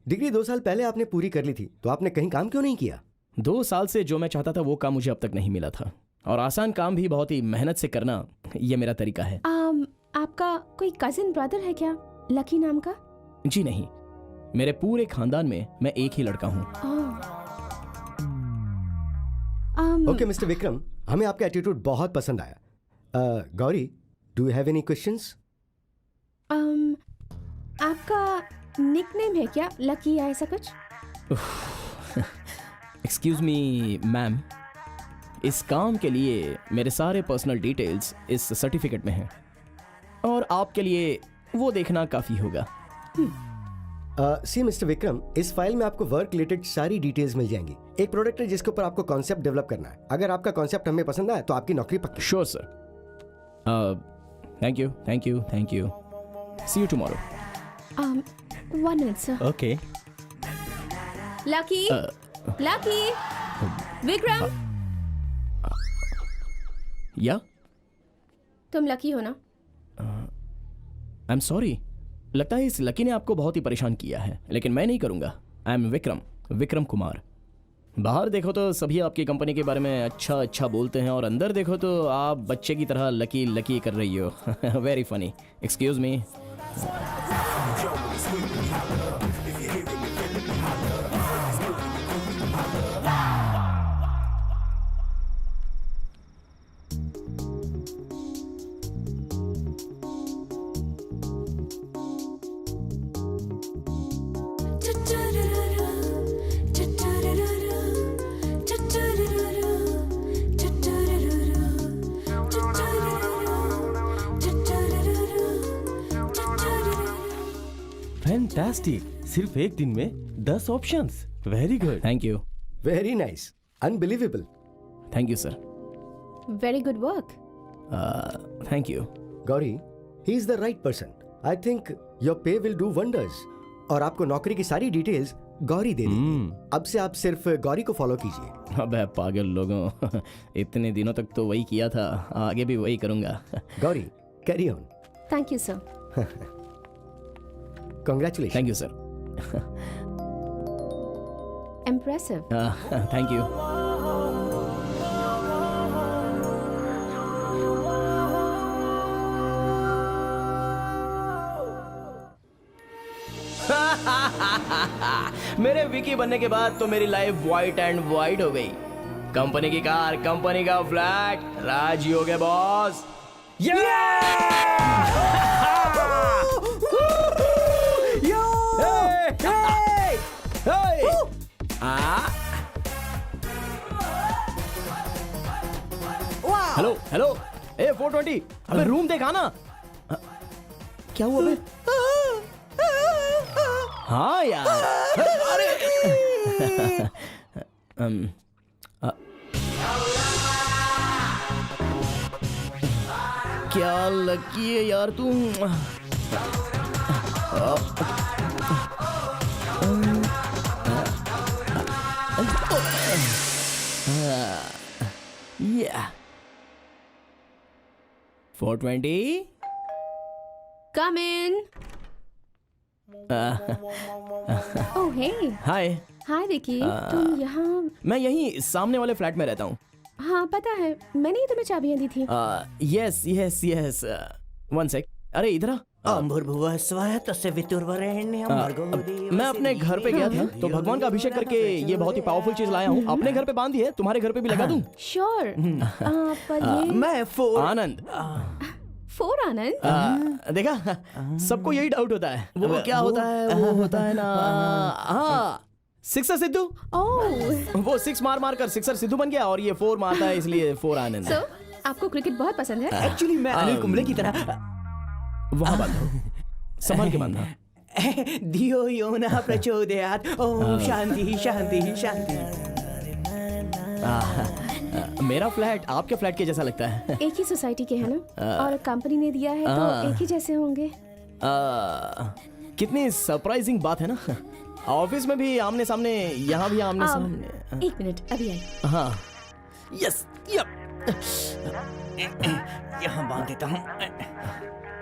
[SPEAKER 4] डिग्री 2 साल पहले आपने पूरी कर ली थी, तो आपने कहीं काम क्यों नहीं किया?
[SPEAKER 3] 2 साल से जो मैं चाहता था वो काम मुझे अब तक नहीं मिला था, और आसान काम भी बहुत ही मेहनत से करना, ये मेरा तरीका है।
[SPEAKER 2] आपका कोई कजिन ब्रदर है क्या लकी नाम का?
[SPEAKER 3] जी नहीं, मेरे पूरे खानदान में मैं एक ही लड़का हूँ।
[SPEAKER 4] ओके मिस्टर विक्रम, हमें आपका एटीट्यूड बहुत पसंद आया। Gauri, do you have any questions?
[SPEAKER 2] आपका निकनेम है क्या, लकी या ऐसा कुछ?
[SPEAKER 3] एक्सक्यूज मी मैम, इस काम के लिए मेरे सारे पर्सनल डिटेल्स इस सर्टिफिकेट में हैं और आपके लिए वो देखना काफ़ी होगा।
[SPEAKER 4] सी मिस्टर विक्रम, इस फाइल में आपको वर्क रिलेटेड सारी डिटेल्स मिल जाएंगी। एक प्रोडक्ट है जिसके ऊपर आपको कॉन्सेप्ट डेवलप करना है। अगर आपका कॉन्सेप्ट हमें पसंद आए तो आपकी नौकरी पक्की।
[SPEAKER 3] Sure sir. Thank you thank you thank you. See you tomorrow.
[SPEAKER 2] 1 minute sir.
[SPEAKER 6] Okay
[SPEAKER 2] Lucky, Lucky, Vikram,
[SPEAKER 3] या
[SPEAKER 2] तुम लकी हो ना?
[SPEAKER 3] आई एम सॉरी, लगता है इस लकी ने आपको बहुत ही परेशान किया है, लेकिन मैं नहीं करूंगा। I am Vikram, Vikram Kumar. बाहर देखो तो सभी आपकी कंपनी के बारे में अच्छा अच्छा बोलते हैं और अंदर देखो तो आप बच्चे की तरह लकी लकी कर रही हो। Very funny. Excuse me.
[SPEAKER 6] Fantastic, सिर्फ एक दिन में 10 options. Very good.
[SPEAKER 3] Thank you.
[SPEAKER 4] Very nice, unbelievable.
[SPEAKER 3] Thank you sir.
[SPEAKER 2] Very good work.
[SPEAKER 3] Thank you.
[SPEAKER 4] Gauri, he is the right person. I think your पे will do wonders. और आपको नौकरी की सारी डिटेल्स गौरी दे देगी। अब से आप सिर्फ गौरी को फॉलो कीजिए।
[SPEAKER 3] अबे पागल लोगों, इतने दिनों तक तो वही किया था, आगे भी वही करूंगा।
[SPEAKER 4] Gauri, carry on.
[SPEAKER 2] Thank you sir.
[SPEAKER 4] Congratulations.
[SPEAKER 3] Thank you sir.
[SPEAKER 2] Impressive.
[SPEAKER 3] Thank you. मेरे विकी बनने के बाद तो मेरी लाइफ वाइट एंड वाइट हो गई। कंपनी की कार, कंपनी का फ्लैट, राज हो गए बॉस। हेलो हेलो, ए 420, अबे रूम देखा ना। क्या हुआ बे? हाँ यार, अरे क्या लकी है यार तू। Yeah. 420.
[SPEAKER 2] Come in. Oh hey.
[SPEAKER 3] Hi.
[SPEAKER 2] हाय विकी, तुम यहाँ?
[SPEAKER 3] मैं यहीं सामने वाले फ्लैट में रहता हूँ।
[SPEAKER 2] हाँ पता है, मैंने ही तुम्हें चाबियाँ दी थी।
[SPEAKER 3] Yes yes yes, 1 sec। अरे इधर आ। मैं अपने घर पे गया था तो भगवान का अभिषेक करके ये बहुत ही पावरफुल चीज लाया हूँ। अपने घर पे बांधी है, तुम्हारे घर पे भी लगा दूँ?
[SPEAKER 2] श्योर। पर ये
[SPEAKER 3] मैं आनंद।
[SPEAKER 2] 4 आनंद?
[SPEAKER 3] देखा, सबको यही डाउट होता है। वो क्या होता है, वो होता है ना, हाँ, सिक्सर सिद्धू।
[SPEAKER 2] ओह,
[SPEAKER 3] वो 6 मार मार कर सिक्सर सिद्धू बन गया और ये 4 मारता है इसलिए 4 आनंद।
[SPEAKER 2] So, आपको क्रिकेट बहुत पसंद है?
[SPEAKER 5] एक्चुअली मैं अनिल कुंबले की तरह
[SPEAKER 3] वहाँ बांधो, संभाल के बांधना।
[SPEAKER 5] धियो यो न प्रचोदयात्, ओम शांति शांति शांति।
[SPEAKER 3] मेरा फ्लैट आपके फ्लैट के जैसा लगता है।
[SPEAKER 2] एक ही सोसाइटी के है ना, और कंपनी ने दिया है तो एक ही जैसे होंगे।
[SPEAKER 3] कितनी सरप्राइजिंग बात है ना। ऑफिस में भी आमने सामने, यहाँ भी आमने सामने।
[SPEAKER 2] 1 मिनट, अभी आई।
[SPEAKER 3] हाँ, यस,
[SPEAKER 5] यहाँ बांध देता हूँ।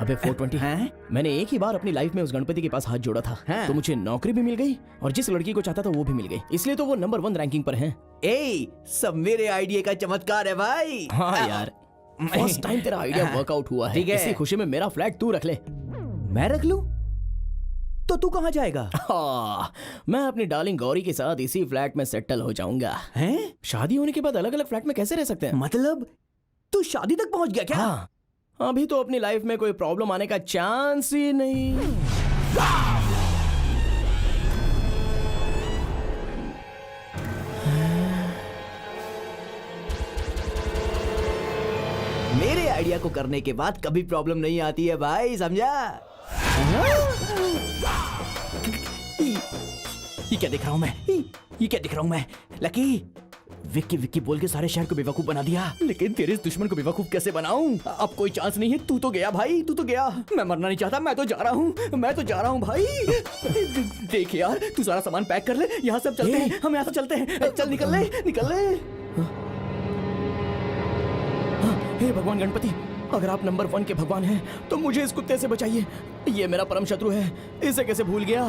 [SPEAKER 3] अबे 420 है? मैंने एक ही बार अपनी लाइफ में उस गणपति के पास हाथ जोड़ा था, तो मुझे नौकरी भी मिल गई और जिस लड़की को चाहता था वो भी मिल गई, इसलिए तो वो नंबर 1 रैंकिंग पर है।
[SPEAKER 5] ए, सब मेरे आइडिया का चमत्कार है भाई।
[SPEAKER 3] हाँ यार, फर्स्ट टाइम तेरा आइडिया वर्कआउट हुआ है।
[SPEAKER 5] ठीक है।
[SPEAKER 3] इसी खुशी में मेरा फ्लैट तू रख ले।
[SPEAKER 5] मैं रख लूं? तो तू कहाँ जाएगा?
[SPEAKER 3] मैं अपनी डार्लिंग गौरी के साथ इसी फ्लैट में सेटल हो जाऊंगा।
[SPEAKER 5] हैं?
[SPEAKER 3] शादी होने के बाद अलग अलग फ्लैट में कैसे रह सकते हैं?
[SPEAKER 5] मतलब तू शादी तक पहुंच गया क्या?
[SPEAKER 3] हाँ, अभी तो अपनी लाइफ में कोई प्रॉब्लम आने का चांस ही नहीं।
[SPEAKER 5] मेरे आइडिया को करने के बाद कभी प्रॉब्लम नहीं आती है भाई, समझा? ये क्या देख रहा हूं मैं? ये क्या देख रहा हूं मैं? लकी, विक्की विक्की बोल के सारे शहर को बेवकूफ बना दिया, लेकिन तेरे इस दुश्मन को बेवकूफ कैसे बनाऊं? अब कोई चांस नहीं है। तू तो गया भाई, तू तो गया। मैं मरना नहीं चाहता, मैं तो जा रहा हूँ, मैं तो जा रहा हूँ भाई। देख यार, तू सारा सामान पैक कर ले, यहाँ सब चलते हैं, हम यहाँ से चलते हैं। चल निकल ले, निकल ले।
[SPEAKER 3] हे भगवान गणपति, अगर आप नंबर 1 के भगवान हैं तो मुझे इस कुत्ते से बचाइए। ये मेरा परम शत्रु है, इसे कैसे भूल गया।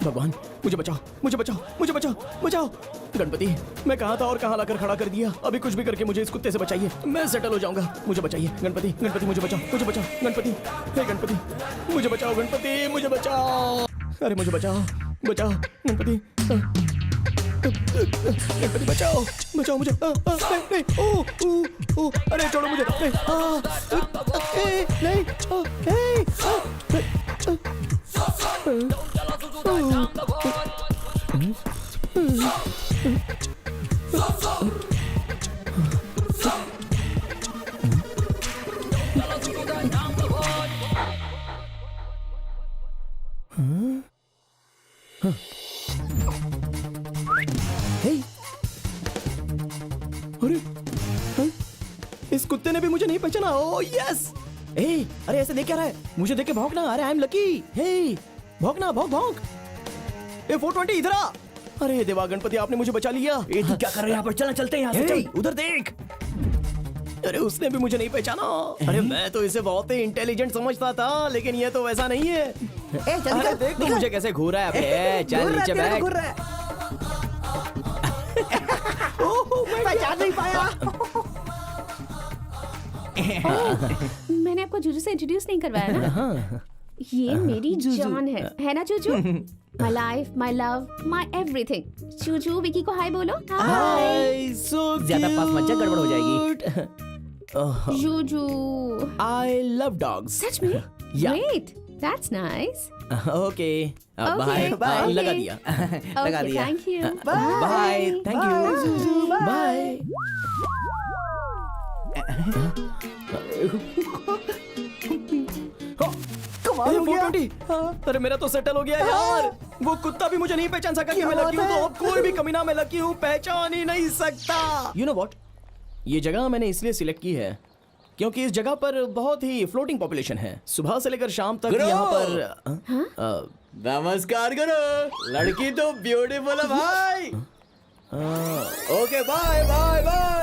[SPEAKER 3] भगवान मुझे बचाओ, मुझे बचाओ, मुझे बचाओ, बचाओ। गणपति, मैं कहाँ था और कहाँ लाकर खड़ा कर दिया। अभी कुछ भी करके मुझे इस कुत्ते से बचाइए, मैं सेटल हो जाऊंगा। मुझे बचाइए गणपति, गणपति मुझे बचाओ, मुझे बचाओ गणपति। हे गणपति मुझे बचाओ, गणपति मुझे बचाओ। अरे मुझे बचाओ, बचाओ गणपति, गणपति बचाओ, बचाओ मुझे। नहीं, ओ, अरे छोड़ो मुझे। नहीं, अरे इस कुत्ते ने भी मुझे नहीं पहचाना। ओ यस। ए, अरे ऐसे देख क्या रहा है? मुझे देख के भौंकना। अरे आई एम लकी। हे, भौंकना, भौंक भौंक। ए 420 इधर आ। अरे देवा गणपति, आपने मुझे बचा लिया।
[SPEAKER 5] ए तू क्या कर रहा है यहाँ पर? चल चलते हैं यहाँ से, चल उधर देख।
[SPEAKER 3] अरे उसने भी मुझे नहीं पहचाना। अरे मैं तो इसे बहुत ही इंटेलिजेंट समझता था, लेकिन ये तो वैसा नहीं है। अरे देख तो मुझे कैसे घूर रहा है। चल नीचे बैठ।
[SPEAKER 7] पहचान नहीं पाया।
[SPEAKER 2] मैंने आपको जूजू से इंट्रोड्यूस नहीं करवाया ना? ये मेरी जान है ना Juju? My life, my love, my everything. Juju Vicky को हाय बोलो।
[SPEAKER 3] हाय, सो
[SPEAKER 5] ज्यादा पास मत जा, गड़बड़ हो जाएगी।
[SPEAKER 2] Juju,
[SPEAKER 3] I love dogs.
[SPEAKER 2] सच में?
[SPEAKER 3] Yeah.
[SPEAKER 2] Great, that's nice.
[SPEAKER 3] Okay, bye.
[SPEAKER 2] Okay, bye.
[SPEAKER 3] लगा दिया।
[SPEAKER 5] लगा
[SPEAKER 2] Okay,
[SPEAKER 5] दिया।
[SPEAKER 2] thank you.
[SPEAKER 3] Bye, thank you, bye.
[SPEAKER 7] कमाल हो गया।
[SPEAKER 3] 420। अरे मेरा तो सेटल हो गया यार। वो कुत्ता भी मुझे नहीं पहचान सका कि मैं लकी हूँ, तो अब कोई भी कमीना मैं लकी हूँ पहचान ही नहीं सकता। यू नो व्हाट, ये जगह मैंने इसलिए सिलेक्ट की है क्योंकि इस जगह पर बहुत ही फ्लोटिंग पॉपुलेशन है। सुबह से लेकर शाम तक यहाँ पर
[SPEAKER 5] नमस्कार करो, लड़की तो ब्यूटीफुल है भाई।
[SPEAKER 3] Okay, bye bye bye.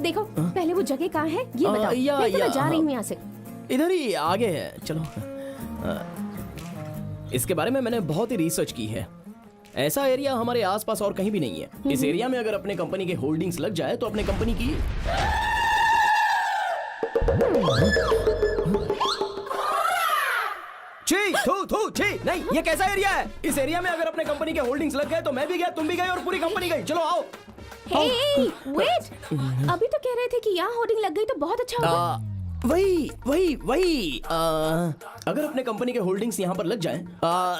[SPEAKER 2] देखो पहले वो जगह कहाँ है ये बताओ।
[SPEAKER 3] या,
[SPEAKER 2] नहीं तो मैं
[SPEAKER 3] या,
[SPEAKER 2] जा रही हूँ यहाँ से।
[SPEAKER 3] इधर ही आगे है, चलो। इसके बारे में मैंने बहुत ही रिसर्च की है। ऐसा एरिया हमारे आसपास और कहीं भी नहीं है। इस एरिया में अगर अपने कंपनी के होल्डिंग्स लग जाए तो अपने कंपनी की छी, नहीं, ये कैसा एरिया है? इस एरिया में अगर अपने कंपनी के होल्डिंग्स लग गए तो मैं भी गया, तुम भी गए और पूरी कंपनी गई। चलो आओ।
[SPEAKER 2] Hey, wait! अभी तो कह रहे थे कि यहाँ होर्डिंग लग गई तो बहुत अच्छा होगा।
[SPEAKER 3] वही अगर अपने कंपनी के होल्डिंग्स यहाँ पर लग जाएं,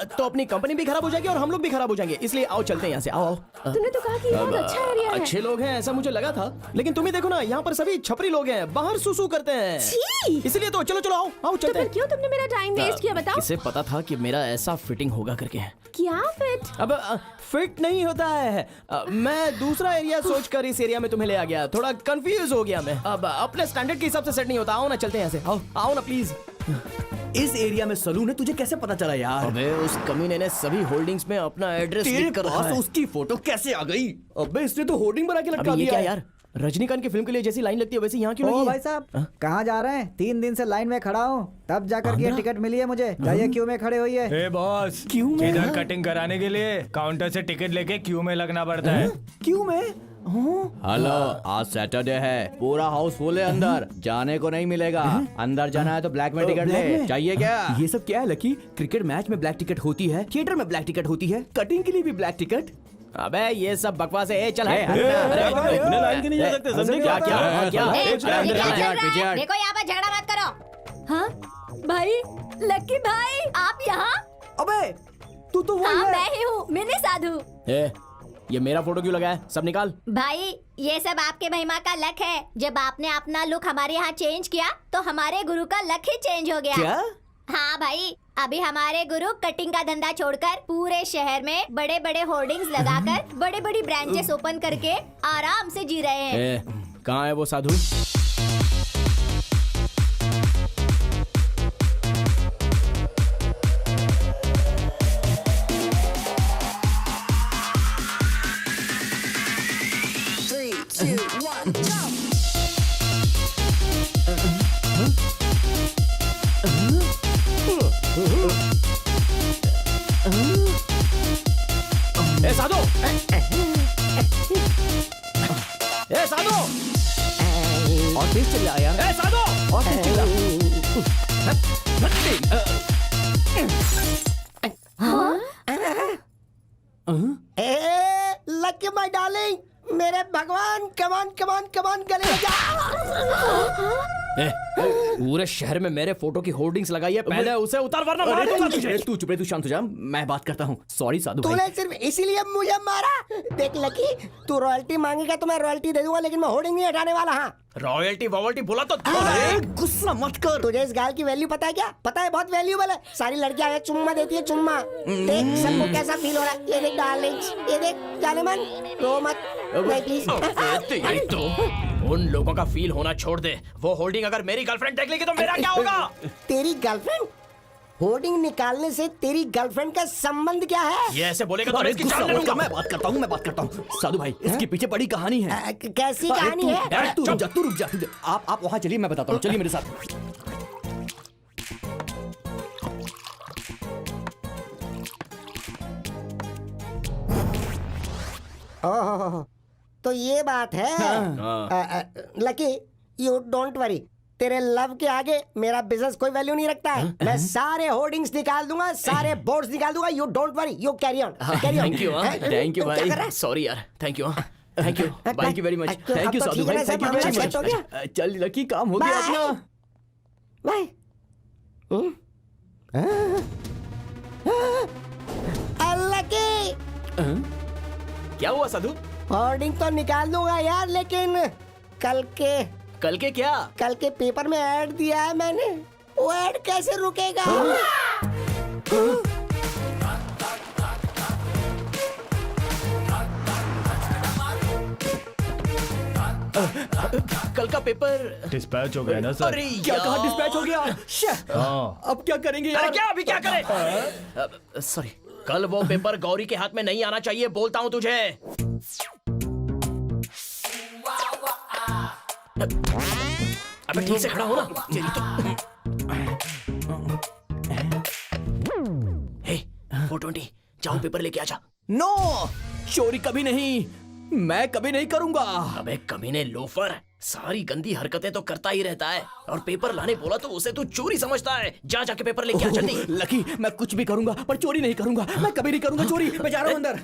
[SPEAKER 3] तो अपनी कंपनी भी खराब हो जाएगी और हम लोग भी खराब हो जाएंगे। इसलिए आओ चलते हैं यहाँ से। आओ।
[SPEAKER 2] तुमने तो कहा कि ये बहुत अच्छा एरिया है।
[SPEAKER 3] अच्छे लोग हैं ऐसा मुझे लगा था, लेकिन तुम ही देखो ना, यहाँ पर सभी छपरी लोग हैं, बाहर सुसु करते हैं।
[SPEAKER 2] छी!
[SPEAKER 3] इसलिए तो चलो चलो आओ आओ
[SPEAKER 2] तो
[SPEAKER 3] चलते
[SPEAKER 2] फिर
[SPEAKER 3] हैं।
[SPEAKER 2] क्यों तुमने मेरा टाइम वेस्ट किया बताओ?
[SPEAKER 3] किसे पता था कि मेरा ऐसा फिटिंग होगा करके।
[SPEAKER 2] क्या फिट?
[SPEAKER 3] अब फिट नहीं होता है। मैं दूसरा एरिया सोचकर इस एरिया में तुम्हें ले आ गया। थोड़ा कंफ्यूज हो गया मैं। अब अपने स्टैंडर्ड के हिसाब से सेट नहीं होता। आओ ना चलते हैं यहाँ से। आओ आओ ना प्लीज।
[SPEAKER 5] इस एरिया में सलून है, तुझे कैसे पता चला यार?
[SPEAKER 3] अबे उस कमीने ने सभी होल्डिंग्स में अपना एड्रेस
[SPEAKER 5] तेरे
[SPEAKER 3] लिख कर रखा
[SPEAKER 5] पास
[SPEAKER 3] है।
[SPEAKER 5] उसकी फोटो कैसे आ गई? अबे इसने तो होर्डिंग बना के लटका
[SPEAKER 3] अबे ये
[SPEAKER 5] दिया
[SPEAKER 3] क्या
[SPEAKER 5] है।
[SPEAKER 3] यार, रजनीकांत की फिल्म के लिए जैसी लाइन लगती है वैसे यहाँ क्यों
[SPEAKER 7] ओ
[SPEAKER 3] लगी है?
[SPEAKER 7] भाई साहब, कहाँ जा रहे हैं? 3 दिन से लाइन में खड़ा हूँ, तब जाकर के
[SPEAKER 3] आंध्रा?
[SPEAKER 7] टिकट मिली है मुझे। जाइए क्यू में खड़े हुई है।
[SPEAKER 8] ए बॉस,
[SPEAKER 3] क्यों में?
[SPEAKER 8] इधर कटिंग कराने के लिए काउंटर से टिकट लेके क्यू में लगना पड़ता है।
[SPEAKER 7] क्यू में?
[SPEAKER 5] हेलो, आज सैटरडे है, पूरा हाउस फुल है अंदर, जाने को नहीं मिलेगा। अंदर जाना है तो ब्लैक में टिकट ले। चाहिए क्या? ये सब क्या है लकी? क्रिकेट मैच में ब्लैक टिकट होती है, थिएटर में ब्लैक टिकट होती है, कटिंग के लिए भी ब्लैक टिकट।
[SPEAKER 3] अबे ये सब बकवास है। चल
[SPEAKER 6] बिना लाइन के नहीं जा सकते, समझे क्या?
[SPEAKER 2] देखो यहाँ पर झगड़ा मत करो।
[SPEAKER 1] हाँ भाई, लकी भाई आप यहाँ?
[SPEAKER 5] अबे तू तो वही
[SPEAKER 1] हाँ
[SPEAKER 5] है।
[SPEAKER 1] मैं ही हूँ, मिनी साधु।
[SPEAKER 3] ये मेरा फोटो क्यों लगा है? सब निकाल।
[SPEAKER 1] भाई ये सब आपके महिमा का लक है। जब आपने अपना लुक हमारे यहाँ चेंज किया तो हमारे गुरु का लक ही चेंज हो गया।
[SPEAKER 5] क्या?
[SPEAKER 1] हाँ भाई, अभी हमारे गुरु कटिंग का धंधा छोड़कर पूरे शहर में बड़े बड़े होर्डिंग्स लगाकर बड़ी बड़ी ब्रांचेस ओपन करके आराम से जी रहे हैं।
[SPEAKER 3] कहाँ है वो साधु? ए साधु! ए साधु!
[SPEAKER 5] और तेज चिल्ला यार।
[SPEAKER 3] ए साधु!
[SPEAKER 5] और तेज चिल्ला।
[SPEAKER 4] लकी माय डार्लिंग, मेरे भगवान, कमान कमान कमान गले लग जा।
[SPEAKER 3] पूरे शहर में मेरे फोटो की होर्डिंग्स लगाई है, पहले उसे उतार वरना मार दूंगा तुझे।
[SPEAKER 5] तू चुप रह, तू शांत हो जा, मैं बात करता हूँ। सॉरी साधु भाई।
[SPEAKER 4] तूने सिर्फ इसीलिए मुझे मारा। देख लकी, तू रॉयल्टी मांगेगा तो मैं रॉयल्टी दे दूंगा, लेकिन मैं होर्डिंग नहीं हटाने वाला। हाँ,
[SPEAKER 3] रॉयल्टी वॉयल्टी बोला तो
[SPEAKER 5] गुस्सा मत कर।
[SPEAKER 4] तुझे इस गाल की वैल्यू पता है क्या? पता है, बहुत वैल्यूएबल है। सारी लड़कियां आगे चुम्मा देती है, चुम्मा। देख सबको कैसा फील हो रहा है। ये देख डार्लिंग्स, ये देख जाने मन, रो मत नहीं प्लीज।
[SPEAKER 3] तो उन लोगों का फील होना छोड़ दे। वो होल्डिंग अगर मेरी गर्लफ्रेंड देख लेगी तो मेरा क्या होगा?
[SPEAKER 4] तेरी गर्लफ्रेंड? होर्डिंग निकालने से तेरी गर्लफ्रेंड का संबंध क्या है?
[SPEAKER 3] ये ऐसे बोलेगा तो इसकी
[SPEAKER 5] गुस्सा
[SPEAKER 3] जान ले
[SPEAKER 5] मत
[SPEAKER 3] लूंगा।
[SPEAKER 5] कर, मैं बात करता हूँ। साधु भाई, इसके पीछे बड़ी कहानी है।
[SPEAKER 4] कैसी कहानी है?
[SPEAKER 5] तू रुक जा। आप वहाँ चलिए, मैं बताता हूँ। चलिए मेरे साथ।
[SPEAKER 4] ओह, तो ये बात है। लकी, यू डोंट वरी, तेरे लव के आगे मेरा बिजनेस कोई वैल्यू नहीं रखता है। मैं सारे होर्डिंग्स निकाल दूंगा, सारे बोर्ड्स निकाल दूंगा। You don't worry, you carry on, carry on.
[SPEAKER 3] Thank you भाई। सॉरी यार, thank you. Thank you very much. Thank you Sadhu भाई, थैंक यू वेरी मच। चल लकी, काम हो गया अपना।
[SPEAKER 4] बाय। लकी,
[SPEAKER 3] क्या हुआ साधु?
[SPEAKER 4] होर्डिंग तो निकाल दूंगा यार, लेकिन कल के क्या? पेपर में ऐड दिया है मैंने, वो ऐड कैसे रुकेगा?
[SPEAKER 3] कल का पेपर
[SPEAKER 8] डिस्पैच हो गया ना सर?
[SPEAKER 3] अरे क्या कहा डिस्पैच हो गया?
[SPEAKER 5] अब क्या करेंगे यार?
[SPEAKER 3] क्या अभी क्या करें? सॉरी, कल वो पेपर गौरी के हाथ में नहीं आना चाहिए, बोलता हूँ तुझे। अबे ठीक से खड़ा हो ना। तेरी तो 420, जाओ पेपर लेके आजा।
[SPEAKER 5] नो, चोरी कभी नहीं, मैं कभी नहीं करूंगा।
[SPEAKER 3] अबे कमीने लोफर, सारी गंदी हरकतें तो करता ही रहता है, और पेपर लाने बोला तो उसे तू चोरी समझता है। जा जाके पेपर लेके आ जल्दी।
[SPEAKER 5] लकी, मैं कुछ भी करूंगा पर चोरी नहीं करूंगा। मैं कभी नहीं करूंगा चोरी। मैं जा रहा हूं अंदर।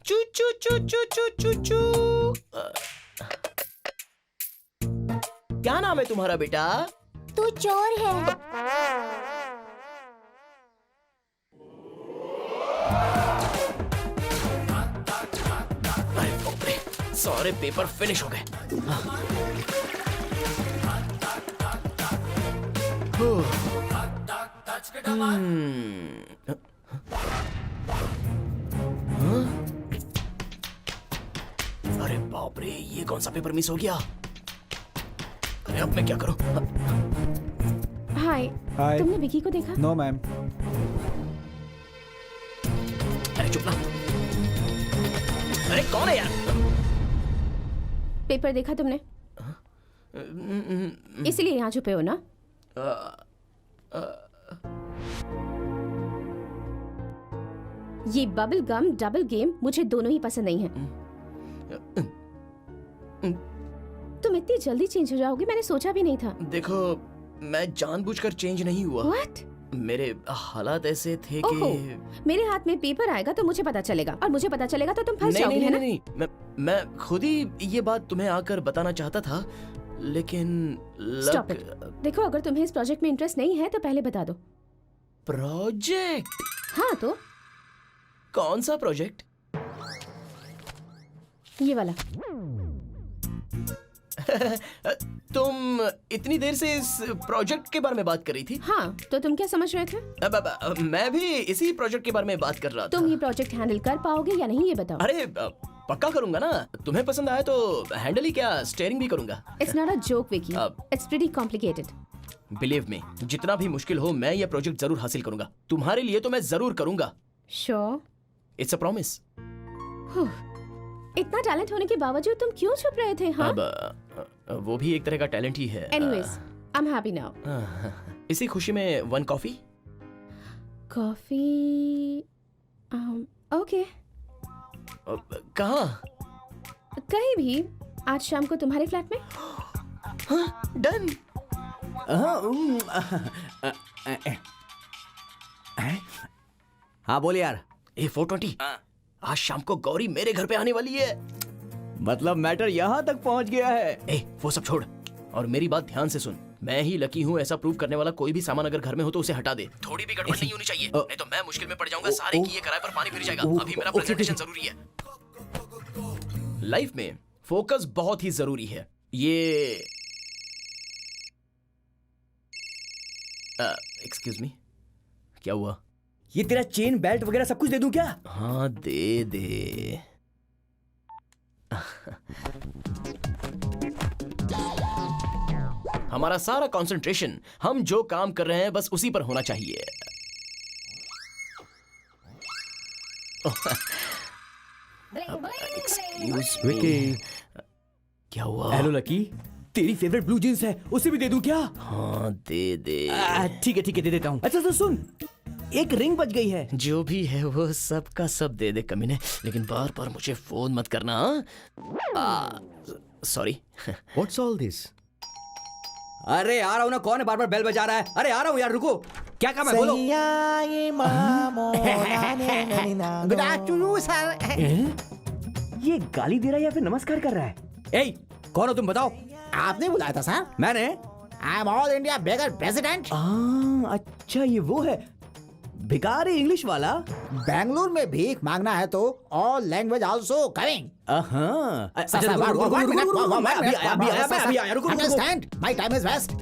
[SPEAKER 3] चू चू चू चू चू चू चू। क्या नाम है तुम्हारा बेटा?
[SPEAKER 1] तू चोर है।
[SPEAKER 3] अरे बाप रे, सारे पेपर फिनिश हो गए। अरे बाप रे, ये कौन सा पेपर मिस हो गया? अरे अब मैं क्या करूं?
[SPEAKER 2] हाय,
[SPEAKER 7] हाय।
[SPEAKER 2] तुमने विकी को देखा?
[SPEAKER 7] No ma'am.
[SPEAKER 3] अरे चुप ना। अरे कौन है यार?
[SPEAKER 2] पेपर देखा तुमने? इसलिए यहाँ छुपे हो ना? ये बबल गम डबल गेम मुझे दोनों ही पसंद नहीं है। तुम इतनी जल्दी चेंज हो जाओगे मैंने सोचा भी नहीं था।
[SPEAKER 3] देखो मैं जानबूझकर चेंज नहीं हुआ।
[SPEAKER 2] What?
[SPEAKER 3] मेरे हालात ऐसे थे
[SPEAKER 2] ओहो,
[SPEAKER 3] कि
[SPEAKER 2] मेरे हाथ में पेपर आएगा तो मुझे पता चलेगा और मुझे पता चलेगा तो तुम फंस
[SPEAKER 3] नहीं
[SPEAKER 2] जाओगे,
[SPEAKER 3] नहीं
[SPEAKER 2] है ना?
[SPEAKER 3] नहीं, नहीं मैं खुद ही ये बात तुम्हें आकर बताना चाहता था, लेकिन
[SPEAKER 2] Stop it. देखो अगर तुम्हें इस प्रोजेक्ट में इंटरेस्ट नहीं है तो पहले बता दो।
[SPEAKER 3] प्रोजेक्ट?
[SPEAKER 2] हाँ तो
[SPEAKER 3] कौन सा प्रोजेक्ट?
[SPEAKER 2] ये वाला।
[SPEAKER 3] तुम इतनी देर से इस प्रोजेक्ट के बारे में बात कर रही थी?
[SPEAKER 2] हाँ तो तुम क्या समझ रहे थे?
[SPEAKER 3] अब मैं भी इसी प्रोजेक्ट के बारे में बात कर रहा था।
[SPEAKER 2] तुम ये प्रोजेक्ट हैंडल कर पाओगे या नहीं ये बताओ।
[SPEAKER 3] अरे पक्का करूंगा ना, तुम्हें पसंद आया तो हैंडल ही क्या स्टीयरिंग भी करूंगा।
[SPEAKER 2] It's not a joke Vicky,
[SPEAKER 3] अब-
[SPEAKER 2] it's pretty complicated.
[SPEAKER 3] Believe me, जितना भी मुश्किल हो मैं ये प्रोजेक्ट जरूर हासिल करूंगा। तुम्हारे लिए तो मैं जरूर करूंगा।
[SPEAKER 2] श्योर?
[SPEAKER 3] It's a promise.
[SPEAKER 2] इतना टैलेंट होने के बावजूद तुम क्यों छुप रहे थे? हाँ?
[SPEAKER 3] अब वो भी एक तरह का टैलेंट ही है।
[SPEAKER 2] Anyways, I am happy now.
[SPEAKER 3] इसी खुशी में 1 कॉफी।
[SPEAKER 2] कॉफी? ओके।
[SPEAKER 3] कहाँ?
[SPEAKER 2] कहीं भी, आज शाम को तुम्हारे फ्लैट में।
[SPEAKER 3] हाँ, डन।
[SPEAKER 5] हाँ बोल यार।
[SPEAKER 3] ए 420, आज शाम को गौरी मेरे घर पे आने वाली है।
[SPEAKER 5] मतलब मैटर यहाँ तक पहुँच गया है।
[SPEAKER 3] ए वो सब छोड़ और मेरी बात ध्यान से सुन। मैं ही लकी हूँ ऐसा प्रूव करने वाला। कोई भी सामान अगर घर में हो तो उसे हटा दे। थोड़ी भी गड़बड़ नहीं होनी चाहिए, नहीं तो मैं मुश्किल में पड़ जाऊंगा। सारे किए किराए पर पानी फिर जाएगा। अभी मेरा प्रेजेंटेशन जरूरी है। लाइफ में फोकस बहुत ही जरूरी है। ये एक्सक्यूज मी, क्या हुआ?
[SPEAKER 5] ये तेरा चेन बेल्ट वगैरह सब कुछ दे दूं क्या?
[SPEAKER 3] हाँ दे दे। हमारा सारा कंसंट्रेशन हम जो काम कर रहे हैं बस उसी पर होना चाहिए। एक्सक्यूज मी, क्या हुआ?
[SPEAKER 5] हेलो लकी, तेरी फेवरेट ब्लू जींस है, उसे भी दे दूं क्या?
[SPEAKER 3] हाँ दे दे।
[SPEAKER 5] ठीक है दे देता हूँ। अच्छा तो सुन, एक रिंग बच गई है।
[SPEAKER 3] जो भी है वो सब का सब दे दे कमीने, लेकिन बार बार मुझे फोन मत करना। सॉरी।
[SPEAKER 4] What's all this?
[SPEAKER 5] अरे आ रहा हूँ ना, कौन है बार बार बेल बजा रहा है? अरे आ रहा हूँ यार, रुको। क्या काम है बोलो।
[SPEAKER 7] Good afternoon sir.
[SPEAKER 5] ये गाली दे रहा है या फिर नमस्कार कर रहा है? ए कौन हो तुम बताओ?
[SPEAKER 7] आपने बुलाया था सर?
[SPEAKER 5] मैंने?
[SPEAKER 7] I am all India beggar president.
[SPEAKER 5] अच्छा ये वो है भिखारी इंग्लिश वाला।
[SPEAKER 7] बेंगलुरु में भीख मांगना है तो all language also coming. Understand? My time is waste.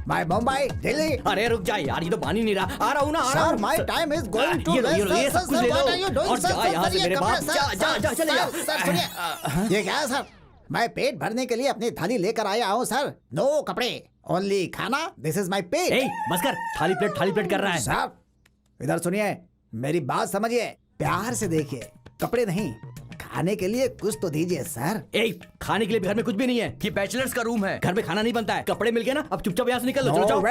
[SPEAKER 7] My Mumbai Delhi.
[SPEAKER 5] अरे रुक जा यार, ये तो मान ही नहीं रहा। आ रहा हूँ ना, आ रहा
[SPEAKER 7] सर
[SPEAKER 5] हूँ।
[SPEAKER 7] My time is going to
[SPEAKER 5] ये लो, ये सब कुछ ले लो।
[SPEAKER 7] व्हाट आर यू डूइंग
[SPEAKER 5] और
[SPEAKER 7] सर?
[SPEAKER 5] जा यहाँ से मेरे बाप। जा चले जा।
[SPEAKER 7] सर सुनिए, ये क्या है सर? मैं पेट भरने के लिए अपनी थाली लेकर आया हूँ सर। नो कपड़े, ओनली खाना। This is my pet.
[SPEAKER 5] ए बस कर, थाली प्लेट कर रहा है।
[SPEAKER 7] सर इधर सुनिए, मेरी बात समझिए, प्यार से देखिए। कपड़े नहीं, खाने के लिए कुछ तो दीजिए सर।
[SPEAKER 5] ए खाने के लिए घर में कुछ भी नहीं है, ये बैचलर्स का रूम है, घर में खाना नहीं बनता है। कपड़े मिल गए ना, अब चुपचाप यहाँ से निकल लो। चलो जाओ।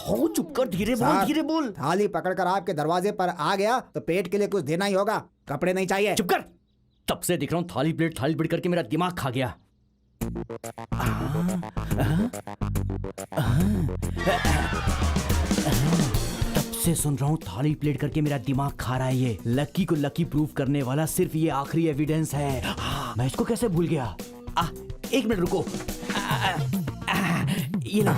[SPEAKER 5] हो चुप कर, धीरे बोल धीरे बोल।
[SPEAKER 7] थाली पकड़कर आपके दरवाजे पर आ गया तो पेट के लिए कुछ देना ही होगा। कपड़े नहीं चाहिए।
[SPEAKER 5] चुप कर, तब से दिख रहा हूँ थाली प्लेट करके मेरा दिमाग खा गया। तब से सुन रहा हूँ थाली प्लेट करके मेरा दिमाग खा रहा है। ये लकी को लकी प्रूव करने वाला सिर्फ ये आखिरी एविडेंस है। मैं इसको कैसे भूल गया? एक मिनट रुको। ये लो,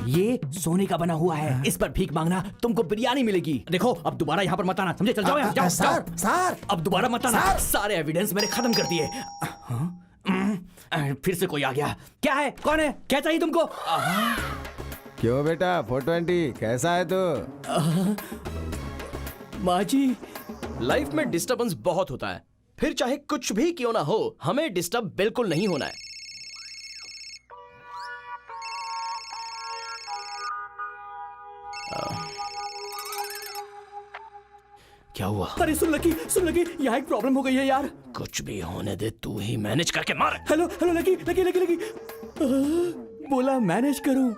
[SPEAKER 5] ये सोने का बना हुआ है, इस पर भीख मांगना तुमको बिरयानी मिलेगी। देखो अब दोबारा यहाँ पर मत आना, समझे? चल जाओ यहाँ, जाओ।
[SPEAKER 7] सर
[SPEAKER 5] अब दोबारा मत आना। सारे एविडेंस मैंने खत्म कर दिए। फिर से कोई आ गया। क्या है? कौन है? क्या चाहिए तुमको?
[SPEAKER 10] क्यों बेटा 420 कैसा है तू?
[SPEAKER 5] माँ जी,
[SPEAKER 3] लाइफ में डिस्टर्बेंस बहुत होता है, फिर चाहे कुछ भी क्यों ना हो हमें डिस्टर्ब बिल्कुल नहीं होना है। क्या हुआ?
[SPEAKER 5] अरे सुन लकी यहाँ एक प्रॉब्लम हो गई है यार।
[SPEAKER 3] कुछ भी होने दे, तू ही मैनेज करके मार।
[SPEAKER 5] हेलो हेलो लकी बोला मैनेज करूं।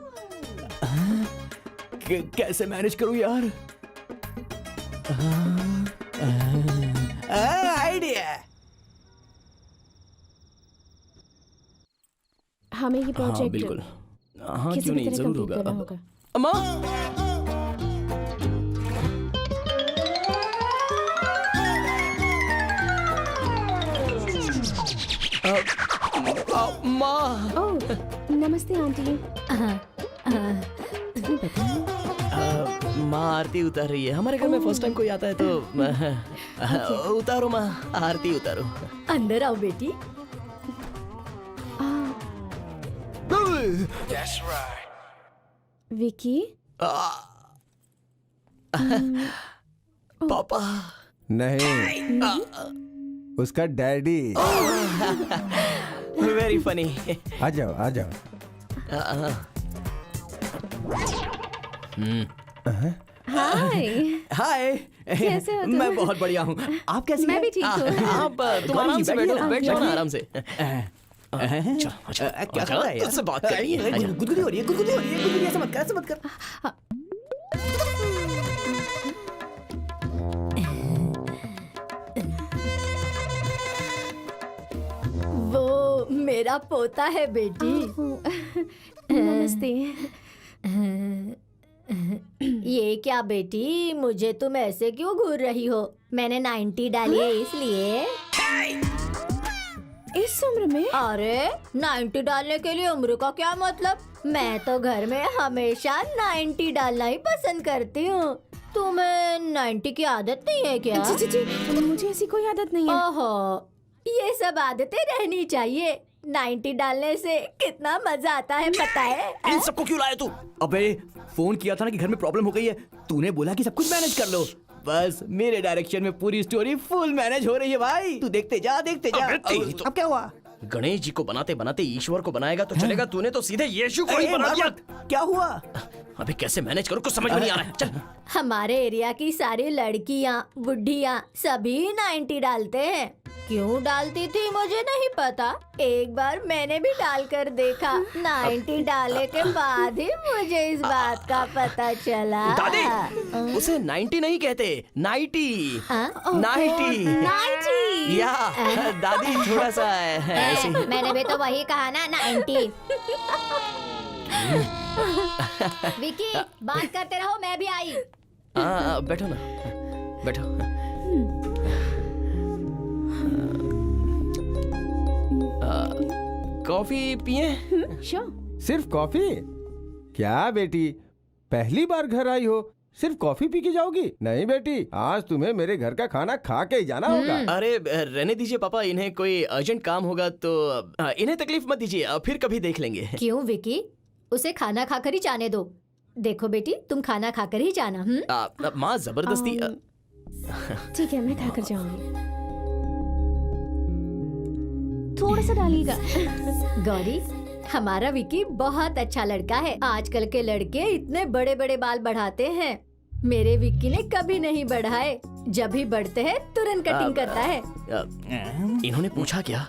[SPEAKER 5] कैसे मैनेज करूं यार? आइडिया।
[SPEAKER 2] हमें ये
[SPEAKER 3] हाँ
[SPEAKER 2] प्रोजेक्ट
[SPEAKER 3] बिल्कुल, हाँ
[SPEAKER 2] किसी
[SPEAKER 3] क्यों
[SPEAKER 2] भी
[SPEAKER 3] नहीं,
[SPEAKER 2] तरह
[SPEAKER 3] जरूर
[SPEAKER 2] कंप्लीट करना
[SPEAKER 3] होगा।
[SPEAKER 2] होगा।
[SPEAKER 3] अम्मा माँ,
[SPEAKER 2] ओह, नमस्ते आंटी।
[SPEAKER 3] माँ आरती उतार रही है। हमारे घर में फर्स्ट टाइम कोई आता है तो उतारो माँ, आरती उतारो।
[SPEAKER 1] अंदर आओ बेटी।
[SPEAKER 2] विकी,
[SPEAKER 3] पापा
[SPEAKER 10] नहीं, उसका डैडी।
[SPEAKER 3] Very funny.
[SPEAKER 10] आ जाओ आ जाओ।
[SPEAKER 2] हाय।
[SPEAKER 5] हाय।
[SPEAKER 2] कैसे हो तुम?
[SPEAKER 5] मैं बहुत बढ़िया हूँ। आप कैसी
[SPEAKER 2] मैं
[SPEAKER 5] हैं?
[SPEAKER 2] भी ठीक हूँ।
[SPEAKER 3] आप तुम आराम से बैठो, बैठ जाओ ना आराम से।
[SPEAKER 5] क्या कर रहा है यार?
[SPEAKER 3] तुझसे बात करनी है। आजा।
[SPEAKER 5] गुदगुदी हो रही है, ऐसा मत कर।
[SPEAKER 1] वो मेरा पोता है बेटी।
[SPEAKER 2] नमस्ते।
[SPEAKER 1] ये क्या बेटी, मुझे तुम ऐसे क्यों घूर रही हो? मैंने 90 डाली है इसलिए।
[SPEAKER 2] इस उम्र में?
[SPEAKER 1] अरे 90 डालने के लिए उम्र का क्या मतलब? मैं तो घर में हमेशा 90 डालना ही पसंद करती हूँ। तुम्हें 90 की आदत नहीं है क्या?
[SPEAKER 2] जी, मुझे ऐसी कोई आदत नहीं है।
[SPEAKER 1] ओहो, ये सब आदतें रहनी चाहिए। 90 डालने से कितना मजा आता है पता है?
[SPEAKER 5] इन सबको क्यों लाया तू? अबे फोन किया था ना कि घर में प्रॉब्लम हो गई है। तूने बोला कि सब कुछ मैनेज कर लो। बस मेरे डायरेक्शन में पूरी स्टोरी फुल मैनेज हो रही है भाई। तू देखते जा। अब क्या हुआ?
[SPEAKER 3] गणेश जी को बनाते बनाते ईश्वर को बनाएगा तो चलेगा। तूने तो सीधे यीशु को ही बना दिया।
[SPEAKER 5] क्या हुआ?
[SPEAKER 3] अबे कैसे मैनेज करूं, कुछ समझ में नहीं आ रहा है। चल।
[SPEAKER 1] हमारे एरिया की सारी लड़कियां, बुढ़ियां सभी 90 डालते हैं। क्यों डालती थी मुझे नहीं पता। एक बार मैंने भी डालकर देखा। 90 डालने के बाद ही मुझे इस बात का पता चला।
[SPEAKER 3] दादी, उसे 90 नहीं कहते, 90। 90 या दादी थोड़ा सा ऐसे ही।
[SPEAKER 1] मैंने भी तो वही कहा ना, 90। विकी, बात करते रहो, मैं भी आई।
[SPEAKER 3] बैठो ना, बैठो। कॉफी पिए?
[SPEAKER 2] श्योर।
[SPEAKER 10] सिर्फ कॉफी? क्या बेटी, पहली बार घर आई हो, सिर्फ कॉफी पी के जाओगी? नहीं बेटी, आज तुम्हें मेरे घर का खाना खा के ही जाना होगा।
[SPEAKER 3] अरे रहने दीजिए पापा, इन्हें कोई अर्जेंट काम होगा तो इन्हें तकलीफ मत दीजिए, फिर कभी देख लेंगे।
[SPEAKER 1] क्यों विकी, उसे खाना खाकर ही जाने दो। देखो बेटी, तुम खाना खाकर ही जाना।
[SPEAKER 3] माँ जबरदस्ती।
[SPEAKER 2] ठीक है, मैं खाकर जाऊंगी। थोड़ा सा डालिएगा।
[SPEAKER 1] गौरी, हमारा विकी बहुत अच्छा लड़का है। आजकल के लड़के इतने बड़े बड़े बाल बढ़ाते हैं, मेरे विक्की ने कभी नहीं बढ़ाए। जब भी बढ़ते हैं तुरंत कटिंग करता है।
[SPEAKER 3] इन्होंने पूछा क्या?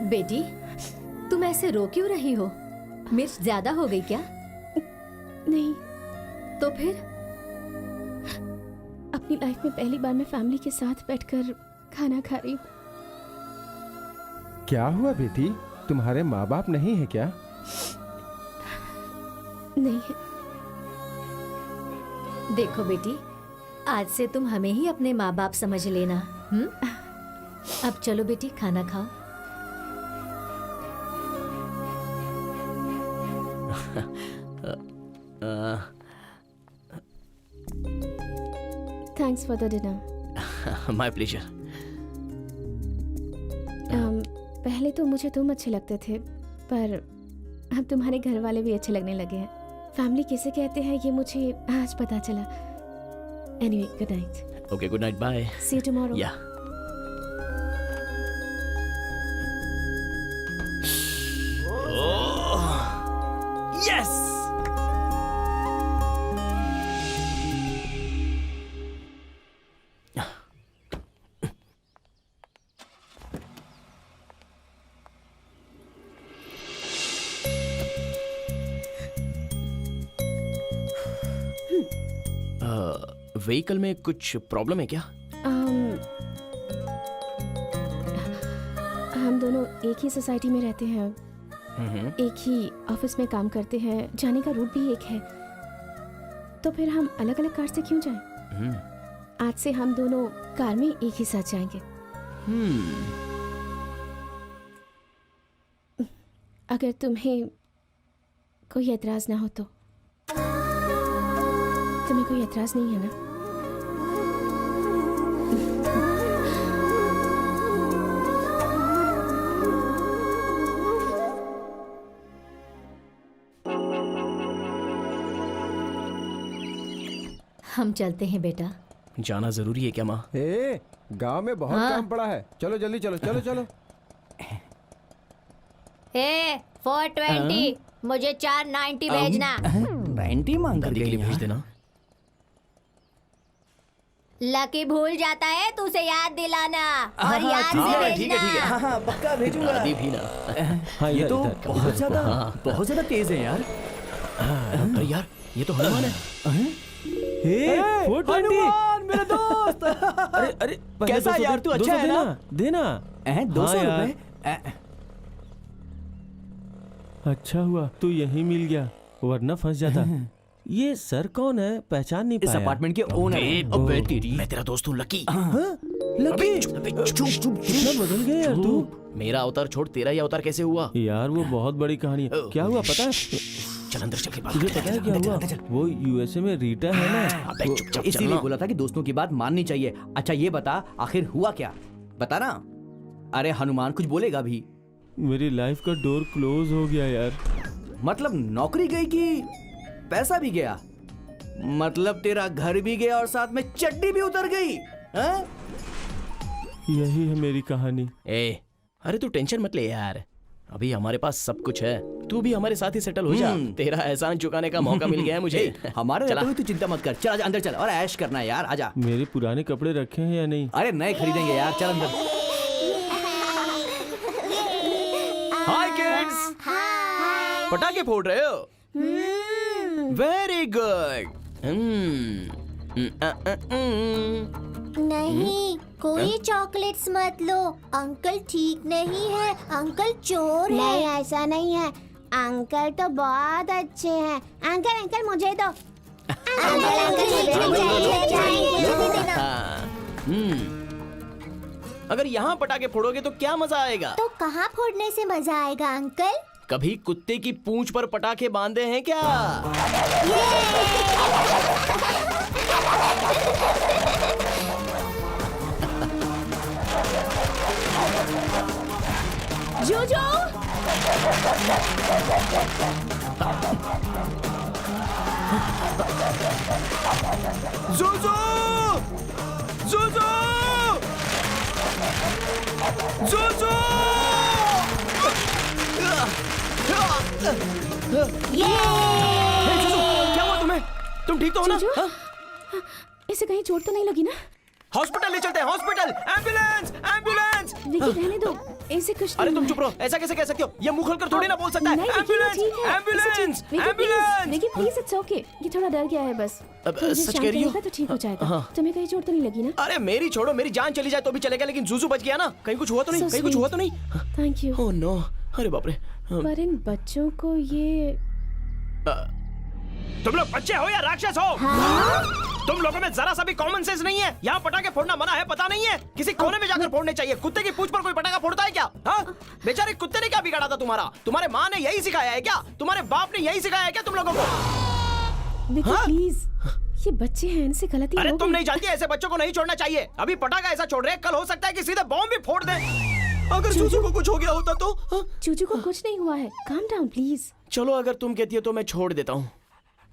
[SPEAKER 1] बेटी, तुम ऐसे रो क्यों रही हो? मिर्च ज्यादा हो गई क्या?
[SPEAKER 2] नहीं,
[SPEAKER 1] तो फिर?
[SPEAKER 2] अपनी लाइफ में पहली बार मैं फैमिली के साथ बैठकर खाना खा रही हूँ।
[SPEAKER 10] क्या हुआ बेटी, तुम्हारे माँ बाप नहीं है क्या?
[SPEAKER 2] नहीं है।
[SPEAKER 1] देखो बेटी, आज से तुम हमें ही अपने माँ बाप समझ लेना। अब चलो बेटी, खाना खाओ।
[SPEAKER 2] Thanks for the dinner.
[SPEAKER 3] My pleasure.
[SPEAKER 2] पहले तो मुझे तुम अच्छे लगते थे, पर अब तुम्हारे घर वाले भी अच्छे लगने लगे हैं। फैमिली किसे कहते हैं ये मुझे आज पता चला। Anyway, good night.
[SPEAKER 3] Okay, good night, bye.
[SPEAKER 2] See you tomorrow.
[SPEAKER 3] या व्हीकल में कुछ प्रॉब्लम है क्या?
[SPEAKER 2] हम दोनों एक ही सोसाइटी में रहते हैं, एक ही ऑफिस में काम करते हैं, जाने का रूट भी एक है, तो फिर हम अलग अलग कार से क्यों जाएं? आज से हम दोनों कार में एक ही साथ जाएंगे। अगर तुम्हें कोई एतराज ना हो तो। तुम्हें कोई एतराज नहीं है ना?
[SPEAKER 1] हम चलते हैं बेटा।
[SPEAKER 3] जाना जरूरी है क्या माँ?
[SPEAKER 10] ए, गांव में बहुत
[SPEAKER 1] हाँ?
[SPEAKER 10] काम पड़ा है, चलो जल्दी चलो चलो चलो।
[SPEAKER 1] ए 420 मुझे 490 भेजना।
[SPEAKER 5] 90 मांग कर
[SPEAKER 3] दादी के लिए भेज देना।
[SPEAKER 1] लकी भूल जाता है तो उसे याद दिलाना और याद से भेजना।
[SPEAKER 3] ठीक है ठीक है।
[SPEAKER 5] हाँ पक्का भेजूंगा।
[SPEAKER 3] दादी भी ना।
[SPEAKER 6] हाँ
[SPEAKER 5] ये
[SPEAKER 6] इधर,
[SPEAKER 5] तो
[SPEAKER 6] इधर।
[SPEAKER 5] बहुत ज्यादा तेज है यार।
[SPEAKER 3] अरे यार ये तो हनुमान है।
[SPEAKER 5] हनुमान मेरा दोस्त।
[SPEAKER 6] अरे अरे पहले
[SPEAKER 5] कैसा
[SPEAKER 6] 200
[SPEAKER 5] यार, तू
[SPEAKER 6] 200
[SPEAKER 5] अच्छा है ना?
[SPEAKER 6] देना।
[SPEAKER 5] 200
[SPEAKER 6] हाँ यार।
[SPEAKER 5] रुपए।
[SPEAKER 6] अच्छा हुआ तू यहीं मिल गया, वरना फंस जाता। ये सर कौन है, पहचान नहीं
[SPEAKER 5] इस
[SPEAKER 6] पाया।
[SPEAKER 5] अपार्टमेंट के ओनर हैं।
[SPEAKER 3] अबे तेरी, मैं तेरा दोस्त हूँ लकी।
[SPEAKER 6] लकी कितना बदल गया यार तू।
[SPEAKER 3] मेरा अवतार छोड़ तेरा ही अवतार कैसे हुआ?
[SPEAKER 6] यार वो बहुत बड़ी कहानी है। क्या हुआ पता है?
[SPEAKER 3] चल अंदर चल के बात
[SPEAKER 6] तुझे
[SPEAKER 3] करते
[SPEAKER 6] पता है
[SPEAKER 3] हैं।
[SPEAKER 6] क्या हुआ? वो यूएसए में रीटा है ना,
[SPEAKER 3] अबे चुपचाप
[SPEAKER 5] इसीलिए
[SPEAKER 3] चलना।
[SPEAKER 5] बोला था कि दोस्तों की बात माननी चाहिए। अच्छा ये बता आखिर हुआ क्या, बता ना। अरे हनुमान कुछ बोलेगा भी।
[SPEAKER 6] मेरी लाइफ का डोर क्लोज हो गया यार।
[SPEAKER 5] मतलब नौकरी गई कि पैसा भी गया? मतलब तेरा घर भी गया और साथ में चड्डी भी उतर गई? हाँ?
[SPEAKER 6] यही है मेरी कहानी।
[SPEAKER 3] ए, अरे तू टेंशन मत ले यार, अभी हमारे पास सब कुछ है। तू भी हमारे साथ ही सेटल हो जा। तेरा एहसान चुकाने का मौका मिल गया है मुझे।
[SPEAKER 5] हमारे
[SPEAKER 3] चला।
[SPEAKER 5] रहते हुए तू चिंता मत कर, चल आजा अंदर चल और ऐश करना है यार, आजा।
[SPEAKER 6] मेरे पुराने कपड़े रखे हैं या नहीं?
[SPEAKER 5] अरे नए खरीदेंगे यार, चल अंदर।
[SPEAKER 3] हाय किड्स, पटाखे फोड़ रहे हो? Very good.
[SPEAKER 1] नहीं, कोई चॉकलेट्स मत लो, अंकल ठीक नहीं है, अंकल चोर है।
[SPEAKER 2] नहीं ऐसा नहीं है, अंकल तो बहुत अच्छे हैं। अंकल अंकल मुझे दो।
[SPEAKER 3] अगर यहाँ पटाखे फोड़ोगे तो क्या मजा आएगा?
[SPEAKER 1] तो कहाँ फोड़ने से मजा आएगा अंकल?
[SPEAKER 3] कभी कुत्ते की पूंछ पर पटाखे बांधे हैं क्या?
[SPEAKER 2] जोजो
[SPEAKER 3] जोजो! जोजो! जोजो! हे, जोजो, क्या हुआ तुम्हें? तुम ठीक तो हो ना?
[SPEAKER 2] जोजो?
[SPEAKER 3] हाँ?
[SPEAKER 2] इसे कहीं चोट तो नहीं लगी ना?
[SPEAKER 3] हॉस्पिटल ले चलते हैं, हॉस्पिटल! एम्बुलेंस! एम्बुलेंस!
[SPEAKER 2] विकी रहने दो, ऐसे कुछ
[SPEAKER 3] अरे
[SPEAKER 2] नहीं
[SPEAKER 3] तुम
[SPEAKER 2] हुआ
[SPEAKER 3] चुप रहो, ऐसा कैसे कह सकते हो? ये मुंह खोलकर थोड़ी ना बोल सकता है।
[SPEAKER 2] नहीं, विकी,
[SPEAKER 3] एम्बुलेंस!
[SPEAKER 2] ठीक है।
[SPEAKER 3] Ambulance!
[SPEAKER 2] Vicky
[SPEAKER 3] ambulance!
[SPEAKER 2] Please it's okay. ये थोड़ा डर गया है बस।
[SPEAKER 3] अब,
[SPEAKER 2] थोड़ी देर
[SPEAKER 3] सच
[SPEAKER 2] शांत
[SPEAKER 3] कह रही हो?
[SPEAKER 2] रहेगा तो ठीक हो जाएगा।
[SPEAKER 3] हाँ।
[SPEAKER 2] तुम्हें कहीं चोट तो नहीं लगी ना?
[SPEAKER 3] अरे मेरी छोड़ो, मेरी जान चली जाए तो भी चलेगा, लेकिन जूजू बच गया ना। कहीं कुछ हुआ तो नहीं?
[SPEAKER 2] So
[SPEAKER 3] कहीं कुछ
[SPEAKER 2] sweet.
[SPEAKER 3] हुआ तो नहीं?
[SPEAKER 2] Thank you.
[SPEAKER 3] ओह नो, अरे बाप रे।
[SPEAKER 2] पर इन बच्चों को ये
[SPEAKER 3] तुम लोग बच्चे हो या राक्षस हो? तुम लोगों में जरा सा भी कॉमन सेंस नहीं है। यहाँ पटाखे फोड़ना मना है, पता नहीं है? किसी कोने में जाकर फोड़ने चाहिए। कुत्ते की पूंछ पर कोई पटाखा फोड़ता है क्या? हाँ? बेचारे कुत्ते ने क्या बिगाड़ा था तुम्हारा? तुम्हारे माँ ने यही सिखाया है क्या? तुम्हारे बाप ने यही सिखाया है क्या तुम लोगों को?
[SPEAKER 2] विकी
[SPEAKER 3] हाँ?
[SPEAKER 2] प्लीज, ये बच्चे हैं, इनसे गलती
[SPEAKER 3] अरे
[SPEAKER 2] हो
[SPEAKER 3] तुम
[SPEAKER 2] गई।
[SPEAKER 3] नहीं जानती, ऐसे बच्चों को नहीं छोड़ना चाहिए। अभी पटाखा ऐसा छोड़ रहे हैं, कल हो सकता है कि सीधे बॉम्ब भी फोड़ दें। अगर जूजू को कुछ हो गया होता तो? हाँ?
[SPEAKER 2] चूचू को कुछ नहीं हुआ है, काम डाउन प्लीज।
[SPEAKER 3] चलो अगर तुम कहती हो तो मैं छोड़ देता हूँ।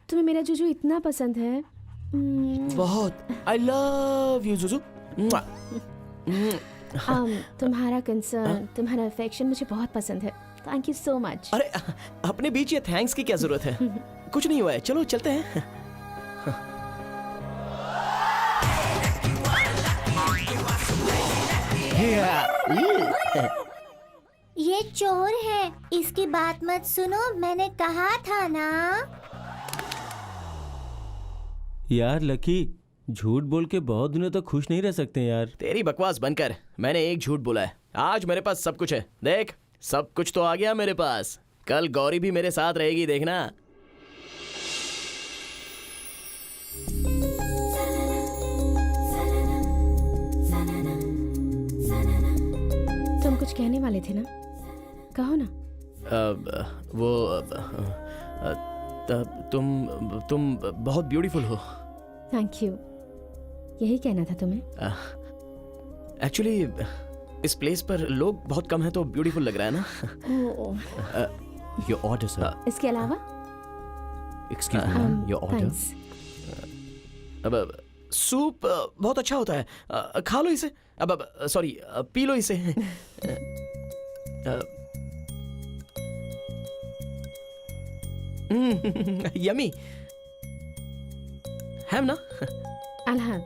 [SPEAKER 2] तुम्हें मेरा जूजू इतना पसंद है।
[SPEAKER 3] बहुत। I love you Juju.
[SPEAKER 2] तुम्हारा कंसर्न, तुम्हारा अफेक्शन मुझे बहुत पसंद है। Thank you so much.
[SPEAKER 3] अरे अपने बीच ये थैंक्स की क्या जरूरत है? कुछ नहीं हुआ है, चलो चलते हैं।
[SPEAKER 1] ये चोर है, इसकी बात मत सुनो, मैंने कहा था ना।
[SPEAKER 6] यार लकी, झूठ बोल के बहुत दिनों तक खुश नहीं रह सकते यार।
[SPEAKER 3] तेरी बकवास बनकर मैंने एक झूठ बोला है। आज मेरे पास सब कुछ है। देख, सब कुछ तो आ गया मेरे पास। कल गौरी भी मेरे साथ रहेगी, देखना।
[SPEAKER 2] तुम कुछ कहने वाले थे ना, कहो ना।
[SPEAKER 3] तुम बहुत ब्यूटीफुल हो।
[SPEAKER 2] थैंक यू, यही कहना था तुम्हें।
[SPEAKER 3] एक्चुअली इस प्लेस पर लोग बहुत कम हैं तो ब्यूटीफुल लग रहा है ना।
[SPEAKER 5] Your order sir.
[SPEAKER 2] इसके अलावा
[SPEAKER 5] excuse me, your order.
[SPEAKER 2] Thanks.
[SPEAKER 3] अब सूप बहुत अच्छा होता है, खा लो इसे। अब सॉरी, पी लो इसे। यमी हैम ना।
[SPEAKER 2] अल्लाह।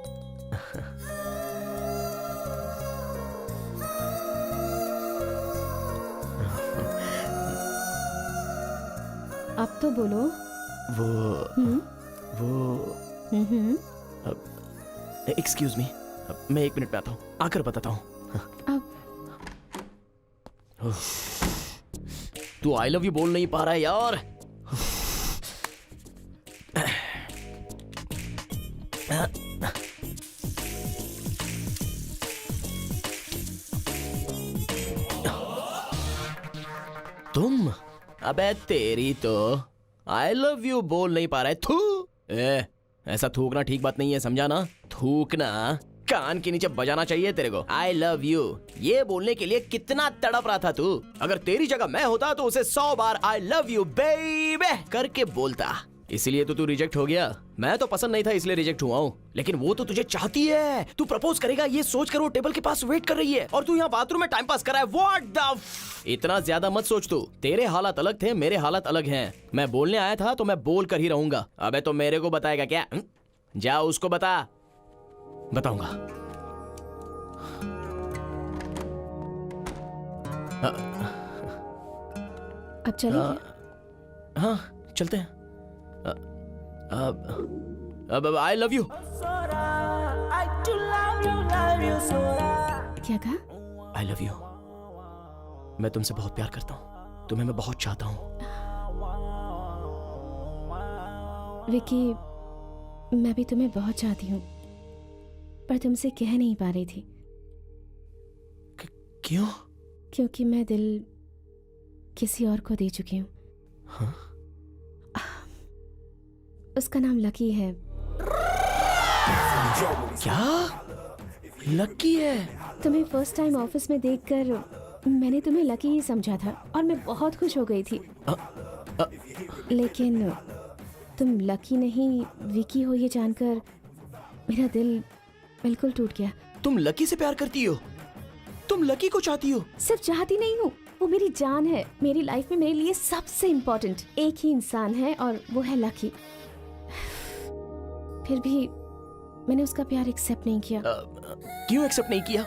[SPEAKER 2] अब तो बोलो।
[SPEAKER 3] एक्सक्यूज मी, मैं 1 मिनट में आता हूँ, आकर बताता हूँ। तू आई लव यू बोल नहीं पा रहा है यार। तुम, अबे तेरी तो आई लव यू बोल नहीं पा रहा है। थू, ऐसा थूकना ठीक बात नहीं है, समझा ना। थूकना कान के नीचे बजाना चाहिए तेरे को। आई लव यू ये बोलने के लिए कितना तड़प रहा था तू। अगर तेरी जगह मैं होता तो उसे 100 बार आई लव यू बेबी करके बोलता। इसीलिए तो तू रिजेक्ट हो गया। मैं तो पसंद नहीं था इसलिए रिजेक्ट हुआ हूँ, लेकिन वो तो तुझे चाहती है। तू प्रपोज करेगा ये सोच कर वो टेबल के पास वेट कर रही है और तू यहाँ बाथरूम में टाइम पास कर रहा है। व्हाट द इतना ज्यादा मत सोच तू। तेरे हालात अलग थे, मेरे हालात अलग हैं। मैं बोलने आया था तो मैं बोल कर ही रहूंगा। अबे तो मेरे को बताएगा क्या? जा उसको बता। बताऊंगा।
[SPEAKER 2] अब चले।
[SPEAKER 3] हाँ चलते हैं। अब आई लव यू।
[SPEAKER 2] क्या कहा?
[SPEAKER 3] I love you. मैं तुमसे बहुत प्यार करता हूँ, तुम्हें मैं बहुत चाहता हूँ।
[SPEAKER 2] विकी, मैं भी तुम्हें बहुत चाहती हूँ, पर तुमसे कह नहीं पा रही थी।
[SPEAKER 3] क्यों?
[SPEAKER 2] क्योंकि मैं दिल किसी और को दे चुकी हूँ।
[SPEAKER 3] हाँ?
[SPEAKER 2] उसका नाम लकी है।
[SPEAKER 3] क्या? लकी है?
[SPEAKER 2] तुम्हें फर्स्ट टाइम ऑफिस में देखकर मैंने तुम्हें लकी ही समझा था और मैं बहुत खुश हो गई थी। लेकिन तुम लकी नहीं विकी हो ये जानकर मेरा दिल बिल्कुल टूट गया।
[SPEAKER 3] तुम लकी से प्यार करती हो? तुम लकी को चाहती हो?
[SPEAKER 2] सिर्फ चाहती नहीं हूँ, वो मेरी जान है। मेरी लाइफ में मेरे लिए सबसे इम्पोर्टेंट एक ही इंसान है और वो है लकी। फिर भी मैंने उसका प्यार एक्सेप्ट नहीं किया।
[SPEAKER 3] क्यों एक्सेप्ट नहीं किया?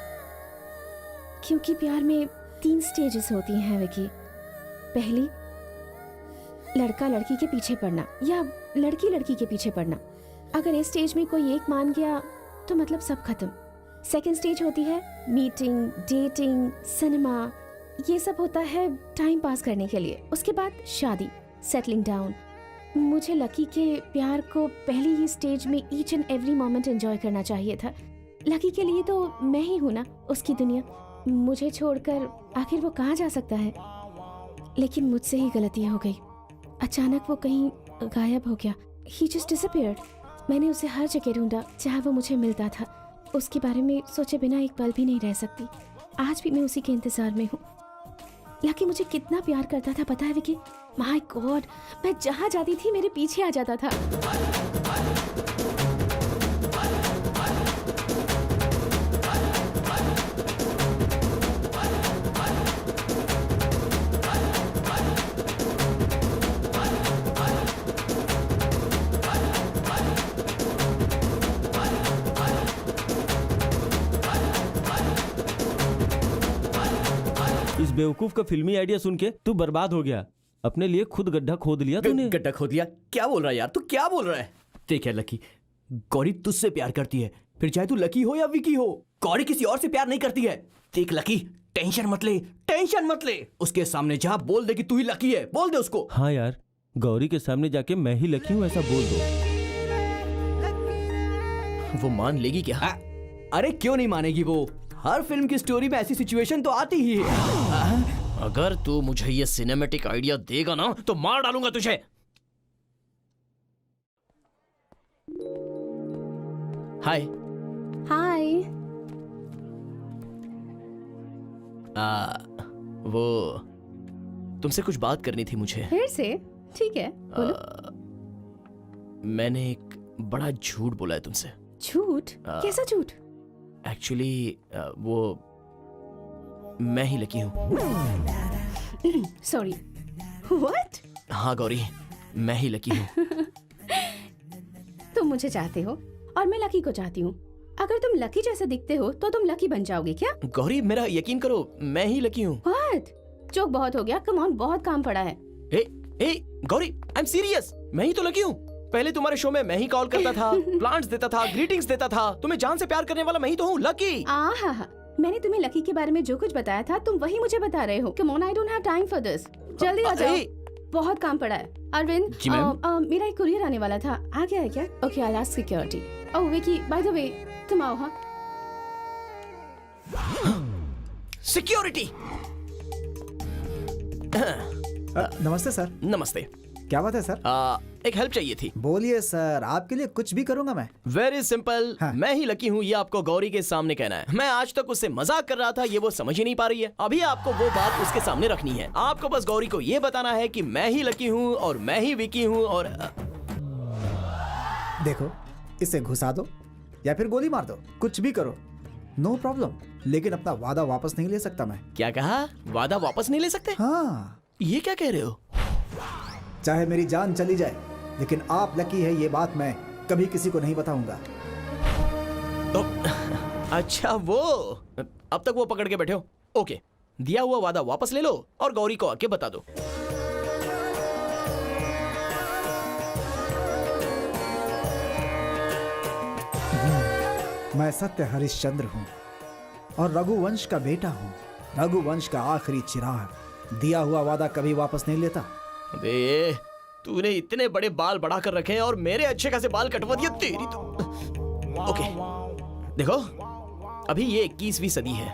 [SPEAKER 2] क्योंकि प्यार में 3 स्टेजेस होती हैं विकी। पहली, लड़का लड़की के पीछे पड़ना या लड़की लड़की के पीछे पड़ना। अगर इस स्टेज में कोई एक मान गया तो मतलब सब खत्म। सेकंड स्टेज होती है मीटिंग, डेटिंग, सिनेमा, ये सब होता है टाइम पास करने के लिए। उसके बाद शादी, सेटलिंग डाउन। मुझे लकी के प्यार को पहली ही स्टेज में each and every moment enjoy करना चाहिए था। लकी के लिए तो मैं ही हूँ ना उसकी दुनिया। मुझे छोड़कर आखिर वो कहाँ जा सकता है? लेकिन मुझसे ही गलती हो गई। अचानक वो कहीं गायब हो गया। He just disappeared। मैंने उसे हर जगह ढूंढा जहाँ वो मुझे मिलता था। उसके बारे में सोचे बिना एक पल भी नहीं रह सकती। आज भी मैं उसी के इंतजार में हूँ। लकी मुझे कितना प्यार करता था पता है विकी? माय गॉड, मैं जहाँ जाती थी मेरे पीछे आ जाता था।
[SPEAKER 6] इस बेवकूफ का फिल्मी आइडिया सुन के तू बर्बाद हो गया। अपने लिए खुद गड्ढा खोद लिया तूने।
[SPEAKER 3] गड्ढा खोद लिया? क्या बोल रहा है यार तू? क्या बोल रहा है?
[SPEAKER 5] ठीक है लकी, गौरी तुझसे प्यार करती है, फिर चाहे तू लकी हो या विकी हो। गौरी किसी और से प्यार नहीं करती है। देख लकी, टेंशन मत ले, टेंशन मत ले। उसके सामने जा, बोल दे कि तू ही लकी है, बोल दे उसको।
[SPEAKER 6] हाँ यार, गौरी के सामने जाके मैं ही लकी हूँ ऐसा बोल दो।
[SPEAKER 3] वो मान लेगी क्या?
[SPEAKER 5] अरे क्यों नहीं मानेगी वो? हर फिल्म की स्टोरी में ऐसी सिचुएशन तो आती ही है।
[SPEAKER 3] अगर तू मुझे ये सिनेमैटिक आइडिया देगा ना तो मार डालूंगा तुझे। हाय।
[SPEAKER 2] हाय।
[SPEAKER 3] वो तुमसे कुछ बात करनी थी मुझे।
[SPEAKER 2] फिर से? ठीक है, बोलो।
[SPEAKER 3] मैंने एक बड़ा झूठ बोला है तुमसे।
[SPEAKER 2] झूठ? कैसा झूठ?
[SPEAKER 3] एक्चुअली वो मैं ही लकी हूँ।
[SPEAKER 2] Sorry, what?
[SPEAKER 3] हाँ गौरी, मैं ही लकी हूँ।
[SPEAKER 2] तुम मुझे चाहते हो और मैं लकी को चाहती हूँ। अगर तुम लकी जैसे दिखते हो तो तुम लकी बन जाओगे क्या?
[SPEAKER 3] गौरी मेरा यकीन करो, मैं ही लकी हूँ।
[SPEAKER 2] व्हाट? जोक बहुत हो गया, कम ऑन, बहुत काम पड़ा है।
[SPEAKER 3] गौरी, आई एम सीरियस, मैं ही तो लकी हूँ। पहले तुम्हारे शो में मैं ही कॉल करता था, प्लांट्स देता था, ग्रीटिंग्स देता था। तुम्हें जान से प्यार करने वाला मैं ही तो हूँ, लकी।
[SPEAKER 2] आहा, मैंने तुम्हें लकी के बारे में जो कुछ बताया था तुम वही मुझे बता रहे हो। Come on, I don't have time for this. जल्दी आ जाओ, बहुत काम पड़ा है। अरविंद,
[SPEAKER 3] जी मैम।
[SPEAKER 2] मेरा एक कुरियर आने वाला था, आ गया है क्या? Okay, I ask security. Oh Vicky, by the way, तुम आओ। हाँ,
[SPEAKER 3] सिक्योरिटी।
[SPEAKER 7] नमस्ते सर।
[SPEAKER 3] नमस्ते।
[SPEAKER 7] क्या बात है सर?
[SPEAKER 3] एक हेल्प चाहिए थी।
[SPEAKER 7] बोलिए सर, आपके लिए कुछ भी करूंगा मैं।
[SPEAKER 3] वेरी सिंपल,
[SPEAKER 7] हाँ।
[SPEAKER 3] मैं ही लकी हूँ, ये आपको गौरी के सामने कहना है। मैं आज तक उससे मजाक कर रहा था, ये वो समझ ही नहीं पा रही है। अभी आपको वो बात उसके सामने रखनी है। आपको बस गौरी को ये बताना है कि मैं ही लकी हूँ और मैं ही विकी हूँ। और
[SPEAKER 7] देखो, इसे घुसा दो या फिर गोली मार दो, कुछ भी करो, नो प्रॉब्लम। लेकिन अपना वादा वापस नहीं ले सकता मैं।
[SPEAKER 3] क्या कहा? वादा वापस नहीं ले सकते?
[SPEAKER 7] हाँ।
[SPEAKER 3] ये क्या कह रहे हो?
[SPEAKER 7] चाहे मेरी जान चली जाए, लेकिन आप लकी है ये बात मैं कभी किसी को नहीं बताऊंगा।
[SPEAKER 3] तो, अच्छा वो, अब तक वो पकड़ के बैठे हो। ओके, दिया हुआ वादा वापस ले लो और गौरी को आके बता दो।
[SPEAKER 7] मैं सत्य हरिश्चंद्र हूँ और रघुवंश का बेटा हूँ। रघुवंश का आखिरी चिराग। दिया हुआ वादा कभी वापस नहीं लेता।
[SPEAKER 3] अबे, तूने इतने बड़े बाल बढ़ा कर रखे हैं और मेरे अच्छे खासे बाल कटवा दिया तेरी तो। ओके, देखो, अभी ये 21वीं सदी है।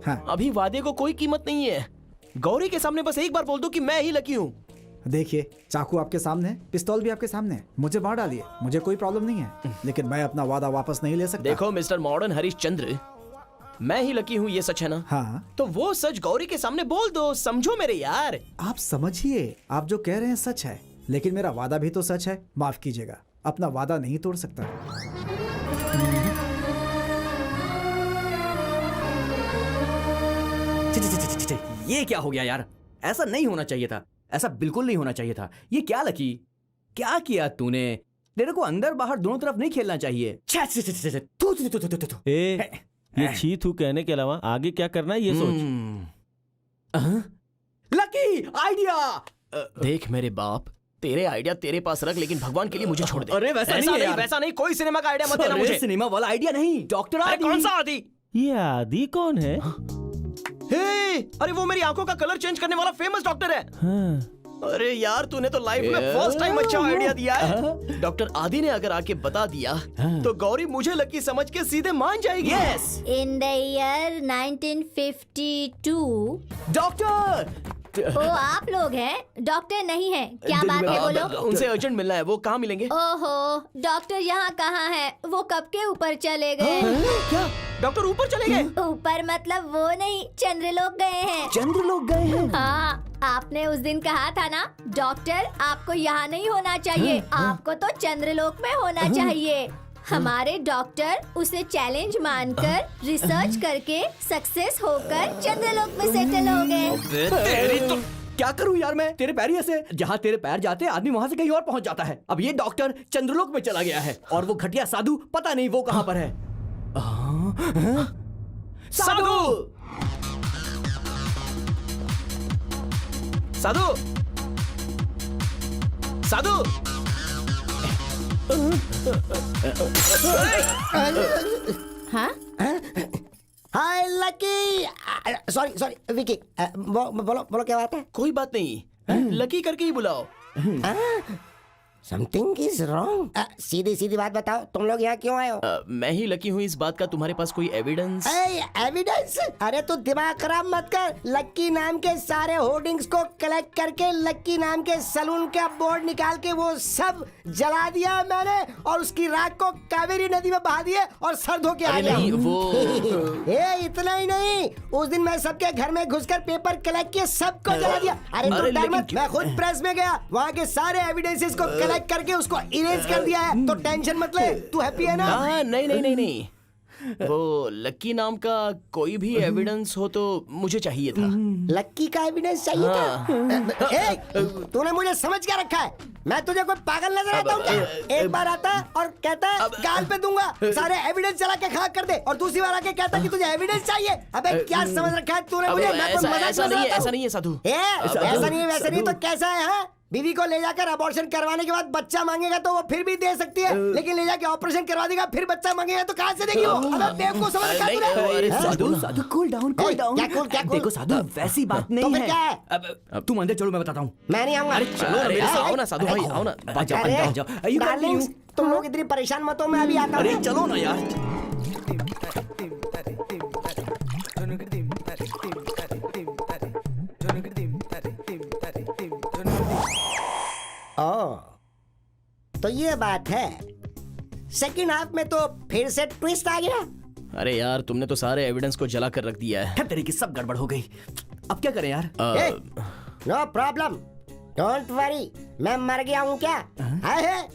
[SPEAKER 7] हाँ।
[SPEAKER 3] अभी वादे को कोई कीमत नहीं है। गौरी के सामने बस एक बार बोल दो कि मैं ही लकी हूँ।
[SPEAKER 7] देखिए, चाकू आपके सामने है, पिस्तौल भी आपके सामने है, मुझे मार डालिए, मुझे कोई प्रॉब्लम नहीं है, लेकिन मैं अपना वादा वापस नहीं ले सकता।
[SPEAKER 3] देखो मिस्टर मॉडर्न हरिश्चंद्र, मैं ही लकी हूँ, ये सच है ना?
[SPEAKER 7] हाँ।
[SPEAKER 3] तो वो सच गौरी के सामने बोल दो, समझो मेरे यार।
[SPEAKER 7] आप समझिए, आप जो कह रहे हैं सच है, लेकिन मेरा वादा भी तो सच है। माफ कीजिएगा, अपना वादा नहीं तोड़ सकता।
[SPEAKER 5] ये क्या हो गया यार? ऐसा नहीं होना चाहिए था, ऐसा बिल्कुल नहीं होना चाहिए था। ये क्या लकी, क्या किया तूने? तेरे को अंदर बाहर दोनों तरफ नहीं खेलना चाहिए।
[SPEAKER 6] ये छी थू कहने के अलावा आगे क्या करना है ये सोच।
[SPEAKER 5] Lucky idea.
[SPEAKER 3] देख मेरे बाप, तेरे आइडिया तेरे पास रख, लेकिन भगवान के लिए मुझे छोड़ दे।
[SPEAKER 5] अरे वैसा नहीं है यार।
[SPEAKER 3] वैसा नहीं, कोई सिनेमा का आइडिया मत देना मुझे।
[SPEAKER 5] सिनेमा वाला आइडिया नहीं, डॉक्टर आदि।
[SPEAKER 3] कौन सा आदि?
[SPEAKER 6] ये आदि कौन है?
[SPEAKER 3] हे, अरे वो मेरी आंखों का कलर चेंज करने वाला फेमस डॉक्टर है।
[SPEAKER 6] हाँ।
[SPEAKER 3] अरे यार, तूने तो लाइफ में फर्स्ट टाइम अच्छा आइडिया दिया है। डॉक्टर आदि ने अगर आके बता दिया तो गौरी मुझे लकी समझ के सीधे मान जाएगी।
[SPEAKER 5] Yes.
[SPEAKER 1] In the year 1952।
[SPEAKER 5] Doctor.
[SPEAKER 1] ओ, आप लोग हैं? डॉक्टर नहीं है? क्या बात है, बोलो।
[SPEAKER 3] उनसे अर्जेंट मिलना है, वो कहाँ मिलेंगे?
[SPEAKER 1] ओहो, डॉक्टर यहाँ कहाँ है? वो कब के ऊपर चले गए।
[SPEAKER 3] क्या डॉक्टर ऊपर चले गए?
[SPEAKER 1] ऊपर मतलब वो नहीं, चंद्रलोक गए हैं।
[SPEAKER 5] चंद्रलोक गए हैं?
[SPEAKER 1] हाँ, आपने उस दिन कहा था ना, डॉक्टर आपको यहाँ नहीं होना चाहिए, आपको तो चंद्रलोक में होना चाहिए। हमारे डॉक्टर उसे चैलेंज मानकर रिसर्च करके सक्सेस होकर चंद्रलोक में सेटल हो गए।
[SPEAKER 5] तेरी तो क्या करूं यार मैं? तेरे पैर ही ऐसे, जहाँ तेरे पैर जाते आदमी वहाँ से कहीं और पहुँच जाता है। अब ये डॉक्टर चंद्रलोक में चला गया है और वो घटिया साधु पता नहीं वो कहाँ पर है। साधु!
[SPEAKER 3] साधु! साधु!
[SPEAKER 2] हाँ?
[SPEAKER 4] हाय लकी। सॉरी विकी। बोलो क्या बात है?
[SPEAKER 3] कोई बात नहीं, लकी करके ही बुलाओ।
[SPEAKER 4] Something is wrong. सीधी बात बताओ, तुम लोग यहाँ क्यों आए हो?
[SPEAKER 3] मैं ही लकी हूँ इस बात का। तुम्हारे पास कोई एविडेंस?
[SPEAKER 4] एविडेंस? अरे तू दिमाग खराब मत कर। लक्की नाम के सारे होर्डिंग्स को कलेक्ट करके लक्की नाम के सलून का बोर्ड निकाल के वो सब जला दिया मैंने, और उसकी राख को कावेरी नदी में बहा दिए और सर धो के आ गया।
[SPEAKER 3] नहीं, वो
[SPEAKER 4] इतना ही नहीं, उस दिन मैं सबके घर में घुसकर पेपर कलेक्ट किए, सबको जला दिया। अरे तू डर मत, मैं खुद प्रेस में गया, वहाँ के सारे एविडेंसेस को कलेक्ट करके उसको इरेज कर दिया है। तो टेंशन मत ले, तू हैप्पी है ना?
[SPEAKER 3] नहीं, वो लक्की नाम का कोई भी एविडेंस हो तो मुझे चाहिए था।
[SPEAKER 4] लक्की का एविडेंस चाहिए था? तूने मुझे समझ क्या रखा है? मैं तुझे कोई पागल नजर आता हूँ क्या? एक बार आता और कहता है गाल पे दूंगा, सारे एविडेंस जला के खाक कर दे, और दूसरी बार आके कहता कि तुझे एविडेंस चाहिए। अबे क्या समझ रखा है तूने मुझे? मैं कोई मजाक
[SPEAKER 3] ऐसा नहीं है साधु।
[SPEAKER 4] ऐसा नहीं है, वैसा नहीं तो कैसा है? हाँ, बीवी को ले जाकर अबॉर्शन करवाने के बाद बच्चा मांगेगा तो वो फिर भी दे सकती है, लेकिन ले जाके ऑपरेशन करवा देगा फिर बच्चा मांगेगा तो कहाँ से देगी वो? अबे बेवकूफ समझ रखा है तूने?
[SPEAKER 5] साधु कूल डाउन।
[SPEAKER 4] क्या कूल?
[SPEAKER 5] देखो साधु, वैसी बात नहीं
[SPEAKER 4] फिर
[SPEAKER 5] है।
[SPEAKER 4] क्या है?
[SPEAKER 5] अब तुम अंदर चलो, मैं बताता हूँ।
[SPEAKER 4] मैं नहीं आऊंगा।
[SPEAKER 3] चलो ना मेरे साथ, आओ ना साधु भाई, आओ ना।
[SPEAKER 4] अरे डार्लिंग्स, तुम लोग इतनी परेशान मत हो, मैं अभी आता हूँ।
[SPEAKER 5] चलो ना यार।
[SPEAKER 4] तो ये बात है। सेकंड हाफ में तो फिर से ट्विस्ट आ गया।
[SPEAKER 3] अरे यार, तुमने तो सारे एविडेंस को जला कर रख दिया है।
[SPEAKER 5] तेरी की सब गड़बड़ हो गई। अब क्या करें यार?
[SPEAKER 4] No problem, don't worry. मैं मर गया हूँ क्या?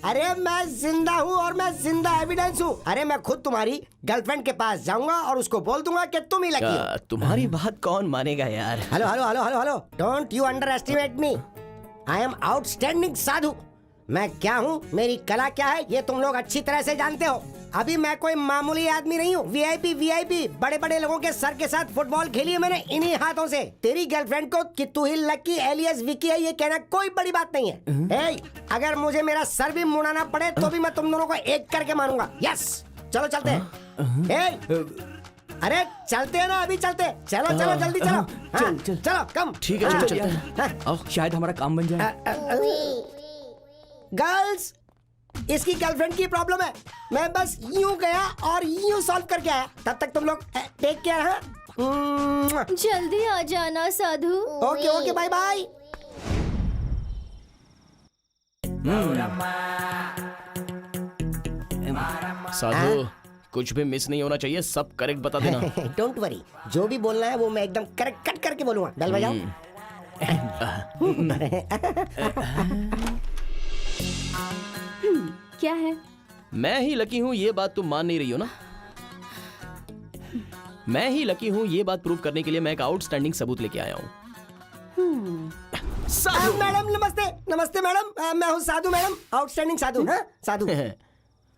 [SPEAKER 4] अरे मैं जिंदा हूँ, और मैं जिंदा एविडेंस हूँ। अरे मैं खुद तुम्हारी गर्लफ्रेंड के पास जाऊंगा और उसको बोल दूंगा कि तुम ही लकी हो।
[SPEAKER 3] तुम्हारी बात कौन मानेगा यार?
[SPEAKER 4] Hello, don't you underestimate me. I am outstanding Sadhu. मैं क्या हूँ, मेरी कला क्या है, ये तुम लोग अच्छी तरह से जानते हो। अभी मैं कोई मामूली आदमी नहीं हूँ। वीआईपी बड़े लोगों के सर के साथ फुटबॉल खेली है मैंने इन्हीं हाथों से। तेरी गर्लफ्रेंड को कि तू ही लक्की एलियस विकी है, ये कहना कोई बड़ी बात नहीं है। अगर मुझे मेरा सर भी मुड़ाना पड़े तो भी मैं तुम दोनों को एक करके मारूंगा। यस, चलो चलते हैं। अरे चलते हैं ना, अभी चलते। चलो जल्दी चलो। चलो कम।
[SPEAKER 3] ठीक है, चलो चलते हैं।
[SPEAKER 5] शायद हमारा काम बन जाए।
[SPEAKER 4] गर्ल्स, इसकी गर्लफ्रेंड की प्रॉब्लम है। मैं बस यूं गया और यूं सॉल्व करके आया। तब तक तुम लोग टेक केयर। हाँ,
[SPEAKER 1] जल्दी आ जाना Sadhu.
[SPEAKER 4] Okay bye bye.
[SPEAKER 3] Sadhu, कुछ भी मिस नहीं होना चाहिए, सब करेक्ट बता देना।
[SPEAKER 4] डोंट वरी, जो भी बोलना है वो मैं एकदम करेक्ट कट करके बोलूंगा। बेल बजाओ।
[SPEAKER 2] क्या है?
[SPEAKER 3] मैं ही लकी हूँ, ये बात तुम मान नहीं रही हो ना? मैं ही लकी हूँ, ये बात प्रूव करने के लिए मैं एक आउटस्टैंडिंग सबूत लेके आया हूँ।
[SPEAKER 4] मैडम नमस्ते मैडम। मैं हूँ साधु मैडम, आउटस्टैंडिंग साधु। हाँ, साधु।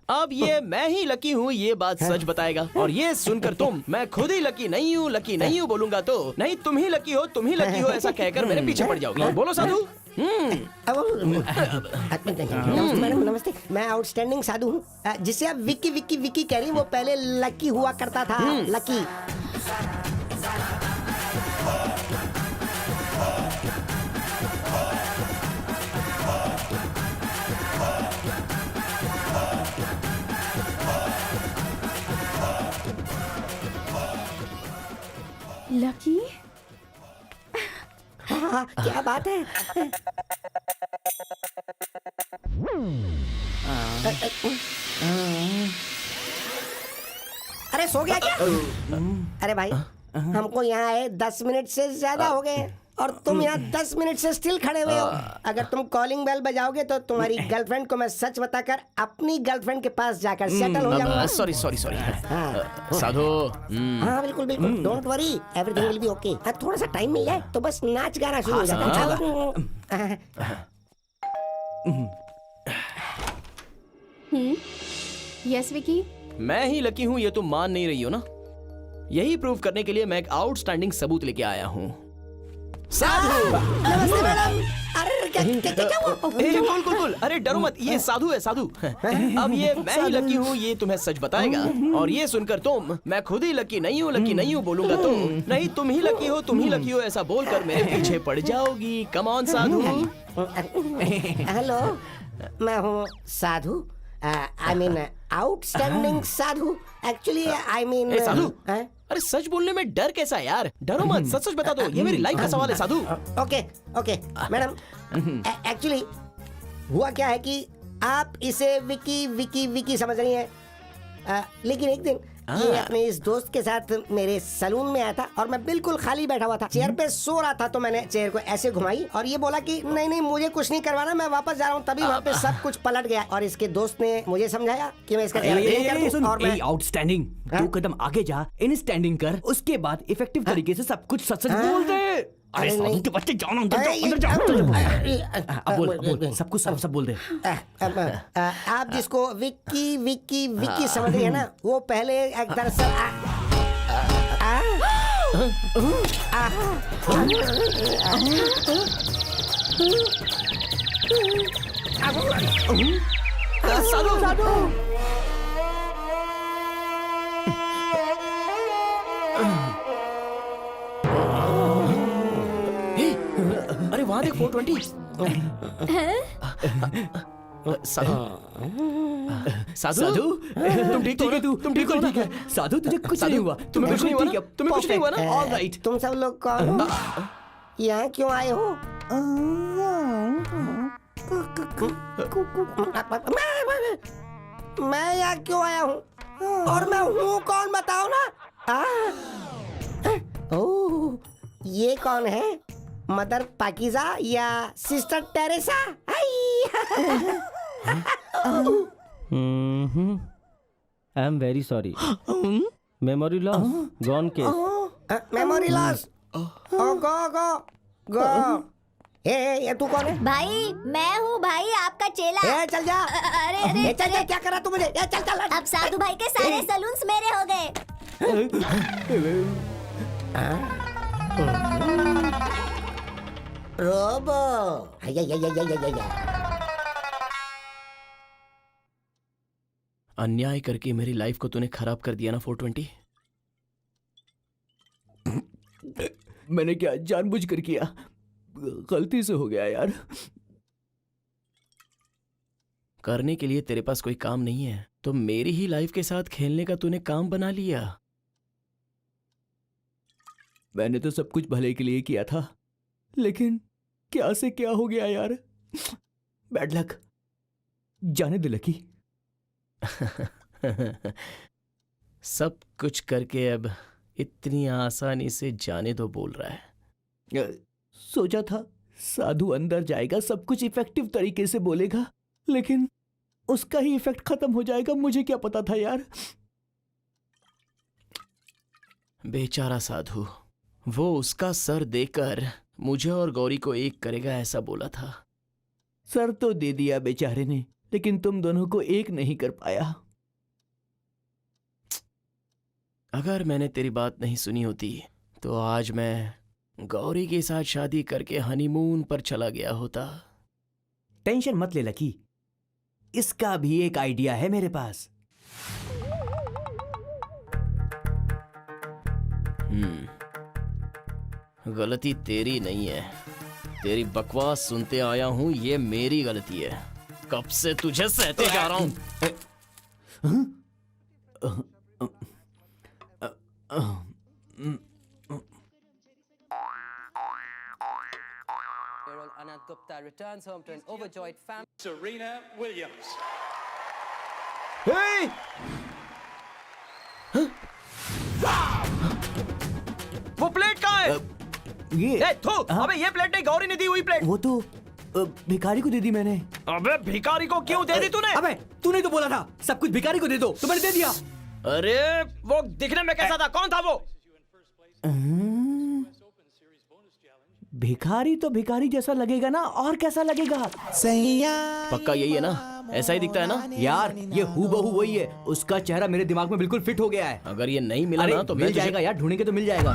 [SPEAKER 3] अब ये मैं ही लकी हूँ ये बात सच बताएगा, और ये सुनकर तुम मैं खुद ही लकी नहीं हूँ बोलूंगा तो नहीं, तुम ही लकी हो ऐसा कहकर मेरे पीछे पड़ जाओगी। बोलो साधु।
[SPEAKER 4] मैडम नमस्ते, मैं आउटस्टैंडिंग साधु हूँ। जिसे आप विक्की कह रही, वो पहले लकी हुआ करता था। लकी।
[SPEAKER 2] लकी?
[SPEAKER 4] हाँ, क्या बात है? अरे सो गया क्या? अरे भाई, हमको यहाँ आए 10 मिनट से ज्यादा हो गए, और तुम यहाँ 10 मिनट से स्टिल खड़े हुए हो। अगर तुम कॉलिंग बेल बजाओगे तो तुम्हारी गर्लफ्रेंड को मैं सच बताकर अपनी गर्लफ्रेंड के पास जाकर सेटल हो जाऊंगा।
[SPEAKER 3] सॉरी साधु।
[SPEAKER 4] हाँ बिल्कुल don't worry, everything will be okay. थोड़ा सा टाइम मिल जाए तो बस नाच गाना शुरू हो जाता है।
[SPEAKER 2] यस विकी।
[SPEAKER 3] मैं ही लकी हूँ, ये तुम मान नहीं रही हो ना? यही प्रूव करने के लिए मैं एक आउटस्टैंडिंग सबूत लेके आया हूँ। साधु।
[SPEAKER 4] नमस्ते मैडम। अरे
[SPEAKER 3] कुल अरे डरो मत, ये साधु है साधु। अब ये मैं ही लकी हूँ ये तुम्हें सच बताएगा, और ये सुनकर तुम मैं खुद ही लकी नहीं हूँ बोलूंगा तो नहीं, तुम ही लकी हो ऐसा बोलकर मेरे पीछे पड़ जाओगी। Come on Sadhu.
[SPEAKER 12] हेलो, मैं हूँ Sadhu, I mean outstanding Sadhu, actually I mean
[SPEAKER 3] Sadhu, अरे सच बोलने में डर कैसा है यार, डरो मत, सच सच बता दो, ये मेरी लाइफ का सवाल है साधु।
[SPEAKER 12] ओके मैडम, एक्चुअली हुआ क्या है कि आप इसे विकी विकी विकी समझ रही हैं, लेकिन एक दिन ये अपने इस दोस्त के साथ मेरे सलून में आया था और मैं बिल्कुल खाली बैठा हुआ था, चेयर पे सो रहा था, तो मैंने चेयर को ऐसे घुमाई और ये बोला कि नहीं मुझे कुछ नहीं करवाना, मैं वापस जा रहा हूँ। तभी वहाँ पे सब कुछ पलट गया और इसके दोस्त ने मुझे समझाया कि मैं इसका
[SPEAKER 5] आउटस्टैंडिंग, 2 कदम आगे जा, इन स्टैंडिंग कर, उसके बाद इफेक्टिव तरीके से सब कुछ सच बोल दे। अरे साधु के बच्चे, जाओ ना अंदर जाओ। अब बोल सब कुछ सब बोल दे।
[SPEAKER 12] आप जिसको विक्की विक्की विक्की समझ रही है ना, वो पहले एक दरअसल
[SPEAKER 3] साधु अरे वहां देख 420। साधु तुम ठीक हो? तुम ठीक हो? ठीक है साधु, तुझे कुछ नहीं हुआ, तुम्हें कुछ नहीं हुआ ना? तुम्हें कुछ नहीं हुआ ना? All right.
[SPEAKER 12] तुम सब लोग कौन हो? यहाँ क्यों आए हो? मैं यहाँ क्यों आया हूँ और मैं हूँ कौन, बताओ ना? ओह, ये कौन है? मदर पाकीज़ा या sister Teresa?
[SPEAKER 6] I am very sorry. Memory loss, gone case.
[SPEAKER 12] Memory loss, go. ये तू कौन है?
[SPEAKER 1] भाई मैं हूँ भाई, आपका चेला।
[SPEAKER 12] चल जा।
[SPEAKER 1] अरे
[SPEAKER 12] चल जा, क्या करा तू मुझे? चल।
[SPEAKER 1] अब साधु भाई के सारे सलून्स मेरे हो गए।
[SPEAKER 12] रोबो,
[SPEAKER 3] अन्याय करके मेरी लाइफ को तूने खराब कर दिया ना 420।
[SPEAKER 5] मैंने क्या जानबूझ कर किया, गलती से हो गया यार।
[SPEAKER 3] करने के लिए तेरे पास कोई काम नहीं है तो मेरी ही लाइफ के साथ खेलने का तूने काम बना लिया।
[SPEAKER 5] मैंने तो सब कुछ भले के लिए किया था, लेकिन क्या से क्या हो गया यार। बैड लक, जाने दे लकी।
[SPEAKER 3] सब कुछ करके अब इतनी आसानी से जाने दो बोल रहा है।
[SPEAKER 5] सोचा था साधु अंदर जाएगा, सब कुछ इफेक्टिव तरीके से बोलेगा, लेकिन उसका ही इफेक्ट खत्म हो जाएगा। मुझे क्या पता था यार।
[SPEAKER 3] बेचारा साधु, वो उसका सर देकर मुझे और गौरी को एक करेगा ऐसा बोला था।
[SPEAKER 5] सर तो दे दिया बेचारे ने, लेकिन तुम दोनों को एक नहीं कर पाया।
[SPEAKER 3] अगर मैंने तेरी बात नहीं सुनी होती तो आज मैं गौरी के साथ शादी करके हनीमून पर चला गया होता।
[SPEAKER 5] टेंशन मत ले लकी, इसका भी एक आइडिया है मेरे पास।
[SPEAKER 3] गलती तेरी नहीं है, तेरी बकवास सुनते आया हूं, ये मेरी गलती है। कब से तुझे सहते जा रहा हूं।
[SPEAKER 13] Anant Gupta returns home to an overjoyed family.
[SPEAKER 14] Serena Williams.
[SPEAKER 3] Hey! वो प्लेट कहाँ है?
[SPEAKER 5] ये
[SPEAKER 3] अबे ये प्लेट नहीं, गौरी ने दी हुई प्लेट।
[SPEAKER 5] वो तो भिखारी को दे दी मैंने।
[SPEAKER 3] अबे भिखारी को क्यों दे दी तूने?
[SPEAKER 5] अबे तूने तो बोला था सब कुछ भिखारी को दे दो, तो मैंने दे दिया।
[SPEAKER 3] अरे वो दिखने में कैसा था, कौन था वो?
[SPEAKER 5] भिखारी तो भिखारी जैसा लगेगा ना, और कैसा लगेगा?
[SPEAKER 3] पक्का यही है ना, ऐसा ही दिखता है ना?
[SPEAKER 5] यार ये हूबहू वही है, उसका चेहरा मेरे दिमाग में बिल्कुल फिट हो गया है।
[SPEAKER 3] अगर ये नहीं मिला ना तो
[SPEAKER 5] मिल जाएगा यार, ढूंढेंगे तो मिल जाएगा।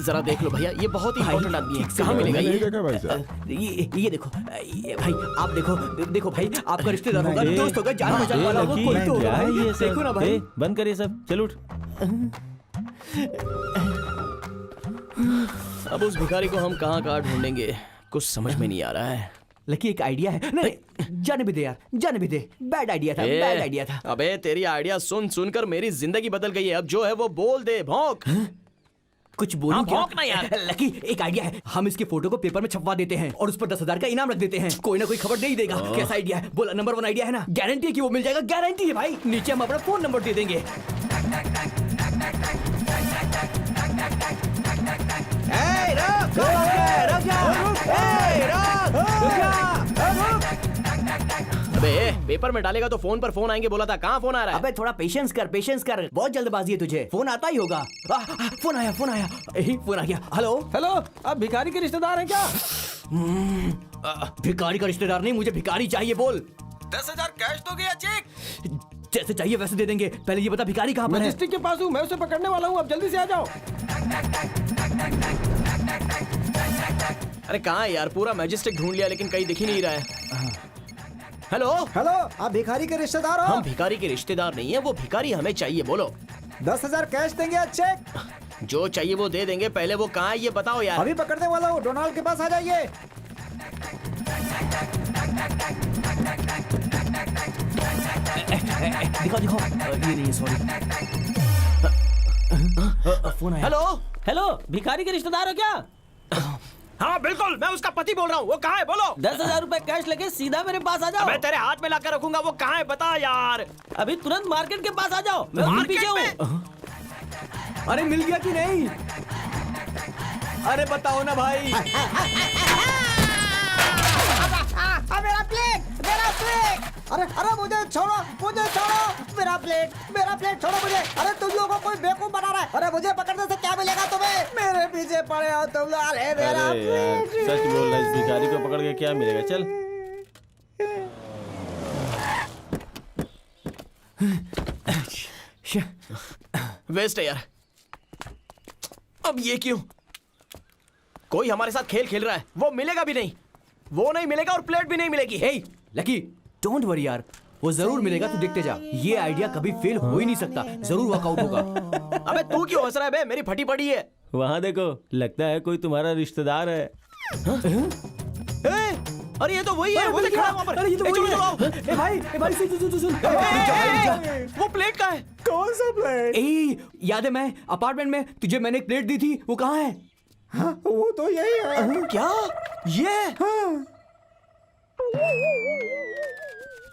[SPEAKER 3] जरा देख लो भैया, ये बहुत ही इंपॉर्टेंट आदमी है। कहाँ मिलेगा
[SPEAKER 10] नहीं
[SPEAKER 3] ये?
[SPEAKER 10] देखा भाई साहब।
[SPEAKER 5] ये देखो, ये भाई आप देखो, देखो भाई आपका रिश्तेदार होगा, दोस्त होगा, जान पहचान वाला होगा,
[SPEAKER 6] लकी,
[SPEAKER 5] कोई तो
[SPEAKER 6] क्या
[SPEAKER 5] होगा
[SPEAKER 6] है
[SPEAKER 5] भाई।
[SPEAKER 6] ये सब?
[SPEAKER 5] देखो ना भाई।
[SPEAKER 6] बंद कर ये सब, चल उठ।
[SPEAKER 3] अब उस भिखारी को हम कहाँ कहाँ ढूंढेंगे, कुछ समझ में नहीं आ रहा है।
[SPEAKER 5] लकी एक आइडिया है। नहीं जाने भी दे यार, जाने भी दे। बैड आइडिया था, बैड आइडिया था।
[SPEAKER 3] अबे तेरी आइडिया सुन सुनकर मेरी जिंदगी बदल गई है। अब जो है वो बोल दे, भौंक।
[SPEAKER 5] कुछ बोलूं
[SPEAKER 3] हाँ,
[SPEAKER 5] क्या?
[SPEAKER 3] भौंक ना यार।
[SPEAKER 5] लकी एक आइडिया है, हम इसके फोटो को पेपर में छपवा देते हैं और उस पर 10,000 का इनाम रख देते हैं। कोई ना कोई खबर दे ही देगा। कैसा आइडिया है? बोला, नंबर 1 आइडिया है ना। गारंटी है कि वो मिल जाएगा, गारंटी है भाई। नीचे हम अपना फोन नंबर दे देंगे।
[SPEAKER 3] अबे पेपर में डालेगा तो फोन पर फोन आएंगे बोला था, कहाँ फोन आ रहा है?
[SPEAKER 5] अबे थोड़ा पेशेंस कर, पेशेंस कर। बहुत जल्दबाजी है तुझे, फोन आता ही होगा। फोन आया, फोन आया, फोन आ गया। हेलो
[SPEAKER 10] हेलो, आप भिखारी के रिश्तेदार हैं क्या?
[SPEAKER 5] भिखारी का रिश्तेदार नहीं, मुझे भिखारी चाहिए। बोल
[SPEAKER 9] 10,000 कैश दोगे या चेक?
[SPEAKER 5] जैसे चाहिए वैसे दे देंगे। पहले ये बता भिखारी कहाँ पर है?
[SPEAKER 10] मैजिस्ट्रिक के पास हूँ, मैं उसे पकड़ने वाला हूँ, अब जल्दी से आ जाओ।
[SPEAKER 3] अरे कहाँ है यार, पूरा मैजिस्ट्रिक ढूंढ लिया लेकिन कहीं दिख ही नहीं रहा है। हेलो
[SPEAKER 7] हेलो, आप भिखारी के रिश्तेदार हो?
[SPEAKER 3] हम भिखारी के रिश्तेदार नहीं है, वो भिखारी हमें चाहिए। बोलो
[SPEAKER 7] 10,000 कैश देंगे या चेक?
[SPEAKER 3] जो चाहिए वो दे देंगे, पहले वो कहाँ है ये बताओ यार।
[SPEAKER 7] अभी पकड़ने वाला हूँ, डोनाल्ड के पास आ जाइए।
[SPEAKER 5] दिखाओ दिखाओ। ये नहीं, सॉरी। फोन आया।
[SPEAKER 3] हेलो
[SPEAKER 6] हेलो, भिखारी के रिश्तेदार हो क्या?
[SPEAKER 3] हाँ बिल्कुल, मैं उसका पति बोल रहा हूँ। वो कहाँ है बोलो?
[SPEAKER 6] 10,000 रुपए कैश लेके सीधा मेरे पास आ जाओ।
[SPEAKER 3] मैं तेरे हाथ में लाकर रखूंगा, वो कहाँ है बता यार।
[SPEAKER 6] अभी तुरंत मार्केट के पास आ जाओ, मैं वहीं पीछे हूँ।
[SPEAKER 5] अरे मिल गया कि नहीं? अरे बताओ ना भाई।
[SPEAKER 7] मेरा प्लेट, मेरा प्लेट। अरे अरे मुझे छोड़ो, मुझे छोड़ो। मेरा प्लेट छोड़ो मुझे। अरे तुम लोगों को कोई बेवकूफ बना रहा है। अरे मुझे पकड़ने से क्या मिलेगा तुम्हें? मेरे पीछे पड़े हो तुम लोग। अरे मेरा
[SPEAKER 6] अरे यार,
[SPEAKER 7] प्लेट।
[SPEAKER 6] सच बोल रहा है, इस भिखारी को पकड़ के क्या मिलेगा? चल
[SPEAKER 3] वेस्ट है यार। अब ये क्यों? कोई हमारे साथ खेल खेल रहा है। वो मिलेगा भी नहीं, वो नहीं मिलेगा और प्लेट भी नहीं मिलेगी।
[SPEAKER 5] हे लकी, डोंट वरी यार, वो जरूर मिलेगा, तू देखते जा। ये आइडिया कभी फेल हो ही नहीं सकता, जरूर वर्कआउट होगा।
[SPEAKER 3] अबे तू क्यों हंस रहा है बे? मेरी फटी पड़ी है।
[SPEAKER 6] वहाँ देखो, लगता है कोई तुम्हारा रिश्तेदार है।
[SPEAKER 3] अरे ये तो वही है, वो देख खड़ा है वहाँ पर।
[SPEAKER 5] अरे ये तो वही है। ए भाई सुन।
[SPEAKER 3] वो प्लेट कहाँ है?
[SPEAKER 7] कौन सा प्लेट?
[SPEAKER 5] याद है मैं अपार्टमेंट में तुझे मैंने एक प्लेट दी थी, वो कहाँ है?
[SPEAKER 7] हाँ, वो तो यही है।
[SPEAKER 3] क्या ये?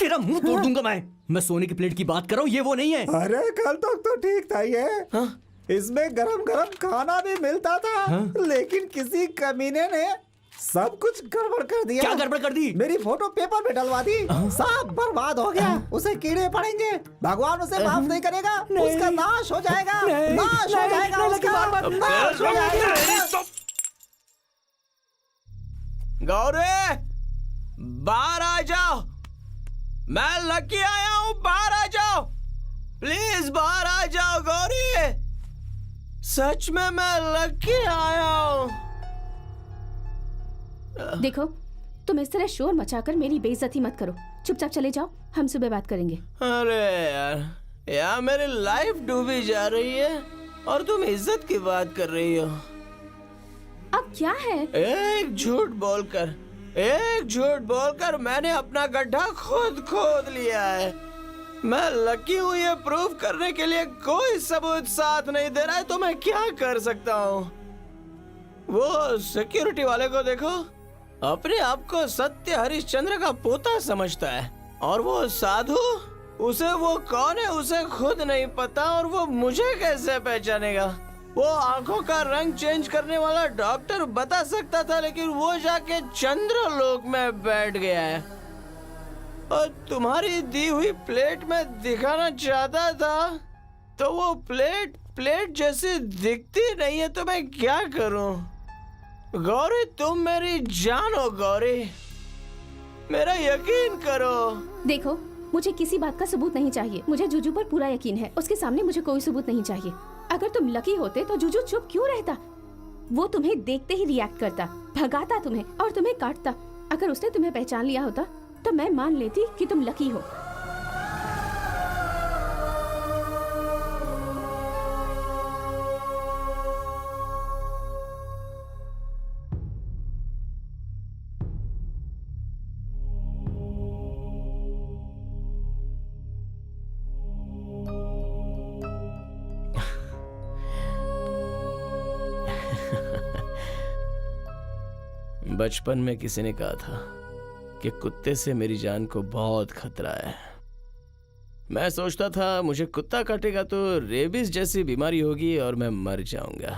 [SPEAKER 5] तेरा मुंह तोड़ दूंगा मैं सोने की प्लेट की बात कर रहा हूँ, ये वो नहीं है।
[SPEAKER 7] अरे कल तक तो ठीक था ये। इसमें गरम गरम खाना भी मिलता था। लेकिन किसी कमीने ने सब कुछ गड़बड़ कर दिया।
[SPEAKER 5] क्या गड़बड़ कर दी?
[SPEAKER 7] मेरी फोटो पेपर में डलवा दी। सब बर्बाद हो गया। उसे कीड़े पड़ेंगे, भगवान उसे माफ नहीं करेगा। उसका नाश हो जाएगा, नाश हो जाएगा उसका, नाश हो जाएगा।
[SPEAKER 3] गौरी बाहर आ जाओ, मैं लकी आया हूँ, बाहर आ जाओ प्लीज, बाहर आ जाओ गौरी। सच में मैं लकी आया हूँ।
[SPEAKER 2] देखो, तुम इस तरह शोर मचाकर मेरी बेइज्जती मत करो। चुपचाप चले जाओ, हम सुबह बात करेंगे।
[SPEAKER 3] अरे यार मेरी लाइफ डूबी जा रही है और तुम इज्जत की बात कर रही हो।
[SPEAKER 2] अब क्या है?
[SPEAKER 3] एक झूठ बोलकर मैंने अपना गड्ढा खुद खोद लिया है। मैं लकी हूँ ये प्रूव करने के लिए कोई सबूत साथ नहीं दे रहा है, तो मैं क्या कर सकता हूँ? वो सिक्योरिटी वाले को देखो, अपने आप को सत्य हरिश्चंद्र का पोता समझता है, और वो साधु, उसे वो कौन है उसे खुद नहीं पता, और वो मुझे कैसे पहचानेगा? वो आंखों का रंग चेंज करने वाला डॉक्टर बता सकता था, लेकिन वो जाके चंद्रलोक में बैठ गया है। और तुम्हारी दी हुई प्लेट में दिखाना चाहता था, तो वो प्लेट जैसी दिखती नहीं है, तो मैं क्या करूं? गौरी तुम मेरी जान हो गौरी, मेरा यकीन करो।
[SPEAKER 2] देखो, मुझे किसी बात का सबूत नहीं चाहिए। मुझे जुजू पर पूरा यकीन है, उसके सामने मुझे कोई सबूत नहीं चाहिए। अगर तुम लकी होते तो जुजू चुप क्यों रहता? वो तुम्हें देखते ही रिएक्ट करता, भगाता तुम्हें और तुम्हें काटता। अगर उसने तुम्हें पहचान लिया होता तो मैं मान लेती कि तुम लकी हो।
[SPEAKER 3] बचपन में किसी ने कहा था कि कुत्ते से मेरी जान को बहुत खतरा है। मैं सोचता था मुझे कुत्ता काटेगा तो रेबीज जैसी बीमारी होगी और मैं मर जाऊंगा,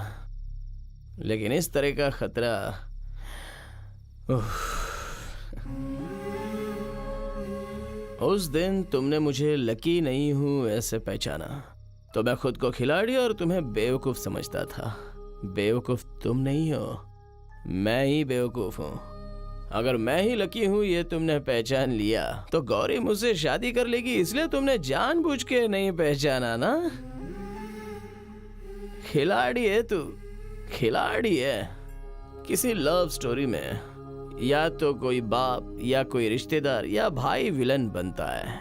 [SPEAKER 3] लेकिन इस तरह का खतरा उस दिन तुमने मुझे लकी नहीं हूं ऐसे पहचाना तो मैं खुद को खिलाड़ी और तुम्हें बेवकूफ समझता था। बेवकूफ तुम नहीं हो, मैं ही बेवकूफ हूँ। अगर मैं ही लकी हूँ ये तुमने पहचान लिया तो गौरी मुझसे शादी कर लेगी, इसलिए तुमने जानबूझ के नहीं पहचाना ना। खिलाड़ी है तू, खिलाड़ी है। किसी लव स्टोरी में या तो कोई बाप या कोई रिश्तेदार या भाई विलन बनता है,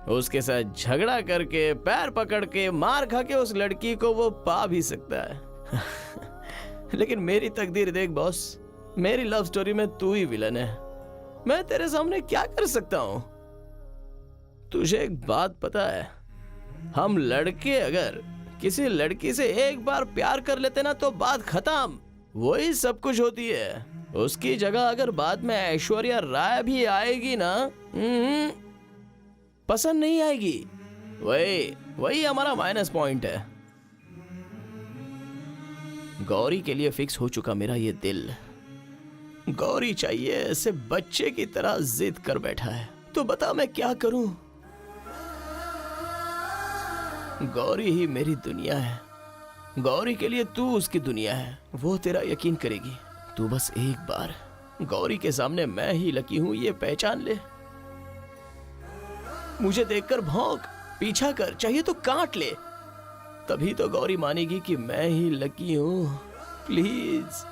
[SPEAKER 3] उसके साथ झगड़ा करके पैर पकड़ के मार खा के उस लड़की को वो पा भी सकता है। लेकिन मेरी तकदीर देख बॉस, मेरी लव स्टोरी में तू ही विलन है। मैं तेरे सामने क्या कर सकता हूं? तुझे एक बात पता है, हम लड़के अगर किसी लड़की से एक बार प्यार कर लेते ना तो बात खत्म, वही सब कुछ होती है। उसकी जगह अगर बाद में ऐश्वर्या राय भी आएगी ना, पसंद नहीं आएगी। वही हमारा माइनस पॉइंट है। गौरी के लिए फिक्स हो चुका मेरा ये दिल। गौरी चाहिए, ऐसे बच्चे की तरह जिद कर बैठा है। तो बता मैं क्या करूं? गौरी ही मेरी दुनिया है। गौरी के लिए तू उसकी दुनिया है, वो तेरा यकीन करेगी। तू बस एक बार गौरी के सामने मैं ही लकी हूं ये पहचान ले। मुझे देखकर भौंक, पीछा कर, चाहिए तो काट ले, तभी तो गौरी मानेगी कि मैं ही लकी हूं। Please.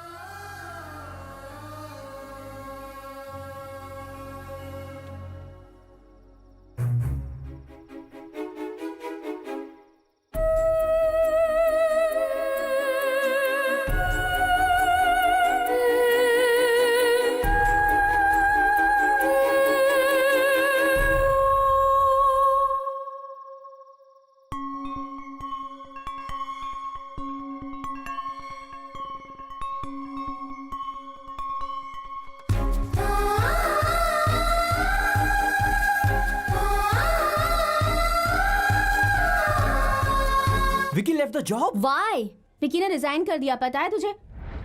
[SPEAKER 5] Vicky left the job.
[SPEAKER 1] Why?
[SPEAKER 2] Vicky ने रिजाइन कर दिया, पता है तुझे?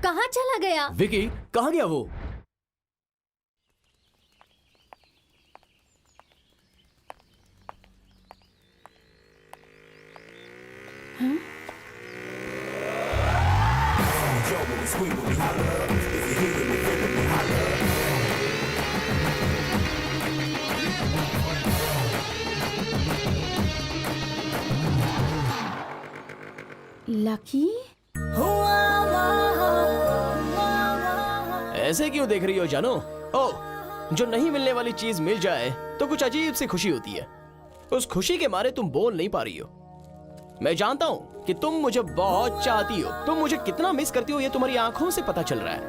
[SPEAKER 1] कहाँ चला गया?
[SPEAKER 5] विकी कहाँ गया वो?
[SPEAKER 2] लकी?
[SPEAKER 3] ऐसे क्यों देख रही हो जानो? ओ, जो नहीं मिलने वाली चीज मिल जाए तो कुछ अजीब सी खुशी होती है। उस खुशी के मारे तुम बोल नहीं पा रही हो। मैं जानता हूं कि तुम मुझे बहुत चाहती हो। तुम मुझे कितना मिस करती हो ये तुम्हारी आंखों से पता चल रहा है।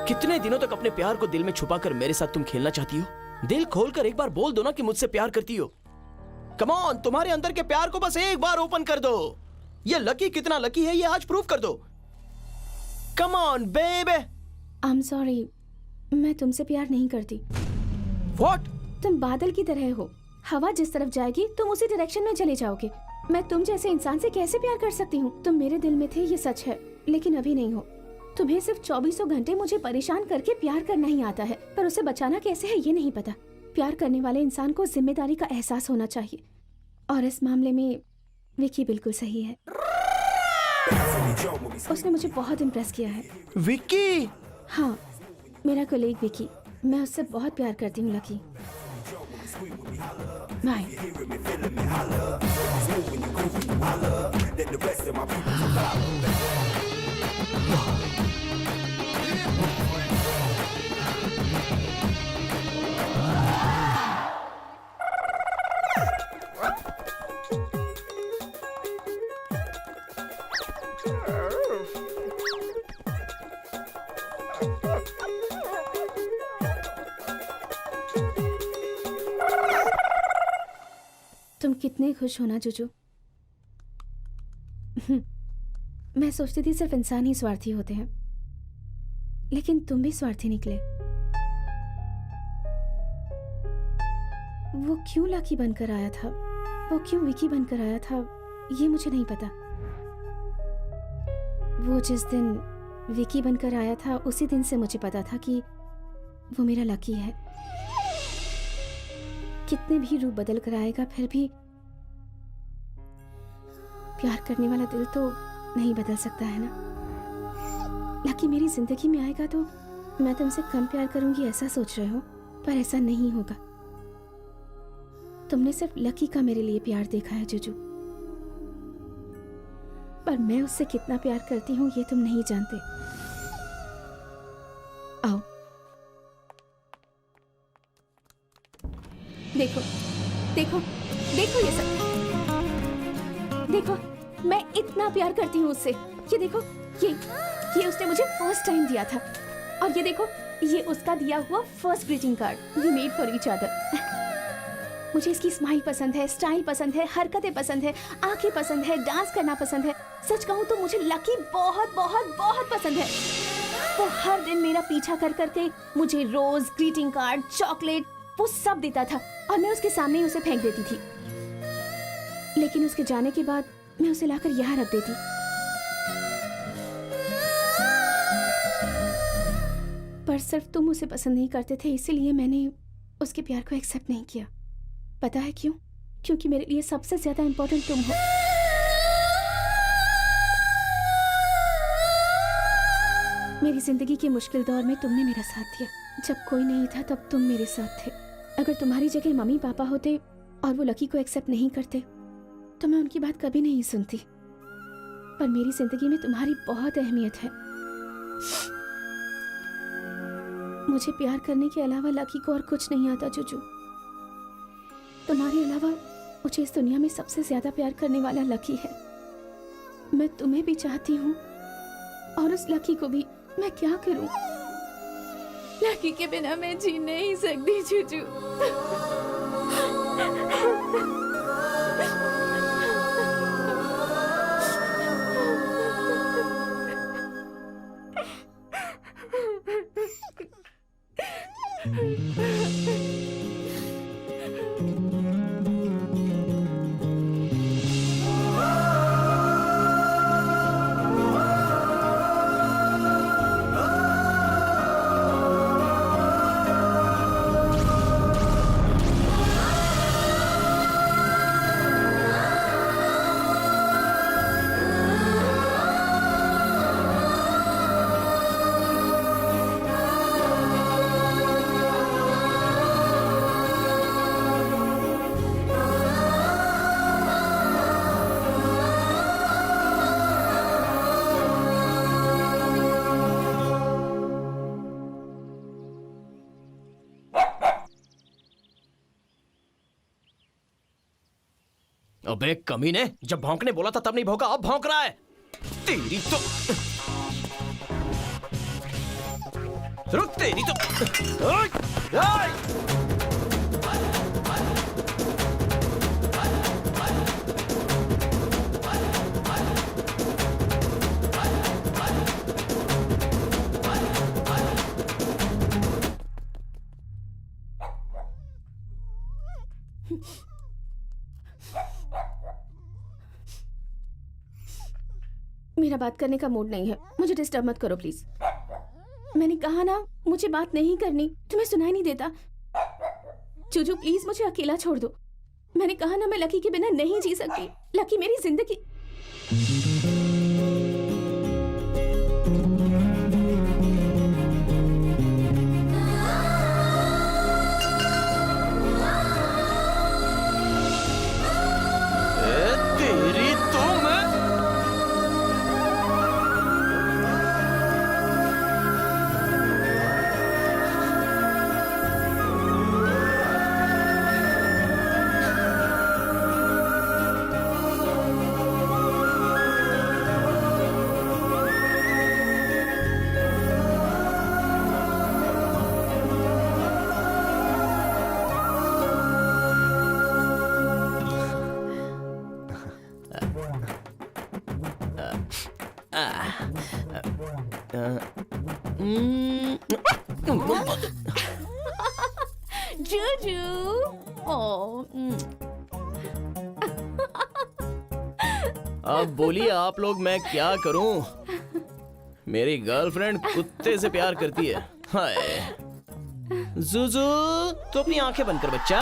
[SPEAKER 3] कितने दिनों तक अपने प्यार को दिल में छुपाकर मेरे साथ तुम खेलना चाहती हो? दिल खोलकर एक बार बोल दो ना कि मुझसे प्यार करती हो। कम ऑन, तुम्हारे अंदर के प्यार को बस एक बार ओपन कर दो। ये लकी कितना लकी है ये आज प्रूव कर दो। Come on baby.
[SPEAKER 2] I am sorry, मैं तुमसे प्यार नहीं करती।
[SPEAKER 3] व्हाट?
[SPEAKER 2] तुम बादल की तरह हो, हवा जिस तरफ जाएगी तुम उसी डायरेक्शन में चले जाओगे। मैं तुम जैसे इंसान से कैसे प्यार कर सकती हूँ? तुम मेरे दिल में थे ये सच है, लेकिन अभी नहीं हो। तुम्हें सिर्फ 24 घंटे मुझे परेशान करके प्यार करना ही आता है, पर उसे बचाना कैसे है ये नहीं पता। प्यार करने वाले इंसान को जिम्मेदारी का एहसास होना चाहिए, और इस मामले में विकी बिल्कुल सही है। उसने मुझे बहुत इम्प्रेस किया है।
[SPEAKER 3] विकी?
[SPEAKER 2] हाँ, मेरा कलीग विकी। मैं उससे बहुत प्यार करती हूँ लकी। बाय। तुम कितने खुश हो ना जुजू। मैं सोचती थी सिर्फ इंसान ही स्वार्थी होते हैं, लेकिन तुम भी स्वार्थी निकले। वो क्यों लकी बनकर आया था, वो क्यों विकी बनकर आया था, ये मुझे नहीं पता। वो जिस दिन विकी बनकर आया था उसी दिन से मुझे पता था कि वो मेरा लकी है। कितने भी रूप बदल कर आएगा फिर भी प्यार करने वाला दिल तो नहीं बदल सकता है ना। लकी मेरी जिंदगी में आएगा तो मैं तुमसे कम प्यार करूंगी ऐसा सोच रहे हो, पर ऐसा नहीं होगा। तुमने सिर्फ लकी का मेरे लिए प्यार देखा है जुजू, पर मैं उससे कितना प्यार करती हूँ ये तुम नहीं जानते। आओ देखो देखो देखो ये सब देखो, मैं इतना प्यार करती हूँ उससे। ये देखो, ये उसने मुझे फर्स्ट टाइम दिया था, और ये देखो ये उसका दिया हुआ first greeting card we made for each other. मुझे इसकी स्माइल पसंद है, स्टाइल पसंद है, हरकतें पसंद है, आंखें पसंद है, डांस करना पसंद है। सच कहूँ तो मुझे लकी बहुत बहुत बहुत पसंद है। वो हर दिन मेरा पीछा कर करके मुझे रोज, ग्रीटिंग कार्ड, चॉकलेट वो सब देता था, और मैं उसके सामने ही उसे फेंक देती थी। लेकिन उसके जाने के बाद मैं उसे लाकर यहाँ रख देती। पर सिर्फ तुम उसे पसंद नहीं करते थे, इसीलिए मैंने उसके प्यार को एक्सेप्ट नहीं किया। पता है क्यों? क्योंकि मेरे लिए सबसे ज्यादा इंपॉर्टेंट तुम हो। मेरी जिंदगी के मुश्किल दौर में तुमने मेरा साथ दिया। जब कोई नहीं था तब तुम मेरे साथ थे। अगर तुम्हारी जगह मम्मी पापा होते और वो लकी को एक्सेप्ट नहीं करते तो मैं उनकी बात कभी नहीं सुनती। पर मेरी जिंदगी में तुम्हारी बहुत अहमियत है। मुझे प्यार करने के अलावा लकी को और कुछ नहीं आता जुजू। तुम्हारे अलावा मुझे इस दुनिया में सबसे ज्यादा प्यार करने वाला लकी है। मैं तुम्हें भी चाहती हूँ और उस लकी को भी। मैं क्या करूँ? लकी के बिना मैं जी नहीं सकती जुजू।
[SPEAKER 3] अबे कमीने, जब भौंकने बोला था तब नहीं भौंका, अब भौंक रहा है। तेरी तो रुक, तेरी तो ओए!
[SPEAKER 2] मेरा बात करने का मूड नहीं है, मुझे डिस्टर्ब मत करो प्लीज। मैंने कहा ना मुझे बात नहीं करनी, तुम्हें सुनाई नहीं देता? जुजू प्लीज मुझे अकेला छोड़ दो। मैंने कहा ना मैं लकी के बिना नहीं जी सकती। लकी मेरी जिंदगी।
[SPEAKER 3] तेरी तो मैं
[SPEAKER 2] जूजू ओ
[SPEAKER 3] अब बोलिए आप लोग, मैं क्या करूं? मेरी गर्लफ्रेंड कुत्ते से प्यार करती है। हाय जुजू, तो अपनी आंखें बंद कर बच्चा।